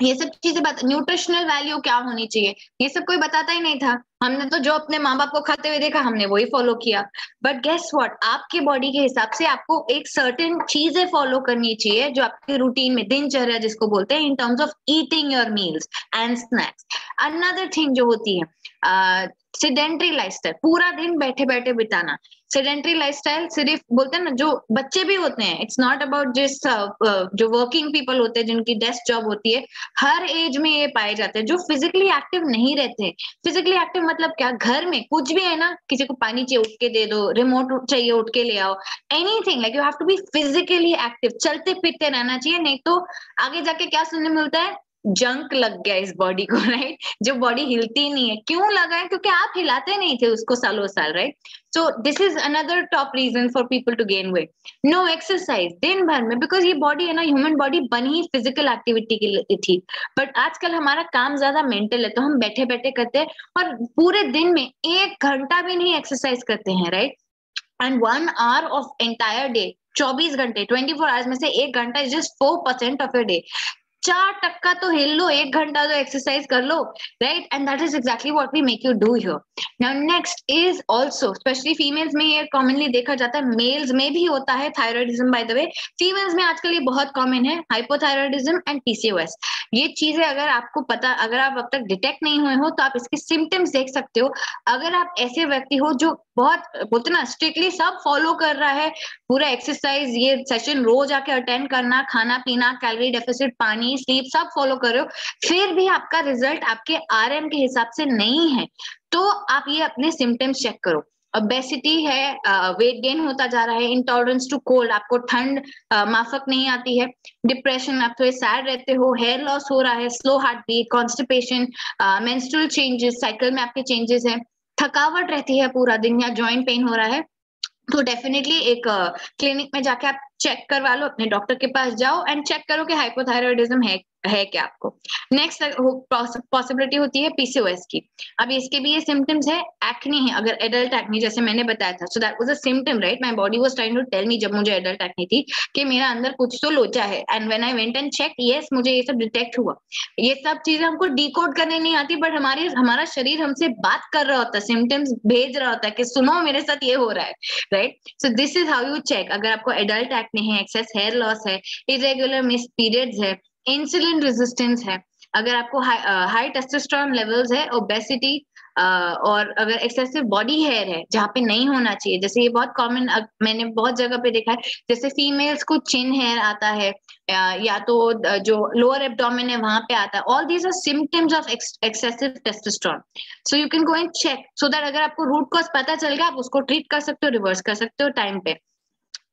ये सब चीजें न्यूट्रिशनल वैल्यू क्या होनी चाहिए, ये सब कोई बताता ही नहीं था. हमने तो जो अपने माँ बाप को खाते हुए देखा हमने वही फॉलो किया. बट गेस व्हाट, आपके बॉडी के हिसाब से आपको एक सर्टेन चीजें फॉलो करनी चाहिए जो आपके रूटीन में, दिनचर्या जिसको बोलते हैं, in terms of eating your meals and snacks. Another thing जो होती है सेडेंट्री लाइफस्टाइल, पूरा दिन बैठे बैठे बिताना। सेडेंट्री लाइफस्टाइल सिर्फ बोलते हैं ना, जो बच्चे भी होते हैं, इट्स नॉट अबाउट जस्ट जो वर्किंग पीपल होते हैं जिनकी डेस्क जॉब होती है, हर एज में ये पाए जाते हैं, जो फिजिकली एक्टिव नहीं रहते। फिजिकली एक्टिव मतलब क्या, घर में कुछ भी है ना, किसी को पानी चाहिए उठ के दे दो, रिमोट चाहिए उठ के ले आओ, anything, like you have to be physically active, चलते फिरते रहना चाहिए, नहीं तो आगे जाके क्या सुनने मिलता है, जंक लग गया इस बॉडी को, राइट? जो बॉडी हिलती नहीं है, क्यों लगा है? क्योंकि आप हिलाते नहीं थे उसको सालों साल, right? So this is another top reason for people to gain weight. No exercise दिन भर में, बिकॉज ये बॉडी है ना, ह्यूमन बॉडी बनी ही फिजिकल एक्टिविटी के लिए थी, बट आजकल हमारा काम ज्यादा मेंटल है, तो हम बैठे बैठे करते हैं और पूरे दिन में 1 घंटा भी नहीं एक्सरसाइज करते हैं, right? And 1 hour of entire day, 24 घंटे, 24 hours में से 1 घंटा is just 4% of your day. 4% तो हिल लो, 1 घंटा तो एक्सरसाइज कर लो, right? And that is exactly what we make you do here. Now next is also, specially females में ये कॉमनली देखा जाता है, मेल्स में भी होता है thyroidism, by the way females में आजकल ये बहुत कॉमन है, हाइपोथायराइडिज्म एंड पीसीओएस। ये चीजें अगर आपको पता, अगर आप अब तक डिटेक्ट नहीं हुए हो, तो आप इसके सिम्टम्स देख सकते हो। अगर आप ऐसे व्यक्ति हो जो बहुत बोलते ना स्ट्रिक्टली सब फॉलो कर रहा है, पूरा एक्सरसाइज, ये सेशन रोज आके अटेंड करना, खाना पीना, कैलोरी डेफिसिट, पानी, स्लीप सब फॉलो कर रहे हो, फिर भी आपका रिजल्ट आपके आरएम के हिसाब से नहीं है, तो आप ये अपने सिम्टम्स चेक करो। ओबेसिटी है, वेट गेन होता जा रहा है, इंटॉलरेंस टू कोल्ड, आपको ठंड माफक नहीं आती है, डिप्रेशन, आप थोड़े सैड रहते हो, हेयर लॉस हो रहा है, slow heart beat, constipation, menstrual changes, cycle में आपके चेंजेस हैं, थकावट रहती है पूरा दिन, या जॉइंट पेन हो रहा है, तो डेफिनेटली एक क्लिनिक में जाके आप चेक करवा लो, अपने डॉक्टर के पास जाओ एंड चेक करो कि हाइपोथायराइडिज्म है क्या आपको। नेक्स्ट पॉसिबिलिटी होती है पीसीओएस की। अब इसके भी ये सिम्टम्स है, एक्ने है, अगर एडल्ट एक्ने जैसे मैंने बताया था, so that was a symptom, right? My body was trying to tell me, जब मुझे एडल्ट एक्ने थी, कि मेरा अंदर कुछ तो लोचा है, and when I went and check, yes, मुझे ये सब डिटेक्ट हुआ। ये सब चीजें हमको डिकोड करने नहीं आती, बट हमारा शरीर हमसे बात कर रहा होता है, सिम्टम्स भेज रहा होता है कि सुनो मेरे साथ ये हो रहा है, right? So this is how you check. अगर आपको एडल्ट एक्ने है, एक्सेस हेयर लॉस है, इरेगुलर मिस पीरियड्स है, इंसुलिन रेजिस्टेंस है, अगर आपको हाई टेस्टोस्टेरोन लेवल्स है, ओबेसिटी, और अगर एक्सेसिव बॉडी हेयर है जहाँ पे नहीं होना चाहिए, जैसे ये बहुत कॉमन मैंने बहुत जगह पे देखा है, जैसे फीमेल्स को चिन हेयर आता है, या तो जो लोअर एब्डोमेन है वहां पे आता है, all these are symptoms of excessive testosterone. So you can go and check, so that अगर आपको रूट कॉज पता चल गया, आप उसको ट्रीट कर सकते हो, रिवर्स कर सकते हो टाइम पे।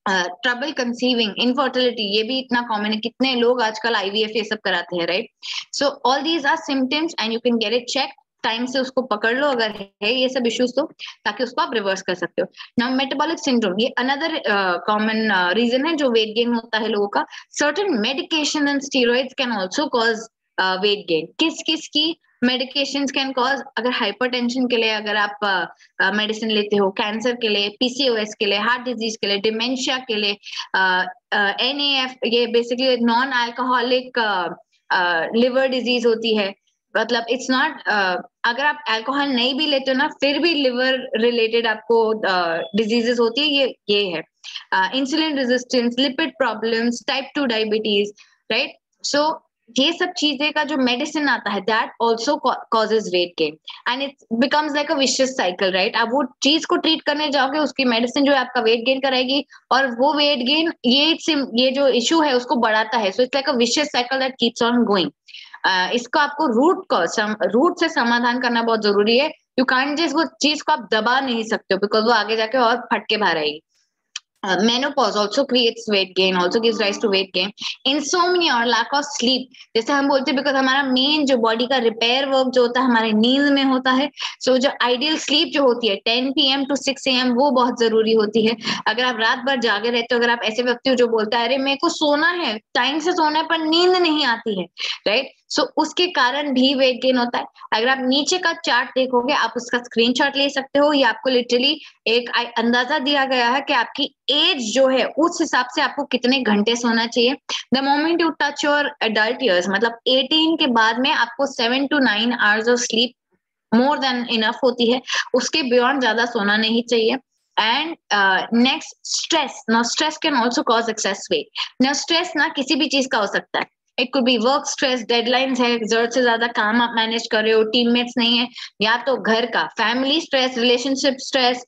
ट्रबल कंसीविंग, इनफर्टिलिटी, ये भी इतना कॉमन है, कितने लोग आजकल आईवीएफ ये सब कराते हैं, right? So all these are symptoms and you can get it check, time से उसको पकड़ लो अगर है ये सब इश्यूज, तो ताकि उसको आप रिवर्स कर सकते हो। नाउ मेटाबॉलिक सिंड्रोम, ये अनदर कॉमन रीजन है जो वेट गेन होता है लोगों का। Certain medication and steroids can also cause weight gain. किस किस की मेडिकेशंस कैन कॉज, अगर हाइपरटेंशन के लिए अगर आप मेडिसिन लेते हो, कैंसर के लिए, पीसीओएस के लिए, हार्ट डिजीज के लिए, डिमेंशिया के लिए, एनएएफ, ये basically non alcoholic liver disease होती है, मतलब इट्स नॉट, अगर आप अल्कोहल नहीं भी लेते हो ना, फिर भी लिवर रिलेटेड आपको डिजीजेस होती है, ये है insulin resistance, lipid problems, type 2 diabetes, right? So ये सब चीजें का जो मेडिसिन आता है, that also causes weight gain and it becomes like a vicious cycle, right? आप वो चीज को ट्रीट करने जाओगे, उसकी मेडिसिन जो है आपका वेट गेन कराएगी, और वो वेट गेन ये जो इशू है उसको बढ़ाता है। So it's like a vicious cycle that keeps on going. इसको आपको रूट से समाधान करना बहुत जरूरी है। यू कांट जस्ट, वो चीज को आप दबा नहीं सकते हो, बिकॉज वो आगे जाके और फटके बाहर आएगी। menopause also creates weight gain, also gives rise to weight gain. Insomnia और lack of sleep, जैसे हम बोलते हैं, बिकॉज हमारा मेन जो बॉडी का रिपेयर वर्क जो होता है हमारे नींद में होता है। सो जो आइडियल स्लीप जो होती है 10 PM to 6 AM, वो बहुत जरूरी होती है। अगर आप रात भर जागे रहते हो, अगर आप ऐसे व्यक्ति हो जो बोलता है अरे मेरे को सोना है, टाइम से सोना है, पर नींद नहीं आती है, राइट? सो उसके कारण भी वेट गेन होता है। अगर आप नीचे का चार्ट देखोगे, आप उसका स्क्रीनशॉट ले सकते हो, ये आपको लिटरली एक अंदाजा दिया गया है कि आपकी एज जो है उस हिसाब से आपको कितने घंटे सोना चाहिए। The moment you touch your adult years, मतलब 18 के बाद में आपको 7 to 9 hours of sleep more than enough होती है, उसके बियॉन्ड ज्यादा सोना नहीं चाहिए। And next, stress. Now stress can also cause access wait. Now stress ना किसी भी चीज का हो सकता है, it could B work stress, deadlines है, जरूरत से ज्यादा काम आप मैनेज कर रहे हो, टीममेट्स नहीं है, या तो घर का फैमिली स्ट्रेस, रिलेशनशिप स्ट्रेस,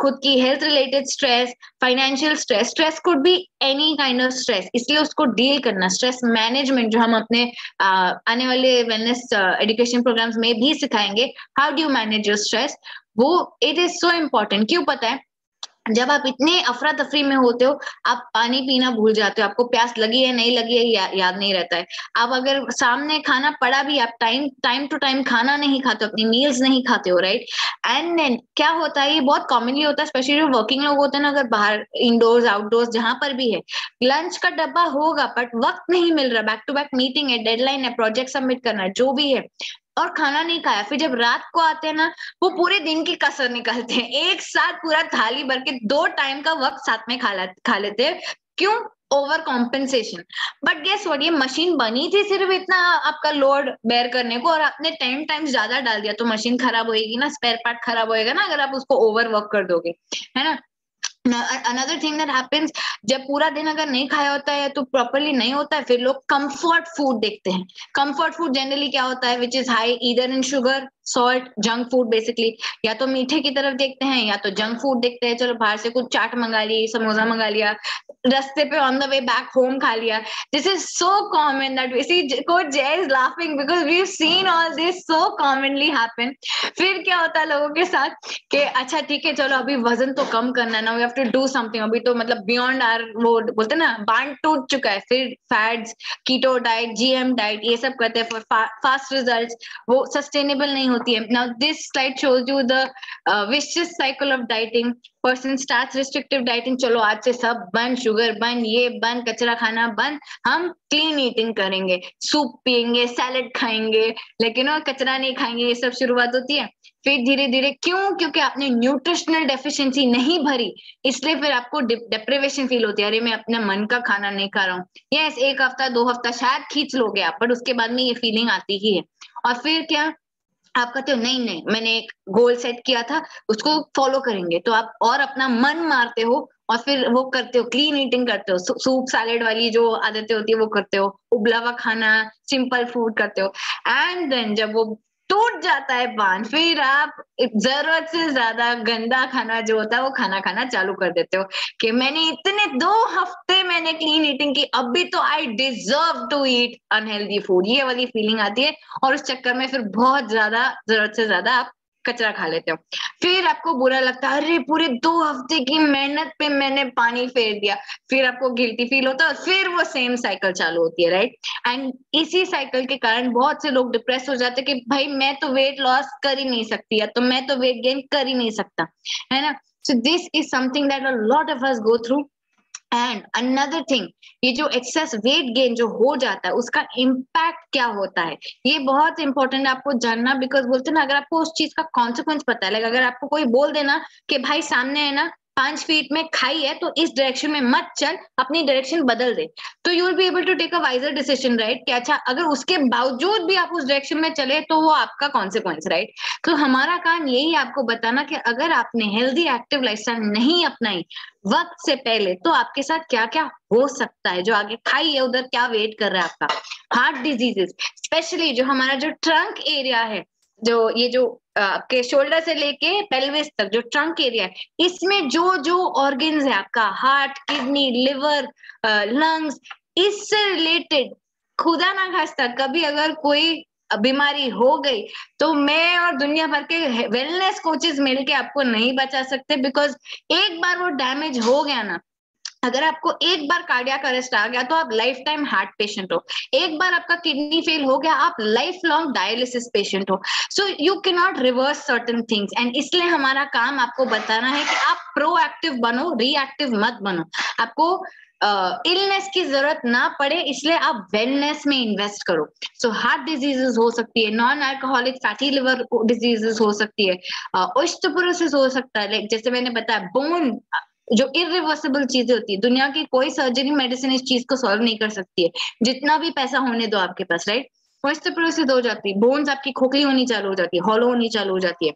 खुद की health related stress, financial stress, stress could be any kind of stress, इसलिए उसको डील करना, स्ट्रेस मैनेजमेंट जो हम अपने आने वाले वेलनेस एजुकेशन प्रोग्राम्स में भी सिखाएंगे, how do you manage your stress, वो इट इज सो इम्पोर्टेंट। क्यों पता है, जब आप इतने अफरा तफरी में होते हो, आप पानी पीना भूल जाते हो, आपको प्यास लगी है नहीं लगी है याद नहीं रहता है। आप अगर सामने खाना पड़ा भी, आप टाइम टू टाइम खाना नहीं खाते हो, अपनी मील्स नहीं खाते हो, राइट। एंड देन क्या होता है, ये बहुत कॉमनली होता है, स्पेशली जो वर्किंग लोग होते हैं ना, अगर बाहर इंडोर्स आउटडोर्स जहां पर भी है, लंच का डब्बा होगा बट वक्त नहीं मिल रहा, बैक टू बैक मीटिंग है, डेडलाइन है, प्रोजेक्ट सबमिट करना है, जो भी है, और खाना नहीं खाया, फिर जब रात को आते हैं ना, वो पूरे दिन की कसर निकालते हैं, एक साथ पूरा थाली भर के 2 टाइम का वक्त साथ में खा लेते हैं। क्यों? Over compensation. But guess what, ये मशीन बनी थी सिर्फ इतना आपका लोड बेयर करने को, और आपने 10 टाइम्स ज्यादा डाल दिया तो मशीन खराब होएगी ना, स्पेयर पार्ट खराब होएगा ना, अगर आप उसको ओवर वर्क कर दोगे, है ना। अनदर थिंग दैट हैपेंस, जब पूरा दिन अगर नहीं खाया होता है तो प्रॉपरली नहीं होता है, फिर लोग कंफर्ट फूड देखते हैं। कंफर्ट फूड जनरली क्या होता है, which is high either in sugar, salt, junk food basically, या तो मीठे की तरफ देखते हैं या तो जंक फूड देखते हैं, चलो बाहर से कुछ चाट मंगा ली, समोसा मंगा लिया, रास्ते पे on the way back home खा लिया। This is so common that we see, coach Jay is laughing because we have seen all this so commonly happen. फिर क्या होता है लोगों के साथ कि अच्छा ठीक है, चलो अभी वजन तो कम करना है ना, we have to do something, अभी तो मतलब बियॉन्ड आवर, वो बोलते हैं ना, बांध टूट चुका है, फिर fats, keto diet, GM diet, ये सब करते हैं फॉर फास्ट रिजल्ट्स, वो सस्टेनेबल नहीं होती है। Now this slide shows you the vicious cycle of dieting. Person starts restrictive dieting, चलो आज से सब बंद, शुगर बंद, ये बंद, कचरा खाना बंद, हम क्लीन ईटिंग करेंगे, सूप पियेंगे, सैलेड खाएंगे, लेकिन और कचरा नहीं खाएंगे, ये सब शुरुआत होती है। फिर धीरे धीरे, क्यों? क्योंकि आपने न्यूट्रिशनल डेफिशिएंसी नहीं भरी, इसलिए फिर आपको डिप्रिवेशन फील होती है, अरे मैं अपने मन का खाना नहीं खा रहा हूँ। यस, 1 हफ्ता 2 हफ्ता शायद खींच लोगे आप, बट उसके बाद में ये फीलिंग आती ही है। और फिर क्या, आप कहते हो नहीं नहीं, मैंने एक गोल सेट किया था, उसको फॉलो करेंगे, तो आप और अपना मन मारते हो, और फिर वो करते हो, क्लीन ईटिंग करते हो, सूप सैलेड वाली जो आदतें होती है वो करते हो, उबला हुआ खाना, सिंपल फूड करते हो। एंड देन जब वो टूट जाता है बांध, फिर आप जरूरत से ज्यादा गंदा खाना जो होता है वो खाना चालू कर देते हो, कि मैंने इतने 2 हफ्ते मैंने क्लीन ईटिंग की, अभी तो I deserve to eat unhealthy food, ये वाली फीलिंग आती है। और उस चक्कर में फिर बहुत ज्यादा, जरूरत से ज्यादा आप कचरा खा लेते हो। फिर आपको बुरा लगता है, अरे पूरे 2 हफ्ते की मेहनत पे मैंने पानी फेर दिया, फिर आपको गिल्टी फील होता है, फिर वो सेम साइकिल चालू होती है, राइट। एंड इसी साइकिल के कारण बहुत से लोग डिप्रेस हो जाते हैं कि भाई मैं तो वेट लॉस कर ही नहीं सकती, या तो मैं तो वेट गेन कर ही नहीं सकता, है ना। सो this is something that a lot of us go through. And another thing, ये जो एक्सेस वेट गेन जो हो जाता है, उसका इम्पैक्ट क्या होता है, ये बहुत इंपॉर्टेंट है आपको जानना। बिकॉज बोलते हैं ना, अगर आपको उस चीज का कॉन्सिक्वेंस पता है, लाइक अगर आपको कोई बोल देना कि भाई सामने है ना 5 फीट में खाई है, तो इस डायरेक्शन में मत चल, अपनी डायरेक्शन बदल दे, तो you will be able to take a wiser decision, right. कि अच्छा, अगर उसके बावजूद भी आप उस डायरेक्शन में चले तो वो आपका कॉन्सिक्वेंस, राइट। तो हमारा काम यही है आपको बताना कि अगर आपने हेल्दी एक्टिव लाइफस्टाइल नहीं अपनाई वक्त से पहले, तो आपके साथ क्या क्या हो सकता है, जो आगे खाई है उधर क्या वेट कर रहा है आपका। हार्ट डिजीजेस, स्पेशली जो हमारा जो ट्रंक एरिया है, जो ये जो आपके शोल्डर से लेके पेल्विस तक जो ट्रंक एरिया है, इसमें जो जो ऑर्गन्स है आपका, हार्ट, किडनी, लिवर, लंग्स, इससे रिलेटेड खुदा ना खास्ता कभी अगर कोई बीमारी हो गई, तो मैं और दुनिया भर के वेलनेस कोचेस मिलके आपको नहीं बचा सकते। बिकॉज एक बार वो डैमेज हो गया ना, अगर आपको एक बार कार्डियक अरेस्ट आ गया तो आप लाइफ टाइम हार्ट पेशेंट हो, एक बार आपका किडनी फेल हो गया आप लाइफ लॉन्ग डायलिसिस पेशेंट हो। सो you can not reverse certain things, and इसलिए हमारा काम आपको बताना है कि आप प्रोएक्टिव बनो, रिएक्टिव मत बनो। आपको इलनेस की जरूरत ना पड़े, इसलिए आप वेलनेस में इन्वेस्ट करो। सो हार्ट डिजीजेस हो सकती है, non alcoholic fatty liver diseases हो सकती है, ओस्टियोपोरोसिस हो सकता है, लाइक जैसे मैंने बताया बोन, जो इरिवर्सिबल चीजें होती है, दुनिया की कोई सर्जरी मेडिसिन इस चीज को सॉल्व नहीं कर सकती है, जितना भी पैसा होने दो आपके पास, राइट। ओस्टियोपोरोसिस हो जाती है, बोन्स आपकी खोखली होनी चालू हो जाती है, हॉलो होनी चालू हो जाती है।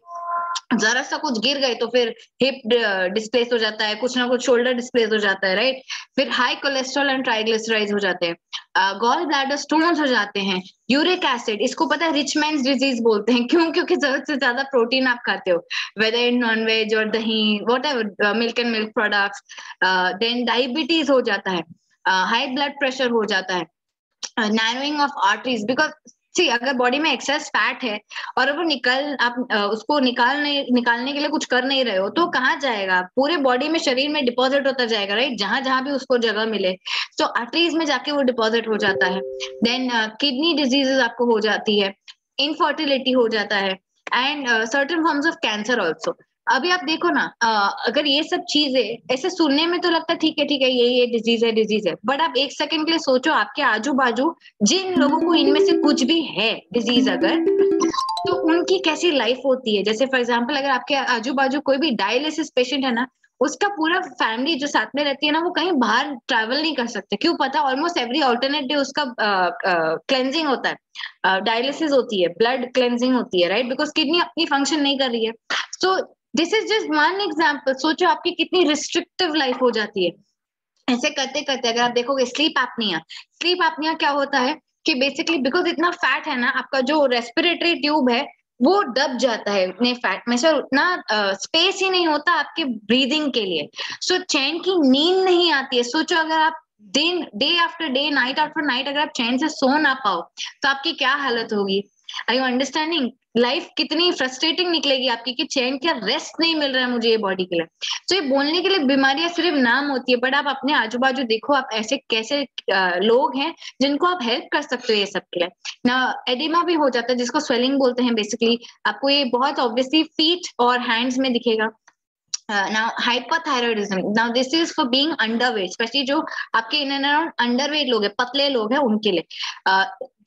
जरा सा कुछ गिर गए तो फिर हिप डिस्प्लेस हो जाता है, कुछ ना कुछ शोल्डर डिस्प्लेस हो जाता है, राइट। फिर हाई कोलेस्ट्रॉल एंड ट्राइग्लिसराइड्स हो जाते हैं, गॉल ब्लैडर स्टोन्स हो जाते हैं, यूरिक एसिड, इसको पता है रिच मैन्स डिजीज बोलते हैं, क्यों? क्योंकि जरूरत से ज्यादा प्रोटीन आप खाते हो, वेदर इन नॉन वेज और दही, whatever, milk and milk products. Then diabetes हो जाता है, हाई ब्लड प्रेशर हो जाता है, narrowing of arteries, because see अगर बॉडी में एक्सेस फैट है और वो उसको निकालने के लिए कुछ कर नहीं रहे हो तो कहाँ जाएगा? पूरे बॉडी में, शरीर में डिपॉजिट होता जाएगा, राइट, जहां जहां भी उसको जगह मिले, तो आर्टरीज में जाके वो डिपॉजिट हो जाता है। देन किडनी डिजीजेस आपको हो जाती है, इनफर्टिलिटी हो जाता है, and certain forms of cancer also. अभी आप देखो ना, अगर ये सब चीजें ऐसे सुनने में तो लगता है ठीक है, ये डिजीज है, बट आप एक सेकंड के लिए सोचो, आपके आजू बाजू जिन लोगों को इनमें से कुछ भी है डिजीज अगर, तो उनकी कैसी लाइफ होती है। जैसे फॉर एग्जाम्पल अगर आपके आजू बाजू कोई भी डायलिसिस पेशेंट है ना, उसका पूरा फैमिली जो साथ में रहती है ना, वो कहीं बाहर ट्रैवल नहीं कर सकते, क्यों? पता, ऑलमोस्ट एवरी ऑल्टरनेट डे उसका क्लेंजिंग होता है, डायलिसिस होती है, ब्लड क्लेंजिंग होती है, राइट, बिकॉज किडनी अपनी फंक्शन नहीं कर रही है। सो this is just one example. सोचो आपकी कितनी रिस्ट्रिक्टिव लाइफ हो जाती है ऐसे करते करते। अगर आप देखोगे स्लीप एपनिया क्या होता है कि बेसिकली बिकॉज इतना फैट है ना, आपका जो रेस्पिरेटरी ट्यूब है वो दब जाता है इतने फैट में, सर उतना स्पेस ही नहीं होता आपके ब्रीदिंग के लिए। सो चैन की नींद नहीं आती है। सोचो अगर आप day after day, night after night अगर आप चैन से सो ना पाओ तो आपकी क्या हालत होगी? Are you understanding? लाइफ कितनी फ्रस्ट्रेटिंग निकलेगी आपकी कि चैन का रेस्ट नहीं मिल रहा है मुझे ये बॉडी के लिए। तो ये बोलने के लिए बीमारियां सिर्फ नाम होती है, बट आप अपने आजू बाजू देखो, आप ऐसे कैसे लोग हैं जिनको आप हेल्प कर सकते हो ये सब के लिए ना। एडिमा भी हो जाता है जिसको स्वेलिंग बोलते हैं बेसिकली, आपको ये बहुत ऑब्वियसली फीट और हैंड्स में दिखेगा। now hypothyroidism, now this is for being underweight, specially जो आपके इन एंड अराउंड अंडरवेट लोग हैं, पतले लोग हैं, उनके लिए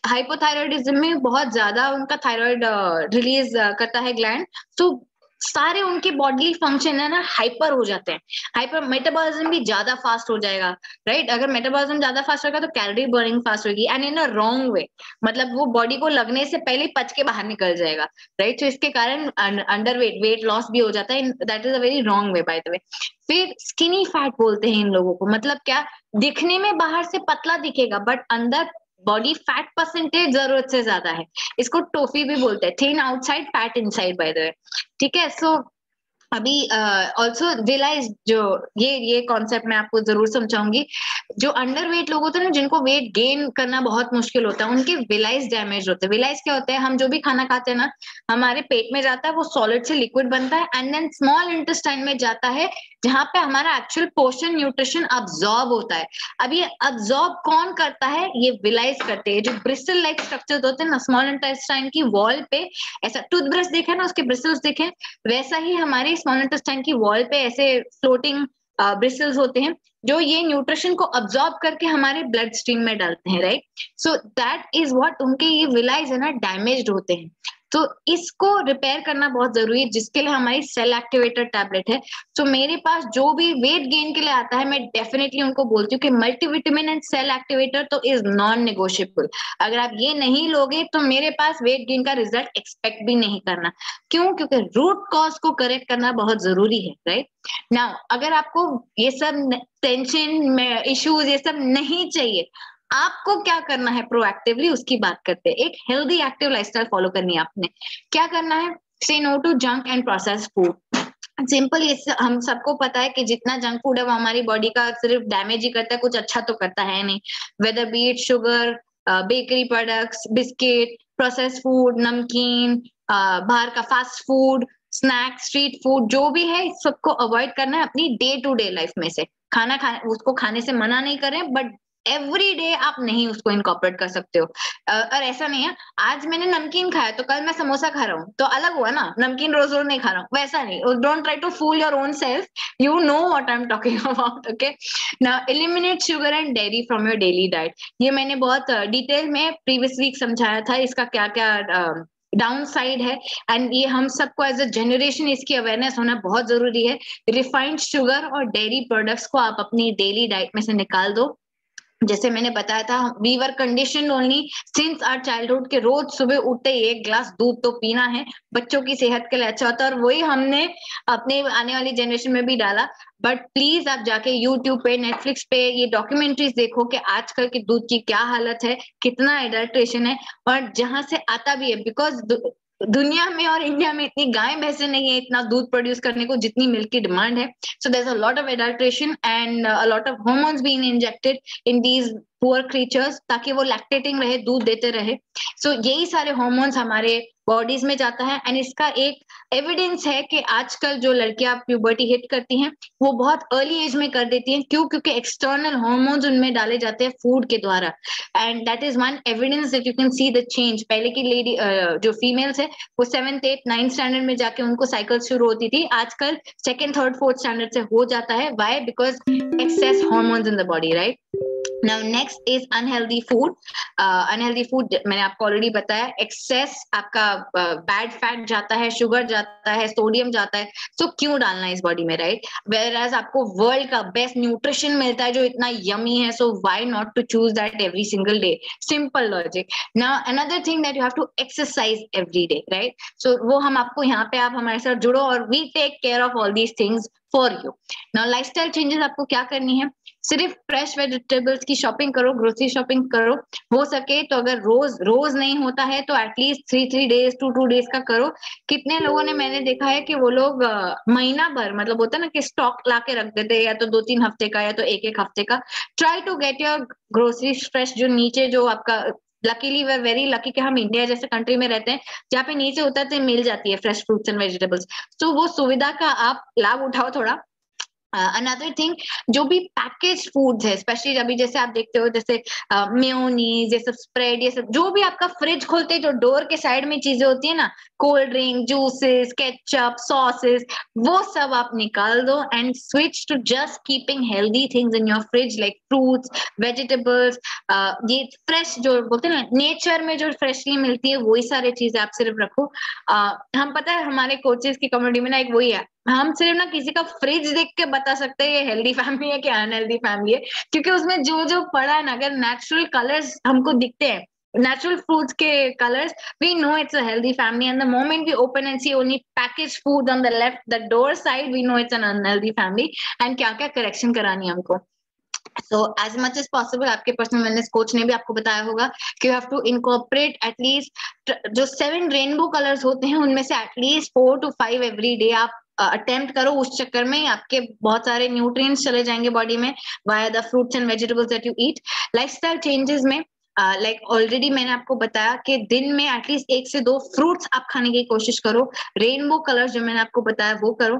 हाइपोथायरॉयडिज्म में बहुत ज्यादा उनका थायराइड रिलीज करता है ग्लैंड, तो सारे उनके बॉडी फंक्शन है ना हाइपर हो जाते हैं। हाइपर मेटाबॉलिज्म भी ज्यादा फास्ट हो जाएगा, राइट। अगर मेटाबॉलिज्म ज्यादा फास्ट होगा तो कैलोरी बर्निंग फास्ट होगी, and in a wrong way, मतलब वो बॉडी को लगने से पहले पच के बाहर निकल जाएगा, राइट। तो इसके कारण अंडरवेट, वेट लॉस भी हो जाता है, that is a very wrong way by the way. फिर स्किनी फैट बोलते हैं इन लोगों को, मतलब क्या, दिखने में बाहर से पतला दिखेगा बट अंदर बॉडी फैट परसेंटेज जरूरत से ज्यादा है। इसको टोफी भी बोलते हैं, thin outside fat inside by the way, ठीक है। सो अभी ऑल्सो विलाइज, जो ये कॉन्सेप्ट मैं आपको जरूर समझाऊंगी। जो अंडरवेट लोग होते हैं ना, जिनको वेट गेन करना बहुत मुश्किल होता है, उनके विलाइज डैमेज होते हैं। विलाइज क्या होता है? हम जो भी खाना खाते हैं ना, हमारे पेट में जाता है, वो सॉलिड से लिक्विड बनता है, एंड देन स्मॉल इंटेस्टाइन में जाता है, जहां पे हमारा एक्चुअल पोर्शन न्यूट्रिशन अब्सॉर्ब होता है। अब ये अब्सॉर्ब कौन करता है? ये विलाइज करते हैं। जो ब्रिस्टल लाइक स्ट्रक्चर होते हैं ना स्मॉल इंटेस्टाइन की वॉल पे, ऐसा टूथब्रश देखे ना, उसके ब्रिस्टल्स देखे, वैसा ही हमारे स्मॉल इंटेस्टाइन की वॉल पे ऐसे फ्लोटिंग ब्रिस्टल्स होते हैं, जो ये न्यूट्रिशन को अब्सॉर्ब करके हमारे ब्लड स्ट्रीम में डालते हैं, right. So that is what, उनके ये विलाइज है ना डैमेज्ड होते हैं, तो इसको रिपेयर करना बहुत जरूरी है, जिसके लिए हमारी सेल एक्टिवेटर टैबलेट है। तो मेरे पास जो भी वेट गेन के लिए आता है, मैं डेफिनेटली उनको बोलती हूँ कि मल्टीविटामिन एंड सेल एक्टिवेटर तो इज नॉन नेगोशिएबल। अगर आप ये नहीं लोगे तो मेरे पास वेट गेन का रिजल्ट एक्सपेक्ट भी नहीं करना। क्यों? क्योंकि रूट कॉज को करेक्ट करना बहुत जरूरी है, राइट। नाउ अगर आपको ये सब टेंशन इश्यूज ये सब नहीं चाहिए, आपको क्या करना है प्रोएक्टिवली, उसकी बात करते हैं। एक हेल्दी एक्टिव लाइफस्टाइल फॉलो करनी है आपने। क्या करना है? Say no to junk and processed food. Simple, ये हम सबको पता है कि जितना जंक फूड है वो हमारी बॉडी का सिर्फ डैमेज ही करता है, कुछ अच्छा तो करता है नहीं। Whether beet sugar, bakery products, biscuit, process food, नमकीन, बाहर का fast food, snack, street food, जो भी है इस सबको अवॉइड करना है अपनी डे टू डे लाइफ में से। उसको खाने से मना नहीं कर रहे, बट एवरी डे आप नहीं उसको इनकॉर्पोरेट कर सकते हो। और ऐसा नहीं है आज मैंने नमकीन खाया तो कल मैं समोसा खा रहा हूँ तो अलग हुआ ना, नमकीन रोज रोज नहीं खा रहा हूँ, वैसा नहीं। Don't try to fool your own self, you know what I am talking about, okay. Now eliminate sugar and dairy from your daily diet. ये मैंने बहुत डिटेल में प्रीवियस वीक समझाया था, इसका क्या क्या डाउन साइड है, एंड ये हम सबको एज अ जनरेशन इसकी अवेयरनेस होना बहुत जरूरी है। रिफाइंड शुगर और डेयरी प्रोडक्ट्स को आप अपनी डेली डाइट में से निकाल दो। जैसे मैंने बताया था, we were condition only since our childhood के रोज सुबह उठते ही 1 ग्लास दूध तो पीना है, बच्चों की सेहत के लिए अच्छा होता है, और वही हमने अपने आने वाली जनरेशन में भी डाला। बट प्लीज आप जाके यूट्यूब पे, नेटफ्लिक्स पे ये डॉक्यूमेंट्रीज देखो कि आजकल के दूध की क्या हालत है, कितना एडल्ट्रेशन है, और जहां से आता भी है, बिकॉज दुनिया में और इंडिया में इतनी गाय भैंसे नहीं है इतना दूध प्रोड्यूस करने को जितनी मिल्क की डिमांड है। So there is a lot of adulteration and a lot of hormones being injected in these poor creatures, ताकि वो लैक्टेटिंग रहे, दूध देते रहे। सो यही सारे हार्मोन्स हमारे बॉडीज में जाता है, एंड इसका एक एविडेंस है कि आजकल जो लड़कियां प्यूबर्टी हिट करती हैं वो बहुत अर्ली एज में कर देती हैं। क्यों? क्योंकि एक्सटर्नल हार्मोन्स उनमें डाले जाते हैं फूड के द्वारा, and that is one evidence that you can see the change. पहले की लेडी जो फीमेल्स है वो 7th 8th 9th स्टैंडर्ड में जाके उनको साइकिल शुरू होती थी, आजकल 2nd 3rd 4th स्टैंडर्ड से हो जाता है। Why? Because excess hormones in the body, right? Now next is unhealthy food. Unhealthy food मैंने आपको ऑलरेडी बताया, एक्सेस आपका बैड फैट जाता है, शुगर जाता है, सोडियम जाता है, तो क्यों डालना इस बॉडी में, राइट? वेयर एज आपको वर्ल्ड का बेस्ट न्यूट्रिशन मिलता है जो इतना यमी है, so why not to choose that every single day? Simple logic. Now another thing that you have to exercise every day, right? So वो हम आपको यहाँ पे, आप हमारे साथ जुड़ो और we take care of all these things for you. Now lifestyle changes आपको क्या करनी है? सिर्फ फ्रेश वेजिटेबल्स की शॉपिंग करो, ग्रोसरी शॉपिंग करो, हो सके तो अगर रोज रोज नहीं होता है तो एटलीस्ट 3 डेज 2 डेज का करो। कितने लोगों ने मैंने देखा है कि वो लोग महीना भर, मतलब होता है ना कि स्टॉक ला के रख देते हैं, या तो 2-3 हफ्ते का या तो 1-1 हफ्ते का। Try to get your grocery fresh, जो नीचे जो आपका, luckily we are very lucky कि हम इंडिया जैसे कंट्री में रहते हैं जहाँ पे नीचे उतरते मिल जाती है फ्रेश फ्रूट्स एंड वेजिटेबल्स। तो वो सुविधा का आप लाभ उठाओ थोड़ा। अनदर थिंग, जो भी पैकेज फूड्स है, स्पेशली अभी जैसे आप देखते हो, जैसे मेयोनीज, ये सब स्प्रेड, ये सब जो भी आपका फ्रिज खोलते जो डोर के साइड में चीजें होती है ना, cold drink, juices, ketchup, sauces, वो सब आप निकाल दो and switch to just keeping healthy things in your fridge, like fruits, vegetables. ये फ्रेश जो बोलते हैं ना, नेचर में जो फ्रेशली मिलती है वही सारी चीजें आप सिर्फ रखो। हम पता है हमारे कोचेस की कम्युनिटी में ना एक वही है, हम सिर्फ ना किसी का फ्रिज देख के बता सकते हैं ये हेल्दी फैमिली है कि अनहेल्दी फैमिली है, क्योंकि उसमें जो जो पड़ा है ना, अगर नेचुरल कलर्स हमको दिखते हैं, नेचुरल फ्रूट्स के colours, we know it's a healthy family, and the moment we open and see only packaged food on the left, the door side, we know it's an unhealthy family, and क्या क्या correction करानी है हमको। So as much as possible, आपके personal wellness coach ने भी आपको बताया होगा कि you have to incorporate at least जो 7 रेनबो कलर्स होते हैं उनमें से एटलीस्ट 4 to 5 एवरी डे आप अटेम्प्ट करो। उस चक्कर में आपके बहुत सारे न्यूट्रिएंट्स चले जाएंगे बॉडी में via the fruits and vegetables that you eat. Lifestyle changes में लाइक ऑलरेडी मैंने आपको बताया कि दिन में एटलीस्ट 1 से 2 फ्रूट्स आप खाने की कोशिश करो। रेनबो कलर्स जो मैंने आपको बताया वो करो।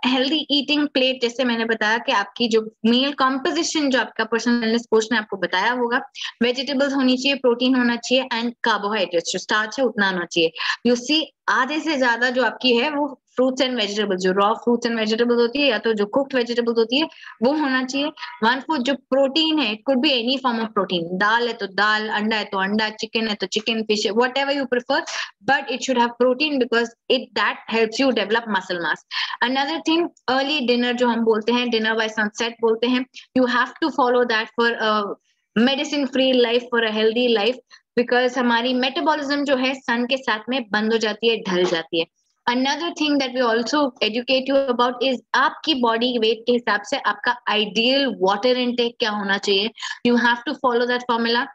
हेल्दी ईटिंग प्लेट, जैसे मैंने बताया कि आपकी जो मील कॉम्पोजिशन जो आपका पर्सनल वेलनेस कोच ने आपको बताया होगा, वेजिटेबल्स होनी चाहिए, प्रोटीन होना चाहिए, एंड कार्बोहाइड्रेट्स जो स्टार्च है उतना होना चाहिए। यू सी, आधे से ज्यादा जो आपकी है वो फ्रूट्स एंड वेजिटेबल्स, जो रॉ फ्रूट्स एंड वेजिटेबल्स होती है या तो जो कुक्ड वेजिटेबल्स होती है वो होना चाहिए। 1/4 जो प्रोटीन है, it could be any form of protein, दाल है तो दाल, अंडा है तो अंडा, चिकन है तो chicken, fish, whatever you prefer, but it should have protein because it that helps you develop muscle mass. Another thing, early dinner जो हम बोलते हैं, डिनर बाय सनसेट बोलते हैं, you have to follow that for medicine free life, for a healthy life, because हमारी metabolism जो है सन के साथ में बंद हो जाती है, ढल जाती है। Another thing that we also educate you about is आपकी बॉडी वेट के हिसाब से आपका आइडियल वाटर इनटेक क्या होना चाहिए। You have to follow that formula,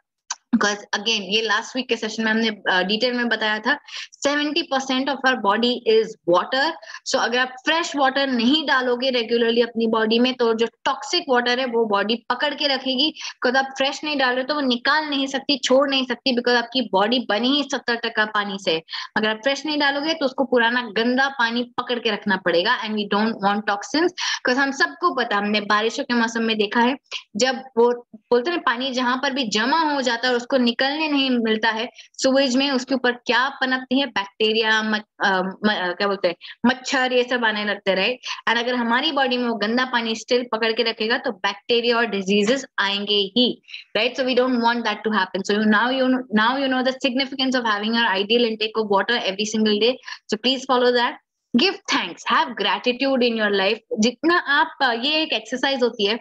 because again ये लास्ट वीक के सेशन में हमने डिटेल में बताया था, 70% of our body is water. So अगर आप फ्रेश वाटर नहीं डालोगे रेगुलरली अपनी बॉडी में, तो जो टॉक्सिक वाटर है वो बॉडी पकड़ के रखेगी। बिकॉज आप फ्रेश नहीं डाल रहे तो वो निकाल नहीं सकती, छोड़ नहीं सकती, बिकॉज आपकी बॉडी बनी ही 70% पानी से। अगर आप फ्रेश नहीं डालोगे तो उसको पुराना गंदा पानी पकड़ के रखना पड़ेगा, and we don't want toxins. Because हम सबको पता, हमने बारिशों के मौसम में देखा है, जब वो बोलते हैं पानी जहां पर भी जमा हो जाता है उसको निकलने नहीं मिलता है, सुवेज में उसके ऊपर क्या पनपती है, बैक्टीरिया, क्या बोलते हैं, मच्छर, ये सब आने लगते, राइट। एंड अगर हमारी बॉडी में वो गंदा पानी स्टिल पकड़ के रखेगा तो बैक्टीरिया और डिजीजेस आएंगे ही, right. So we don't want that to happen. So now you know the significance of having your ideal intake of water every single day. So please follow that. Give thanks, have gratitude in your life. जितना आप ये एक exercise होती है,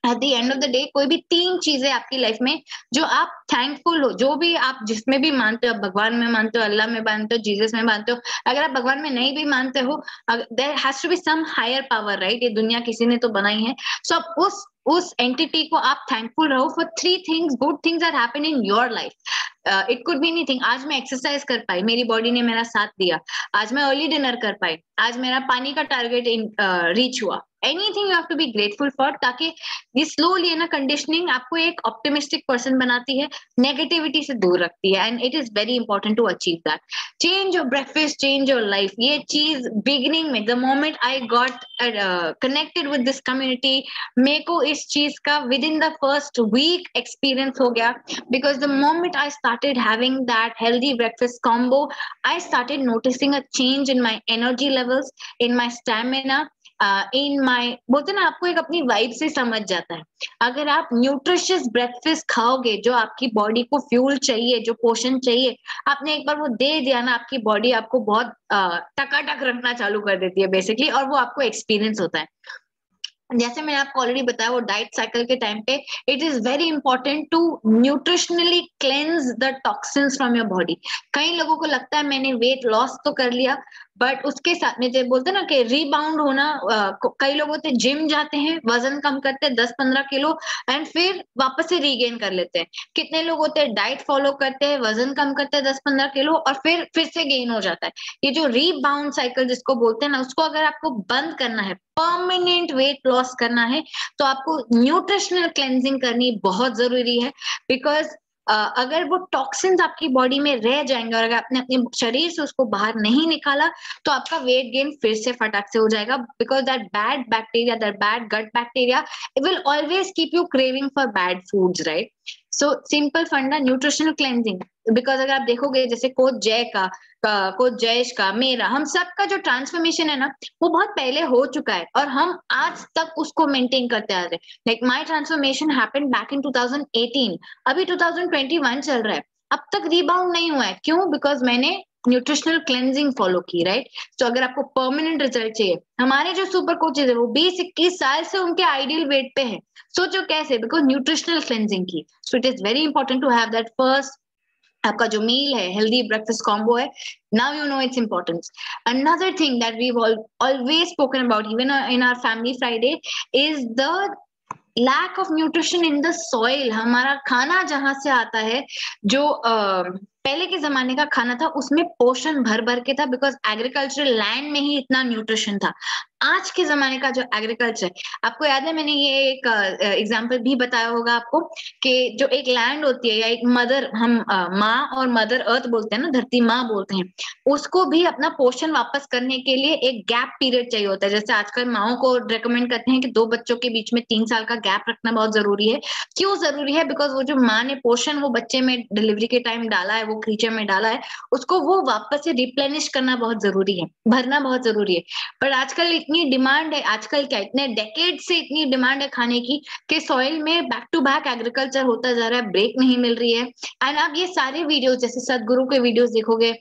at the end of the day कोई भी 3 चीजें आपकी लाइफ में जो आप थैंकफुल हो, जो भी आप जिसमें भी मानते हो, भगवान में मानते हो, अल्लाह में मानते हो, जीसस में मानते हो, अगर आप भगवान में नहीं भी मानते हो, there has to be some higher power, right? ये दुनिया किसी ने तो बनाई है, सो आप उस एंटिटी को आप थैंकफुल रहो for 3 things, good things are happening in your life. It could be anything. आज मैं एक्सरसाइज कर पाई, मेरी बॉडी ने मेरा साथ दिया। आज मैं अर्ली डिनर कर पाई। आज मेरा पानी का टारगेट रीच हुआ। Anything you have to be grateful for, ताकि ये स्लोली है ना, कंडीशनिंग आपको एक ऑप्टिमिस्टिक पर्सन बनाती है, नेगेटिविटी से दूर रखती है, and it is very important to achieve that. Change your breakfast, change your life. ये चीज बिगिनिंग में, the moment I got connected with this community, मेरे को इस चीज का within the first week experience हो गया, because the moment I started having that healthy breakfast combo, I started noticing a change in my energy levels, in my stamina, in my, बोलते ना, आपको एक अपनी वाइब से समझ जाता है। अगर आप न्यूट्रिशियस ब्रेकफास्ट खाओगे, जो आपकी बॉडी को फ्यूल चाहिए, जो पोषण चाहिए, आपने एक बार वो दे दिया ना, आपकी बॉडी आपको बहुत टकाटक रखना चालू कर देती है बेसिकली, और वो आपको एक्सपीरियंस होता है। जैसे मैंने आपको ऑलरेडी बताया, वो डाइट साइकिल के टाइम पे it is very important to nutritionally cleanse the toxins from your body. कई लोगों को लगता है मैंने वेट लॉस तो कर लिया, बट उसके साथ में जो बोलते हैं ना कि रीबाउंड होना, कई लोग होते हैं जिम जाते हैं, वजन कम करते हैं 10-15 किलो, एंड फिर वापस से रीगेन कर लेते हैं। कितने लोग होते हैं डाइट फॉलो करते हैं, वजन कम करते हैं 10-15 किलो, और फिर से गेन हो जाता है। ये जो रीबाउंड साइकिल जिसको बोलते हैं ना, उसको अगर आपको बंद करना है, परमानेंट वेट लॉस करना है, तो आपको न्यूट्रिशनल क्लेंजिंग करनी बहुत जरूरी है। बिकॉज अगर वो टॉक्सिन्स आपकी बॉडी में रह जाएंगे और अगर आपने अपने शरीर से उसको बाहर नहीं निकाला, तो आपका वेट गेन फिर से फटाक से हो जाएगा, because that bad bacteria, that bad gut bacteria, it will always keep you craving for bad foods, right? So simple फंडा, न्यूट्रिशनल क्लेंजिंग। बिकॉज अगर आप देखोगे, जैसे कोच जय का, कोच जयेश का, मेरा, हम सबका जो ट्रांसफॉर्मेशन है ना, वो बहुत पहले हो चुका है, और हम आज तक उसको मेंटेन करते आ रहे हैं। Like my transformation happened back in 2018, अभी 2021 चल रहा है, अब तक रीबाउंड नहीं हुआ है। क्यों? बिकॉज मैंने न्यूट्रिशनल क्लेंजिंग फॉलो की, राइट? तो अगर आपको परमानेंट रिजल्ट चाहिए, हमारे जो सुपर कोचेज है वो 20-21 साल से उनके आइडियल वेट पे है। सोचो कैसे? बिकॉज न्यूट्रिशनल क्लेंजिंग की। So it is very important to have that first, आपका जो मील है, हेल्दी ब्रेकफास्ट कॉम्बो है। Now you know its importance. Another thing that we always spoken about even in our family Friday is the lack of nutrition in the soil. हमारा खाना जहां से आता है, जो पहले के जमाने का खाना था, उसमें पोषण भर भर के था, बिकॉज एग्रीकल्चरल लैंड में ही इतना न्यूट्रिशन था। आज के जमाने का जो एग्रीकल्चर, आपको याद है मैंने ये एक एग्जांपल भी बताया होगा आपको, कि जो एक लैंड होती है, या एक मदर, हम माँ और मदर अर्थ बोलते हैं ना, धरती माँ बोलते हैं, उसको भी अपना पोषण वापस करने के लिए एक गैप पीरियड चाहिए होता है। जैसे आजकल माओ को रेकमेंड करते हैं कि 2 बच्चों के बीच में 3 साल का गैप रखना बहुत जरूरी है। क्यों जरूरी है? बिकॉज वो जो माँ ने पोषण वो बच्चे में डिलीवरी के टाइम डाला है, वो क्रीचर में डाला है, उसको वो वापस से रिप्लेनिश करना बहुत जरूरी है, भरना बहुत जरूरी है। पर आजकल इतनी डिमांड है, आजकल क्या, इतने डेकेड से इतनी डिमांड है खाने की, कि सॉइल में बैक टू बैक एग्रीकल्चर होता जा रहा है, ब्रेक नहीं मिल रही है। एंड आप ये सारे वीडियोस, जैसे सदगुरु के वीडियोस देखोगे,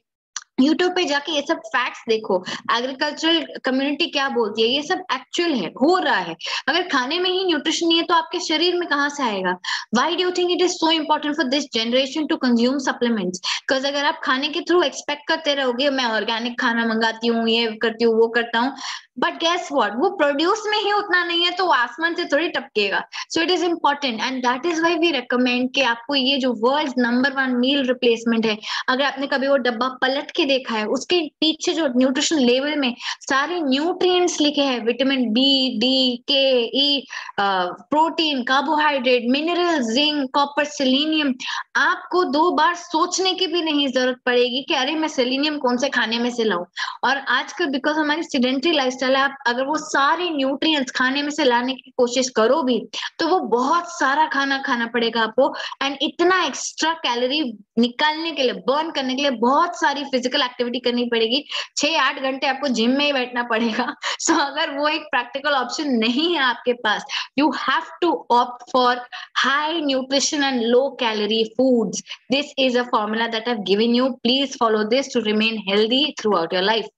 यूट्यूब पे जाके ये सब फैक्ट्स देखो, एग्रीकल्चरल कम्युनिटी क्या बोलती है, ये सब एक्चुअल है, हो रहा है। अगर खाने में ही न्यूट्रिशन नहीं है, तो आपके शरीर में कहाँ से आएगा? Why do you think it is so important for this generation to consume supplements? Because अगर आप खाने के थ्रू एक्सपेक्ट करते रहोगे, मैं ऑर्गेनिक खाना मंगाती हूँ, ये करती हूँ, वो करता हूँ, बट गैस व्हाट, वो प्रोड्यूस में ही उतना नहीं है, तो आसमान से थोड़ी टपकेगा। So it is important, and that is why we recommend कि आपको ये जो वर्ल्ड नंबर 1 मील रिप्लेसमेंट है, अगर आपने कभी वो डब्बा पलट के देखा है, उसके पीछे जो न्यूट्रिशन लेवल में सारे न्यूट्रिएंट्स लिखे हैं, vitamin B, D, K, E, protein, carbohydrate, mineral, zinc, copper, selenium, आपको 2 बार सोचने की भी नहीं जरूरत पड़ेगी कि अरे मैं सेलेनियम कौन से खाने में से लाऊं। और आजकल बिकॉज हमारी सेडेंटरी लाइफस्टाइल है, आप अगर वो सारे न्यूट्रिएंट्स खाने में से लाने की कोशिश करो भी, तो वो बहुत सारा खाना खाना पड़ेगा आपको, एंड इतना एक्स्ट्रा कैलोरी निकालने के लिए, बर्न करने के लिए बहुत सारी फिजिकल एक्टिविटी करनी पड़ेगी। 6-8 घंटे आपको जिम में ही बैठना पड़ेगा। सो अगर वो एक प्रैक्टिकल ऑप्शन नहीं है आपके पास, you have to opt for high nutrition and low calorie foods. This is a formula that I've given you. Please follow this to remain healthy throughout your life.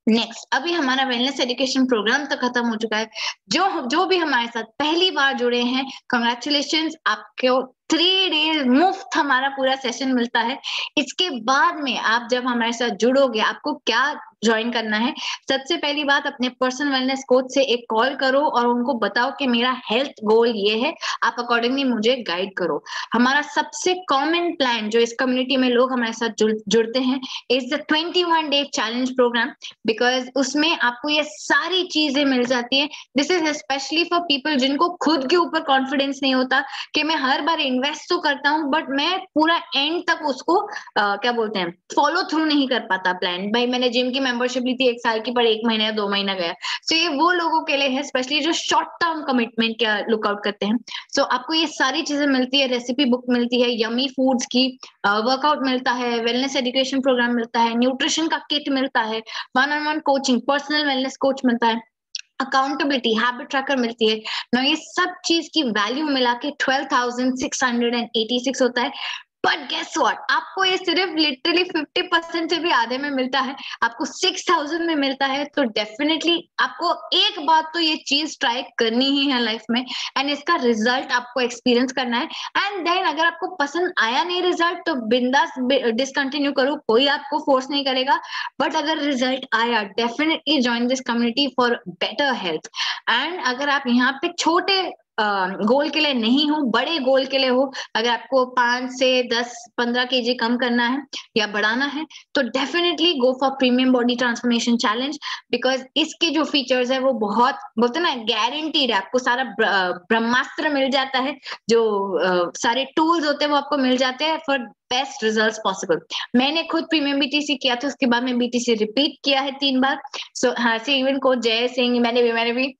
Next, अभी हमारा wellness education programme तो खत्म हो चुका है। जो भी हमारे साथ पहली बार जुड़े हैं, कंग्रेचुलेशंस, आपको 3 डेज मुफ्त हमारा पूरा सेशन मिलता है। इसके बाद में आप जब हमारे साथ जुड़ोगे, आपको क्या ज्वाइन करना है? सबसे पहली बात, अपने पर्सनल वेलनेस कोच से एक कॉल करो और उनको बताओ कि मेरा हेल्थ गोल ये है, आप अकॉर्डिंगली मुझे गाइड करो। हमारा सबसे कॉमन प्लान जो इस कम्युनिटी में लोग हमारे साथ जुड़ते हैं is the 21 day challenge program, because उसमें आपको ये सारी चीजें मिल जाती है। This is specially for people जिनको खुद के ऊपर कॉन्फिडेंस नहीं होता कि मैं हर बार इन्वेस्ट तो करता हूँ बट मैं पूरा एंड तक उसको क्या बोलते हैं, फॉलो थ्रू नहीं कर पाता प्लान। भाई मैंने जिम की मेंबरशिप ली थी 1 साल की, पर 1 महीना या 2 महीना गया। सो ये वो लोगों के लिए है स्पेशली जो शॉर्ट टर्म कमिटमेंट का लुकआउट करते हैं। सो आपको ये सारी चीजें मिलती है, रेसिपी बुक मिलती है, यमी फूड्स की वर्कआउट मिलता है, वेलनेस एजुकेशन प्रोग्राम मिलता है, न्यूट्रिशन का किट मिलता है, 1-on-1 coaching, personal wellness coach मिलता है, अकाउंटेबिलिटी, हैबिट ट्रैकर मिलती है ना। ये सब चीज की वैल्यू मिला के 12,686 होता है। बट गेस व्हाट, आपको ये सिर्फ लिटरली 50% से भी आधे में मिलता है, आपको 6,000 में मिलता है। तो डेफिनेटली आपको एक बात तो ये चीज ट्राई करनी ही है लाइफ में, एंड इसका रिजल्ट आपको एक्सपीरियंस करना है। एंड देन अगर आपको पसंद आया नहीं रिजल्ट, तो बिंदास डिसकंटिन्यू करो, कोई आपको फोर्स नहीं करेगा। बट अगर रिजल्ट आया, definitely join this community for better health. And अगर आप यहाँ पे छोटे गोल के लिए नहीं हो, बड़े गोल के लिए हो, अगर आपको 5 से 10-15 केजी कम करना है या बढ़ाना है, तो definitely go for premium body transformation challenge, because इसके जो फीचर्स है वो बहुत बोलते ना गारंटीड है। आपको सारा ब्रह्मास्त्र मिल जाता है, जो सारे टूल्स होते हैं वो आपको मिल जाते हैं फॉर बेस्ट रिजल्ट्स पॉसिबल। मैंने खुद प्रीमियम बीटीसी किया था, उसके बाद में बीटीसी रिपीट किया है 3 बार। सो हाँ, से इवन कोच जय सिंह, मैंने भी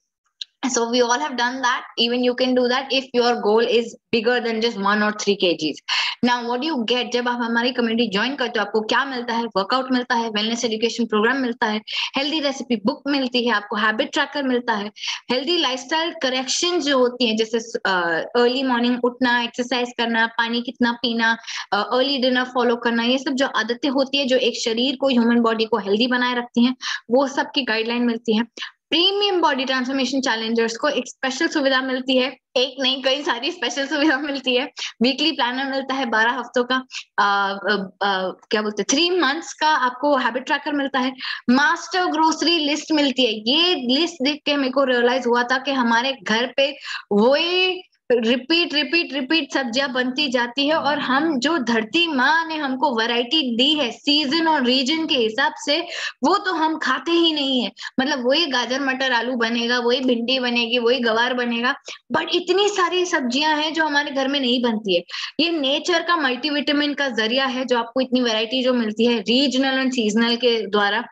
So we all have done that. Even you can do that if your goal is bigger than just 1 or 3 kgs. Now what do you get जब आप हमारी कम्युनिटी ज्वाइन करते हो? आपको क्या मिलता है? वर्कआउट मिलता है, वेलनेस एजुकेशन प्रोग्राम मिलता है, हेल्दी रेसिपी बुक मिलती है, आपको हैबिट ट्रैकर मिलता है, हेल्दी लाइफस्टाइल करेक्शन जो होती है, जैसे अर्ली मॉर्निंग उठना, एक्सरसाइज करना, पानी कितना पीना, अर्ली डिनर फॉलो करना, ये सब जो आदतें होती है जो एक शरीर को, ह्यूमन बॉडी को हेल्दी बनाए रखती हैं, वो सब की गाइडलाइन मिलती है। प्रीमियम बॉडी ट्रांसफॉर्मेशन चैलेंजर्स को एक स्पेशल सुविधा मिलती है, एक नहीं कई सारी स्पेशल सुविधा मिलती है। वीकली प्लानर मिलता है 12 हफ्तों का, क्या बोलते हैं 3 मंथ्स का आपको हैबिट ट्रैकर मिलता है, मास्टर ग्रोसरी लिस्ट मिलती है। ये लिस्ट देख के मेरे को रियलाइज हुआ था कि हमारे घर पे वही रिपीट रिपीट रिपीट सब्जियां बनती जाती है, और हम जो धरती माँ ने हमको वैरायटी दी है सीजन और रीजन के हिसाब से, वो तो हम खाते ही नहीं है। मतलब वही गाजर मटर आलू बनेगा, वही भिंडी बनेगी, वही गवार बनेगा, बट इतनी सारी सब्जियां हैं जो हमारे घर में नहीं बनती है। ये नेचर का मल्टीविटामिन का जरिया है जो आपको इतनी वैरायटी जो मिलती है रीजनल एंड सीजनल के द्वारा।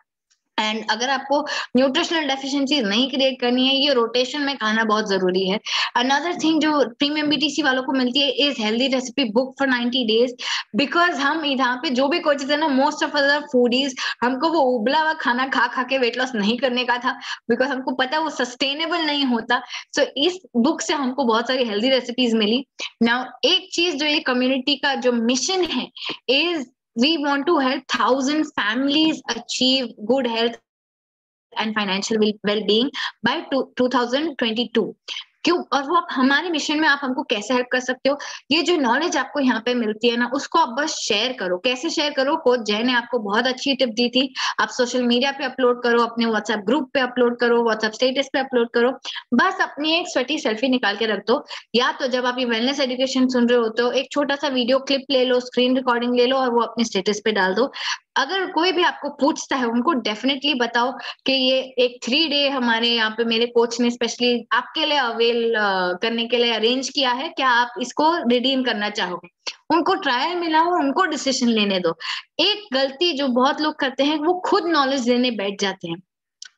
एंड अगर आपको न्यूट्रिशनल डेफिशिएंसी नहीं क्रिएट करनी है, ये रोटेशन में खाना बहुत जरूरी है। अनदर थिंग जो प्रीमियम बीटीसी वालों को मिलती है is healthy recipe book for 90 days, because हम यहाँ पे जो भी कोचेस है ना, मोस्ट ऑफ अदर फूडीज, हमको वो उबला हुआ खाना खा खा के वेट लॉस नहीं करने का था, बिकॉज हमको पता है वो सस्टेनेबल नहीं होता। सो इस बुक से हमको बहुत सारी हेल्दी रेसिपीज मिली। नाउ एक चीज जो ये कम्युनिटी का जो मिशन है is we want to help 1,000 families achieve good health and financial well-being by 2022। क्यों? और वो आप हमारे मिशन में आप हमको कैसे हेल्प कर सकते हो? ये जो नॉलेज आपको यहाँ पे मिलती है ना, उसको आप बस शेयर करो। कैसे शेयर करो? कोच जय ने आपको बहुत अच्छी टिप दी थी। आप सोशल मीडिया पे अपलोड करो, अपने व्हाट्सएप ग्रुप पे अपलोड करो, व्हाट्सएप स्टेटस पे अपलोड करो, बस अपनी एक स्वेटी सेल्फी निकाल के रख दो। या तो जब आप ये वेलनेस एजुकेशन सुन रहे होते हो, एक छोटा सा वीडियो क्लिप ले लो, स्क्रीन रिकॉर्डिंग ले लो और वो अपने स्टेटस पे डाल दो। अगर कोई भी आपको पूछता है, उनको डेफिनेटली बताओ कि ये एक 3 डे हमारे यहाँ पे मेरे कोच ने स्पेशली आपके लिए अवेल करने के लिए अरेंज किया है, क्या आप इसको रिडीम करना चाहोगे? उनको ट्रायल मिलाओ, उनको डिसीजन लेने दो। एक गलती जो बहुत लोग करते हैं, वो खुद नॉलेज लेने बैठ जाते हैं।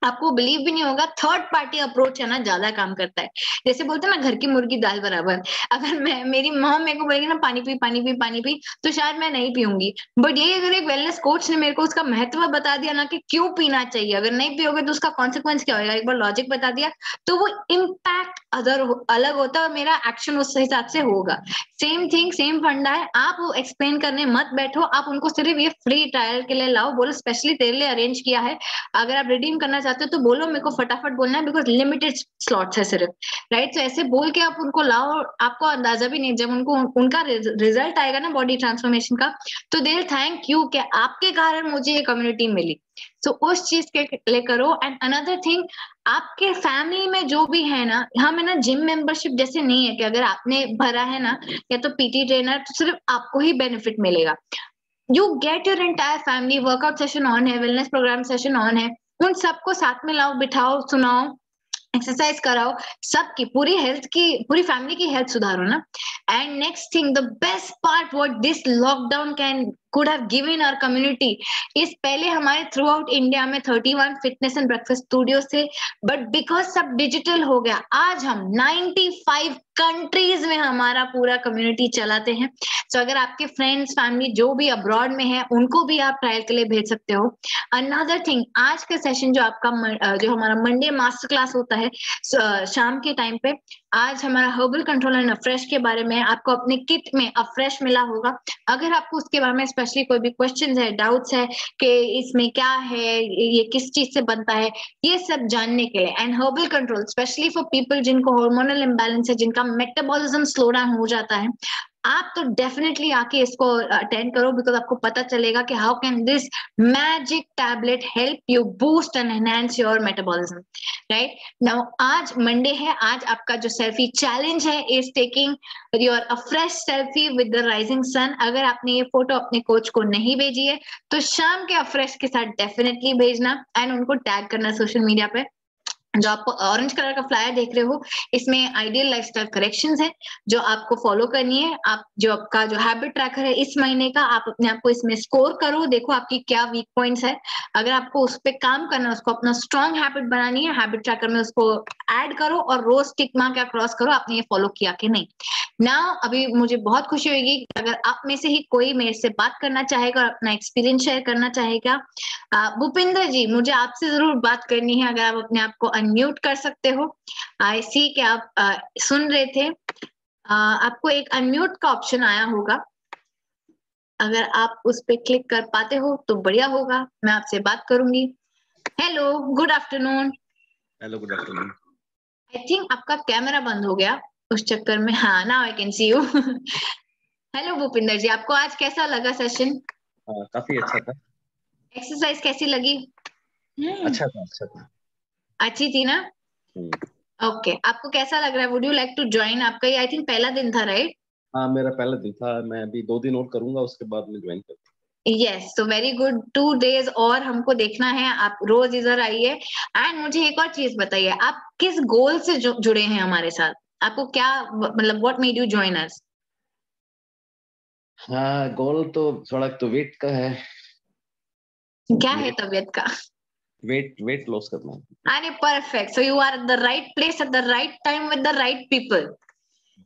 आपको बिलीव भी नहीं होगा, थर्ड पार्टी अप्रोच है ना ज्यादा काम करता है। जैसे बोलते हैं ना घर की मुर्गी दाल बराबर, अगर मेरी माँ मेरे को बोलेगी ना पानी पी पानी पी पानी पी, तो शायद मैं नहीं पीऊंगी, बट ये अगर एक वेलनेस कोच ने मेरे को उसका महत्व बता दिया ना कि क्यों पीना चाहिए, अगर नहीं पियोगे तो उसका कॉन्सिक्वेंस क्या होगा, एक बार लॉजिक बता दिया, तो वो इम्पैक्ट अलग होता है और मेरा एक्शन उस हिसाब से होगा। सेम थिंग सेम फंडा है, आप वो एक्सप्लेन करने मत बैठो, आप उनको सिर्फ ये फ्री ट्रायल के लिए लाओ, बोलो स्पेशली तेरे लिए अरेंज किया है, अगर आप रिडीम करना चाहते हो तो बोलो, मेरे को फटाफट बोलना है बिकॉज लिमिटेड स्लॉट्स है सिर्फ, राइट। तो ऐसे बोल के आप उनको लाओ, आपको अंदाजा भी नहीं, जब उनको उनका रिजल्ट आएगा ना बॉडी ट्रांसफॉर्मेशन का, तो दे विल थैंक यू कि आपके कारण मुझे ये कम्युनिटी मिली। सो उस चीज के लिए करो। एंड अनदर थिंग, आपके फैमिली में जो भी है ना, हम है ना जिम मेंबरशिप जैसे नहीं है कि अगर आपने भरा है ना या तो पीटी ट्रेनर तो सिर्फ आपको ही बेनिफिट मिलेगा। You get your entire family, workout session on है, वेलनेस प्रोग्राम सेशन ऑन है, उन सबको साथ में लाओ, बिठाओ, सुनाओ, एक्सरसाइज कराओ, सबकी पूरी हेल्थ की, पूरी फैमिली की हेल्थ सुधारो ना। And next thing, the best part what this lockdown can could have given our community is, पहले हमारे थ्रू आउट इंडिया में 31 फिटनेस एंड ब्रेकफास्ट स्टूडियो थे, बट बिकॉज सब डिजिटल हो गया, आज हम 95 कंट्रीज में हमारा पूरा कम्युनिटी चलाते हैं। तो अगर आपके फ्रेंड्स फैमिली जो भी अब्रॉड में है, उनको भी आप ट्रायल के लिए भेज सकते हो। अनदर थिंग, आज का सेशन जो आपका जो हमारा मंडे मास्टर क्लास होता है शाम के टाइम पे, आज हमारा हर्बल कंट्रोल एंड अफ्रेश के बारे में, आपको अपने किट में अफ्रेश मिला होगा, अगर आपको उसके बारे में स्पेशली कोई भी क्वेश्चंस है, डाउट्स है कि इसमें क्या है, ये किस चीज से बनता है, ये सब जानने के लिए, and herbal control specially for people जिनको हार्मोनल इम्बैलेंस है, जिनका मेटाबॉलिज्म स्लो डाउन हो जाता है, आप तो डेफिनेटली आके इसको अटेंड करो, बिकॉज आपको पता चलेगा कि how can this magic tablet help you boost and enhance your metabolism, right. Now आज मंडे है, आज आपका जो सेल्फी चैलेंज है is taking your a fresh selfie with the rising sun. अगर आपने ये फोटो अपने कोच को नहीं भेजी है तो शाम के अफ्रेश के साथ डेफिनेटली भेजना एंड उनको टैग करना सोशल मीडिया पे। जो आप ऑरेंज कलर का फ्लायर देख रहे हो, इसमें आइडियल लाइफस्टाइल करेक्शंस है जो आपको फॉलो करनी है। आप जो आपका जो हैबिट ट्रैकर है इस महीने का, आप अपने आप को इसमें स्कोर करो, देखो आपकी क्या वीक पॉइंट्स है, अगर आपको उस पर काम करना है, उसको अपना स्ट्रॉन्ग हैबिट बनानी है, हैबिट ट्रैकर में उसको ऐड करो और रोज टिक मार्क या क्रॉस करो आपने ये फॉलो किया कि नहीं। नाउ अभी मुझे बहुत खुशी होगी अगर आप में से ही कोई मेरे से बात करना चाहेगा और अपना एक्सपीरियंस शेयर करना चाहेगा। भूपिंदर जी, मुझे आपसे जरूर बात करनी है, अगर आप अपने आप को अनम्यूट कर सकते हो। आई सी कि आप सुन रहे थे, आपको एक अनम्यूट का ऑप्शन आया होगा, अगर आप उस पर क्लिक कर पाते हो तो बढ़िया होगा, मैं आपसे बात करूंगी। Hello, good afternoon. Hello, good afternoon. I think आपका कैमरा बंद हो गया उस चक्कर में। हाँ, now I can see you. Hello Bhupinder ji, आपको आज कैसा लगा सेशन? काफी अच्छा था। एक्सरसाइज कैसी लगी? अच्छा था। अच्छी थी ना? ओके, आपको कैसा लग रहा है? Would you like to join? आपका ये आई थिंक पहला दिन था, राइट? हाँ, मेरा पहला दिन था, मैं अभी 2 दिन और करूंगा, उसके बाद मैं ज्वाइन करूंगा। यस, तो वेरी गुड, 2 डेज और हमको देखना है, आप रोज इधर आइए। एंड मुझे एक और चीज बताइए, आप किस गोल से जुड़े हैं हमारे साथ? आपको क्या मतलब what made you join us? हाँ, गोल तो थोड़ा तो वेट का है। क्या है तबीयत का? वेट लॉस करना है। अरे perfect, so you are at the right place at the right time with the right people.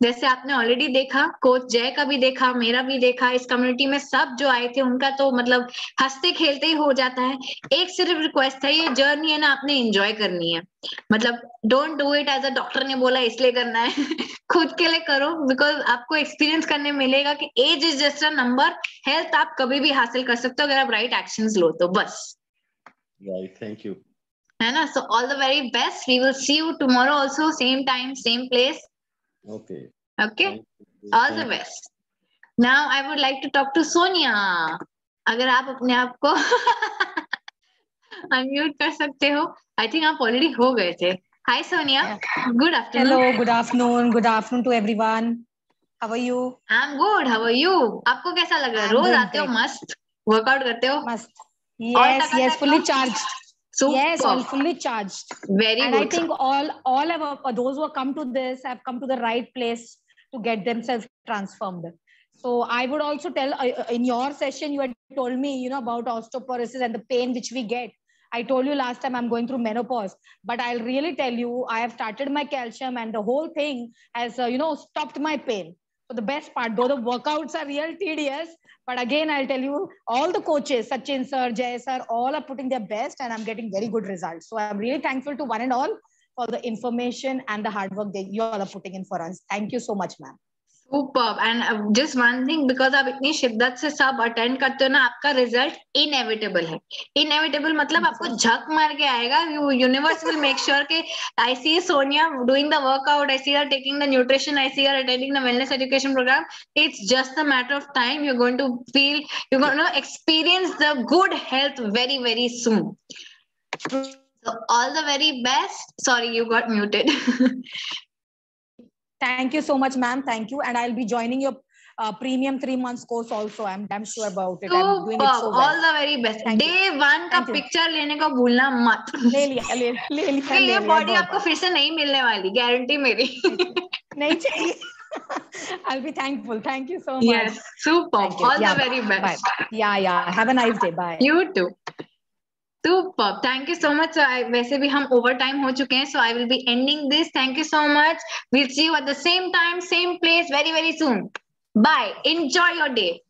जैसे आपने ऑलरेडी देखा, कोच जय का भी देखा, मेरा भी देखा, इस कम्युनिटी में सब जो आए थे उनका तो मतलब हंसते खेलते ही हो जाता है। एक सिर्फ रिक्वेस्ट है, ये जर्नी है ना आपने एंजॉय करनी है, मतलब don't do it as a doctor ने बोला इसलिए करना है। खुद के लिए करो, बिकॉज आपको एक्सपीरियंस करने मिलेगा कि age is just a number, health आप कभी भी हासिल कर सकते हो अगर आप राइट एक्शंस लो तो बस। Right, thank you. है ना? So all the very best, we will see you tomorrow also, same time same place. Okay. Okay. All the best. Now I would like to talk to Sonia. अगर आप अपने आप को unmute कर सकते हो, आई थिंक आप already हो गए थे। Hi Sonia, good afternoon. Hello, good afternoon to everyone. How are you? I am good, how are you? आपको कैसा लग रहा है? रोज आते हो, मस्त वर्कआउट करते हो? मस्त, yes, fully charged. Yes, all fully charged. Very and good. I think all of those who have come to this have come to the right place to get themselves transformed. So I would also tell in your session you had told me about osteoporosis and the pain which we get. I told you last time I'm going through menopause, but I'll really tell you, I have started my calcium and the whole thing has, stopped my pain. So the best part, though the workouts are real tedious, but again, I'll tell you, all the coaches, Sachin sir, Jay sir, all are putting their best and I'm getting very good results. So I'm really thankful to one and all for the information and the hard work that you all are putting in for us. Thank you so much, ma'am. Superb. And just one thing, because आप इतनी शिद्दत से सब attend करते हो ना, आपका result inevitable है. इनएविटेबल मतलब आपको झक मार के आएगा. यूनिवर्स विल मेक श्योर कि I see Sonia doing the workout, I see her taking the nutrition, I see her attending the wellness education program. It's just a matter of time. You're going to feel, you're going to experience the good health very, very soon. So all the very best. Sorry, you got muted. Thank you so much, ma'am. Thank you. And I'll be joining your premium 3 months course also. I'm damn sure about it. I'm doing it so well. All the very best. Day 1 का picture लेने को भूलना मत. ले लिया. ये body आपको फिर से नहीं मिलने वाली, गारंटी मेरी. नहीं चाहिए. I'll be thankful. Thank you so much. Yes, super. All the very best. Bye. Yeah. Have a nice day. Bye. You too. Super. Thank you so much. So वैसे भी हम ओवर टाइम हो चुके हैं, so I will be ending this. Thank you so much. We'll see you at the same time, same place, very, very soon. Bye. Enjoy your day.